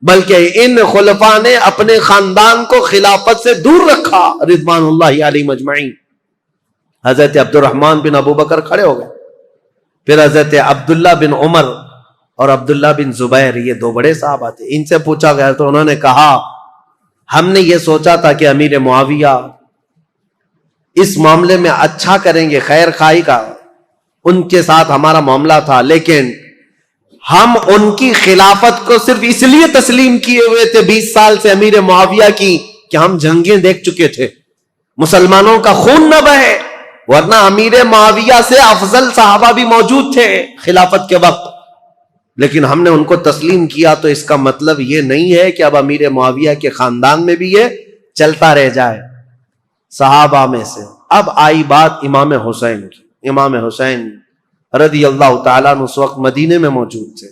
بلکہ ان خلفاء نے اپنے خاندان کو خلافت سے دور رکھا رضوان اللہ علیہم اجمعین. حضرت عبد الرحمن بن ابو بکر کھڑے ہو گئے. پھر حضرت عبداللہ بن عمر اور عبداللہ بن زبیر، یہ دو بڑے صحابہ تھے، ان سے پوچھا گیا تو انہوں نے کہا ہم نے یہ سوچا تھا کہ امیر معاویہ اس معاملے میں اچھا کریں گے، خیر خواہی کا ان کے ساتھ ہمارا معاملہ تھا، لیکن ہم ان کی خلافت کو صرف اس لیے تسلیم کیے ہوئے تھے 20 سال سے امیر معاویہ کی کہ ہم جنگیں دیکھ چکے تھے، مسلمانوں کا خون نہ بہے، ورنہ امیر معاویہ سے افضل صحابہ بھی موجود تھے خلافت کے وقت، لیکن ہم نے ان کو تسلیم کیا. تو اس کا مطلب یہ نہیں ہے کہ اب امیر معاویہ کے خاندان میں بھی یہ چلتا رہ جائے صحابہ میں سے. اب آئی بات امام حسین کی. امام حسین رضی اللہ تعالیٰ عنہ اس وقت مدینے میں موجود تھے.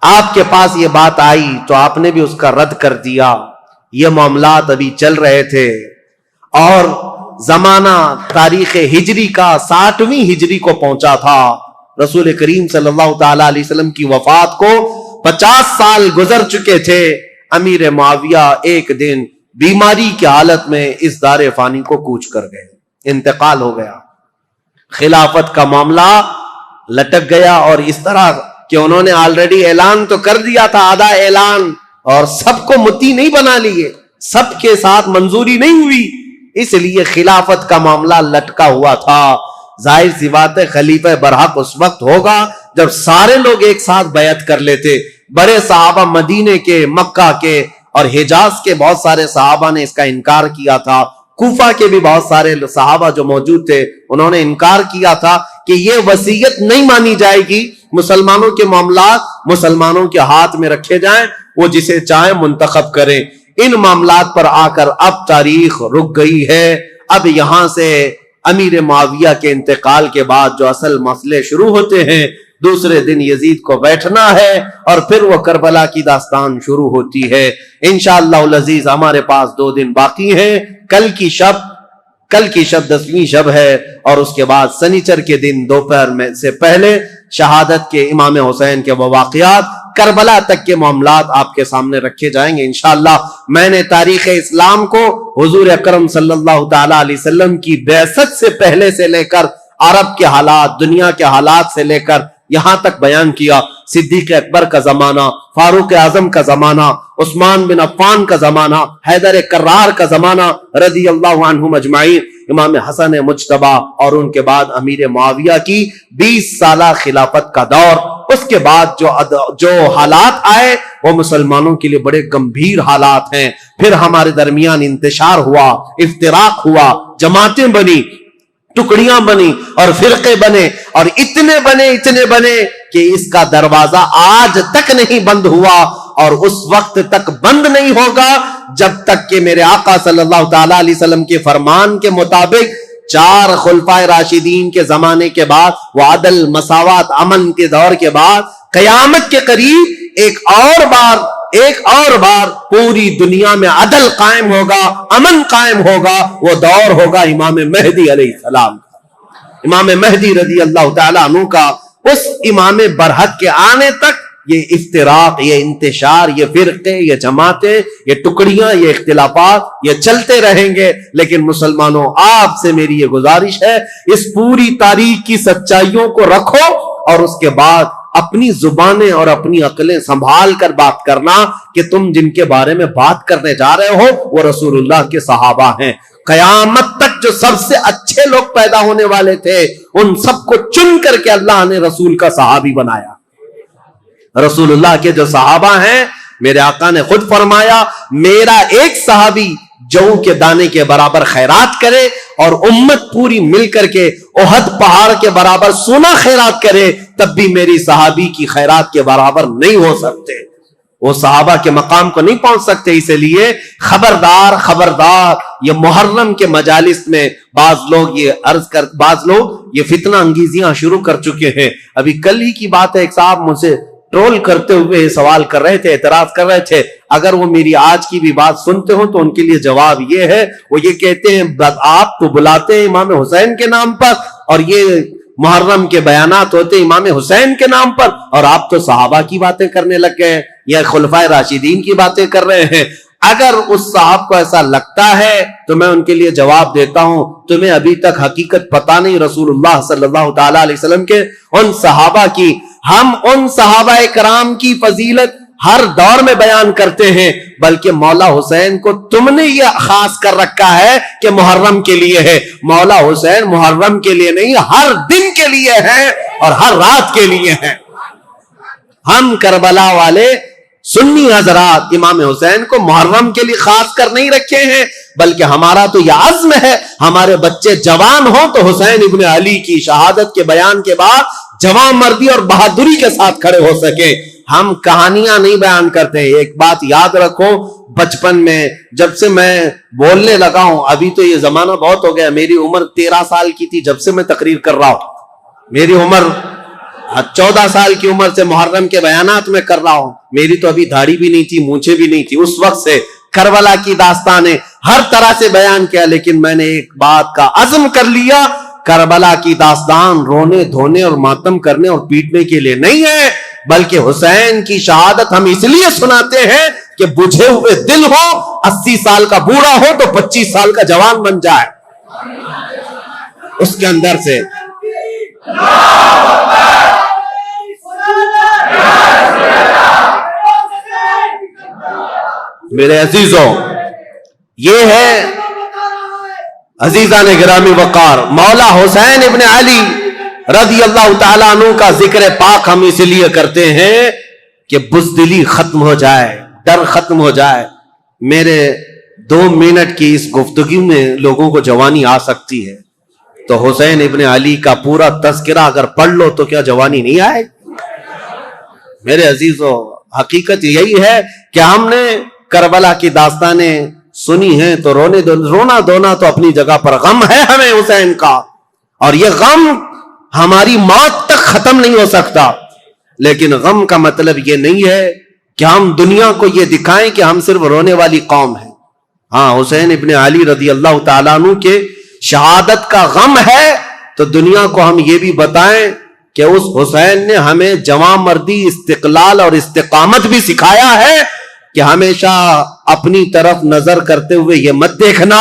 آپ کے پاس یہ بات آئی تو آپ نے بھی اس کا رد کر دیا. یہ معاملات ابھی چل رہے تھے اور زمانہ تاریخ ہجری کا 60ویں ہجری کو پہنچا تھا. رسول کریم صلی اللہ تعالی علیہ وسلم کی وفات کو 50 سال گزر چکے تھے. امیر معاویہ ایک دن بیماری کی حالت میں اس دار فانی کو کوچ کر گئے، انتقال ہو گیا. خلافت کا معاملہ لٹک گیا اور اس طرح کہ انہوں نے آلریڈی اعلان تو کر دیا تھا، آدھا اعلان، اور سب کو متی نہیں بنا لیے، سب کے ساتھ منظوری نہیں ہوئی، اس لیے خلافت کا معاملہ لٹکا ہوا تھا. ظاہر سی بات ہے خلیفہ برحق اس وقت ہوگا جب سارے لوگ ایک ساتھ بیعت کر لیتے. بڑے صحابہ مدینے کے، مکہ کے اور حجاز کے بہت سارے صحابہ نے اس کا انکار کیا تھا. کوفہ کے بھی بہت سارے صحابہ جو موجود تھے انہوں نے انکار کیا تھا کہ یہ وصیت نہیں مانی جائے گی، مسلمانوں کے معاملات مسلمانوں کے ہاتھ میں رکھے جائیں، وہ جسے چاہیں منتخب کریں. ان معاملات پر آ کر اب تاریخ رک گئی ہے. اب یہاں سے امیر معاویہ کے انتقال کے بعد جو اصل مسئلے شروع ہوتے ہیں، دوسرے دن یزید کو بیٹھنا ہے اور پھر وہ کربلا کی داستان شروع ہوتی ہے. انشاءاللہ العزیز ہمارے پاس 2 دن باقی ہیں. کل کی شب 10ویں شب ہے اور اس کے بعد سنیچر کے دن دوپہر میں سے پہلے شہادت کے امام حسین کے وہ واقعات، کربلا تک کے معاملات آپ کے سامنے رکھے جائیں گے انشاءاللہ. میں نے تاریخ اسلام کو حضور اکرم صلی اللہ تعالی علیہ وسلم کی بعثت سے پہلے سے لے کر عرب کے حالات، دنیا کے حالات سے لے کر یہاں تک بیان کیا. صدیق اکبر کا زمانہ، فاروق اعظم کا زمانہ، عثمان بن عفان کا زمانہ، حیدر کرار کا زمانہ رضی اللہ عنہم اجمعین، امام حسن مجتبی اور ان کے بعد امیر معاویہ کی 20 سالہ خلافت کا دور. اس کے بعد جو حالات آئے وہ مسلمانوں کے لیے بڑے گمبھیر حالات ہیں. پھر ہمارے درمیان انتشار ہوا، افتراق ہوا، جماعتیں بنی، ٹکڑیاں بنی اور فرقے بنے، اور اتنے بنے کہ اس کا دروازہ آج تک نہیں بند ہوا اور اس وقت تک بند نہیں ہوگا جب تک کہ میرے آقا صلی اللہ تعالی علیہ وسلم کے فرمان کے مطابق 4 خلفائے راشدین کے زمانے کے بعد، وہ عدل، مساوات، امن کے دور کے بعد، قیامت کے قریب ایک اور بار پوری دنیا میں عدل قائم ہوگا، امن قائم ہوگا. وہ دور ہوگا امام مہدی علیہ السلام کا، امام مہدی رضی اللہ تعالیٰ عنہ کا. اس امام برحق کے آنے تک یہ افتراق، یہ انتشار، یہ فرقے، یہ جماعتیں، یہ ٹکڑیاں، یہ اختلافات یہ چلتے رہیں گے. لیکن مسلمانوں، آپ سے میری یہ گزارش ہے، اس پوری تاریخ کی سچائیوں کو رکھو اور اس کے بعد اپنی زبانیں اور اپنی عقلیں سنبھال کر بات کرنا کہ تم جن کے بارے میں بات کرنے جا رہے ہو وہ رسول اللہ کے صحابہ ہیں. قیامت تک جو سب سے اچھے لوگ پیدا ہونے والے تھے ان سب کو چن کر کے اللہ نے رسول کا صحابی بنایا. رسول اللہ کے جو صحابہ ہیں میرے آقا نے خود فرمایا میرا ایک صحابی جو کے دانے کے برابر خیرات کرے اور امت پوری مل کر کے احد پہاڑ کے برابر سونا خیرات کرے تب بھی میری صحابی کی خیرات کے برابر نہیں ہو سکتے. وہ صحابہ کے مقام کو نہیں پہنچ سکتے. اسی لیے خبردار خبردار یہ محرم کے مجالس میں بعض لوگ یہ فتنہ انگیزیاں شروع کر چکے ہیں. ابھی کل ہی کی بات ہے ایک صاحب مجھ سے ٹرول کرتے ہوئے سوال کر رہے تھے, اعتراض کر رہے تھے. اگر وہ میری آج کی بھی بات سنتے ہو تو ان کے لیے جواب یہ ہے, وہ یہ کہتے ہیں آپ تو بلاتے ہیں امام حسین کے نام پر اور یہ محرم کے بیانات ہوتے امام حسین کے نام پر اور آپ تو صحابہ کی باتیں کرنے لگ گئے یا خلفائے راشدین کی باتیں کر رہے ہیں. اگر اس صاحب کو ایسا لگتا ہے تو میں ان کے لیے جواب دیتا ہوں تمہیں ابھی تک حقیقت پتا نہیں رسول اللہ صلی اللہ تعالی علیہ وسلم کے ان صحابہ کی. ہم ان صحابہ کرام کی فضیلت ہر دور میں بیان کرتے ہیں بلکہ مولا حسین کو تم نے یہ خاص کر رکھا ہے کہ محرم کے لیے ہے. مولا حسین محرم کے لیے نہیں ہر دن کے لیے ہے اور ہر رات کے لیے ہے. ہم کربلا والے سنی حضرات امام حسین کو محرم کے لیے خاص کر نہیں رکھے ہیں بلکہ ہمارا تو یہ عزم ہے ہمارے بچے جوان ہوں تو حسین ابن علی کی شہادت کے بیان کے بعد جوان مردی اور بہادری کے ساتھ کھڑے ہو سکے. ہم کہانیاں نہیں بیان کرتے. ایک بات یاد رکھو, بچپن میں جب سے میں بولنے لگا ہوں, ابھی تو یہ زمانہ بہت ہو گیا, میری عمر 13 سال کی تھی جب سے میں تقریر کر رہا ہوں. میری عمر 14 سال کی عمر سے محرم کے بیانات میں کر رہا ہوں. میری تو ابھی داڑھی بھی نہیں تھی, مونچھیں بھی نہیں تھی. اس وقت سے کربلا کی داستانیں ہر طرح سے بیان کیا, لیکن میں نے ایک بات کا عزم کر لیا, کربلا کی داستان رونے دھونے اور ماتم کرنے اور پیٹنے کے لیے نہیں ہے بلکہ حسین کی شہادت ہم اس لیے سناتے ہیں کہ بجھے ہوئے دل ہو, 80 سال کا بوڑھا ہو تو 25 سال کا جوان بن جائے اس کے اندر سے. میرے عزیزوں, یہ ہے عزیزان گرامی وقار مولا حسین ابن علی رضی اللہ تعالیٰ عنہ کا ذکر پاک ہم اس لیے کرتے ہیں کہ بزدلی ختم ہو جائے, ڈر ختم ہو جائے. میرے 2 منٹ کی اس گفتگو میں لوگوں کو جوانی آ سکتی ہے تو حسین ابن علی کا پورا تذکرہ اگر پڑھ لو تو کیا جوانی نہیں آئے؟ میرے عزیزوں, حقیقت یہی ہے کہ ہم نے کربلا کی داستانیں سنی ہیں تو رونا دھونا تو اپنی جگہ پر, غم ہے ہمیں حسین کا اور یہ غم ہماری موت تک ختم نہیں ہو سکتا. لیکن غم کا مطلب یہ نہیں ہے کہ ہم دنیا کو یہ دکھائیں کہ ہم صرف رونے والی قوم ہیں. ہاں, حسین ابن علی رضی اللہ تعالیٰ عنہ کے شہادت کا غم ہے تو دنیا کو ہم یہ بھی بتائیں کہ اس حسین نے ہمیں جواں مردی, استقلال اور استقامت بھی سکھایا ہے کہ ہمیشہ اپنی طرف نظر کرتے ہوئے یہ مت دیکھنا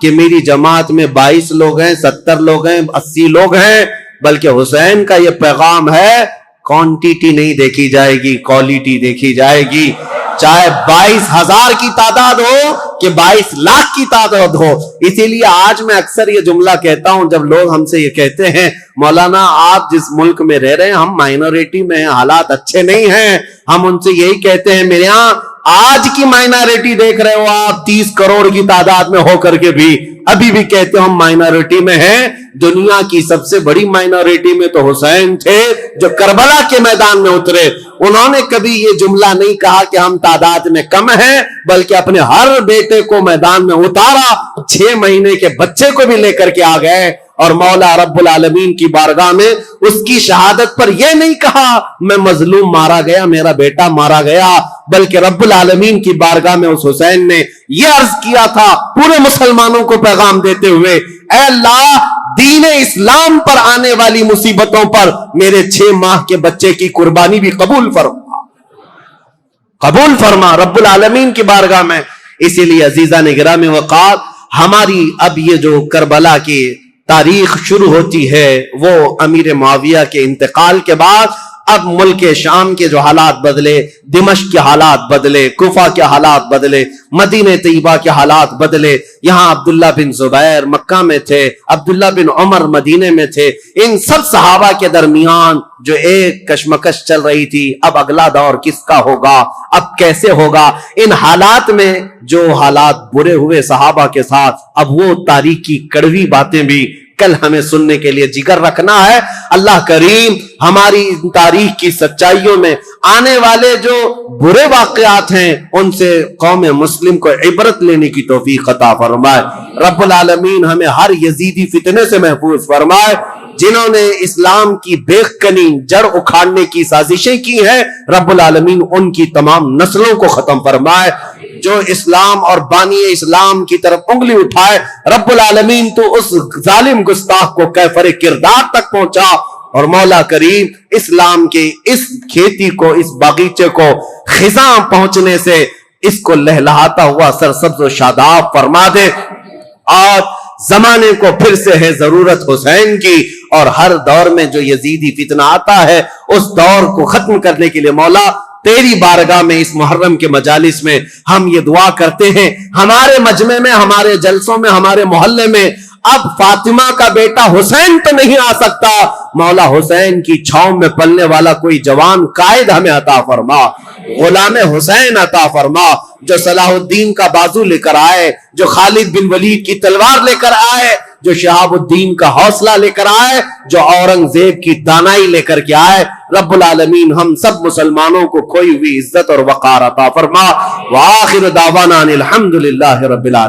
کہ میری جماعت میں 22 لوگ ہیں, 70 لوگ ہیں, 80 لوگ ہیں, بلکہ حسین کا یہ پیغام ہے کوانٹیٹی نہیں دیکھی جائے گی, کوالٹی دیکھی جائے گی. چاہے 22,000 کی تعداد ہو کہ 22 لاکھ کی تعداد ہو. اسی لیے آج میں اکثر یہ جملہ کہتا ہوں جب لوگ ہم سے یہ کہتے ہیں مولانا آپ جس ملک میں رہ رہے ہیں ہم مائنورٹی میں ہیں, حالات اچھے نہیں ہیں, ہم ان سے یہی کہتے ہیں میرے ہاں آج کی مائنورٹی دیکھ رہے ہو آپ 30 کروڑ کی تعداد میں ہو کر کے بھی ابھی بھی کہتے ہو ہم مائنورٹی میں ہیں. دنیا کی سب سے بڑی مائنورٹی میں تو حسین تھے جو کربلا کے میدان میں اترے. انہوں نے کبھی یہ جملہ نہیں کہا کہ ہم تعداد میں کم ہیں, بلکہ اپنے ہر بیٹے کو میدان میں اتارا, 6 مہینے کے بچے کو بھی لے کر کے آ گئے اور مولا رب العالمین کی بارگاہ میں اس کی شہادت پر یہ نہیں کہا میں مظلوم مارا گیا, میرا بیٹا مارا گیا, بلکہ رب العالمین کی بارگاہ میں اس حسین نے یہ عرض کیا تھا پورے مسلمانوں کو پیغام دیتے ہوئے, اے اللہ دین اسلام پر آنے والی مصیبتوں پر میرے 6 ماہ کے بچے کی قربانی بھی قبول فرما رب العالمین کی بارگاہ میں. اسی لیے عزیزان گرامی وقار, ہماری اب یہ جو کربلا کی تاریخ شروع ہوتی ہے وہ امیر معاویہ کے انتقال کے بعد اب ملک شام کے جو حالات بدلے، دمشق کے حالات بدلے، کوفہ کے حالات بدلے، مدینہ طیبہ کے حالات بدلے. یہاں عبداللہ بن زبیر مکہ میں تھے، عبداللہ بن عمر مدینہ میں تھے. ان سب صحابہ کے درمیان جو ایک کشمکش چل رہی تھی، اب اگلا دور کس کا ہوگا، اب کیسے ہوگا. ان حالات میں جو حالات برے ہوئے صحابہ کے ساتھ، اب وہ تاریخ کی کڑوی باتیں بھی کل ہمیں سننے کے لیے جگر رکھنا ہے. اللہ کریم ہماری تاریخ کی سچائیوں میں آنے والے جو برے واقعات ہیں ان سے قوم مسلم کو عبرت لینے کی توفیق عطا فرمائے. رب العالمین ہمیں ہر یزیدی فتنے سے محفوظ فرمائے. جنہوں نے اسلام کی بیخکنی جڑ اکھاڑنے کی سازشیں کی ہیں، رب العالمین ان کی تمام نسلوں کو ختم فرمائے. جو اسلام اور بانی اسلام کی طرف انگلی اٹھائے، رب العالمین تو اس ظالم گستاخ کو کیفر کردار تک پہنچا. اور مولا کریم اسلام کے اس کھیتی کو، اس باغیچے کو خزاں پہنچنے سے اس کو لہلہاتا ہوا سرسبز و شاداب فرما دے. آج زمانے کو پھر سے ہے ضرورت حسین کی، اور ہر دور میں جو یزیدی فتنہ آتا ہے اس دور کو ختم کرنے کے لیے مولا تیری بارگاہ میں اس محرم کے مجالس میں ہم یہ دعا کرتے ہیں. ہمارے مجمع میں، ہمارے جلسوں میں، ہمارے محلے میں اب فاطمہ کا بیٹا حسین تو نہیں آ سکتا. مولا حسین کی چھاؤں میں پلنے والا کوئی جوان قائد ہمیں عطا فرما، غلام حسین عطا فرما، جو صلاح الدین کا بازو لے کر آئے، جو خالد بن ولید کی تلوار لے کر آئے، جو شہاب الدین کا حوصلہ لے کر آئے، جو اورنگزیب کی دانائی لے کر کے آئے. رب العالمین ہم سب مسلمانوں کو کھوئی ہوئی عزت اور وقار عطا فرما. وآخر دعوانا الحمدللہ رب العالمین.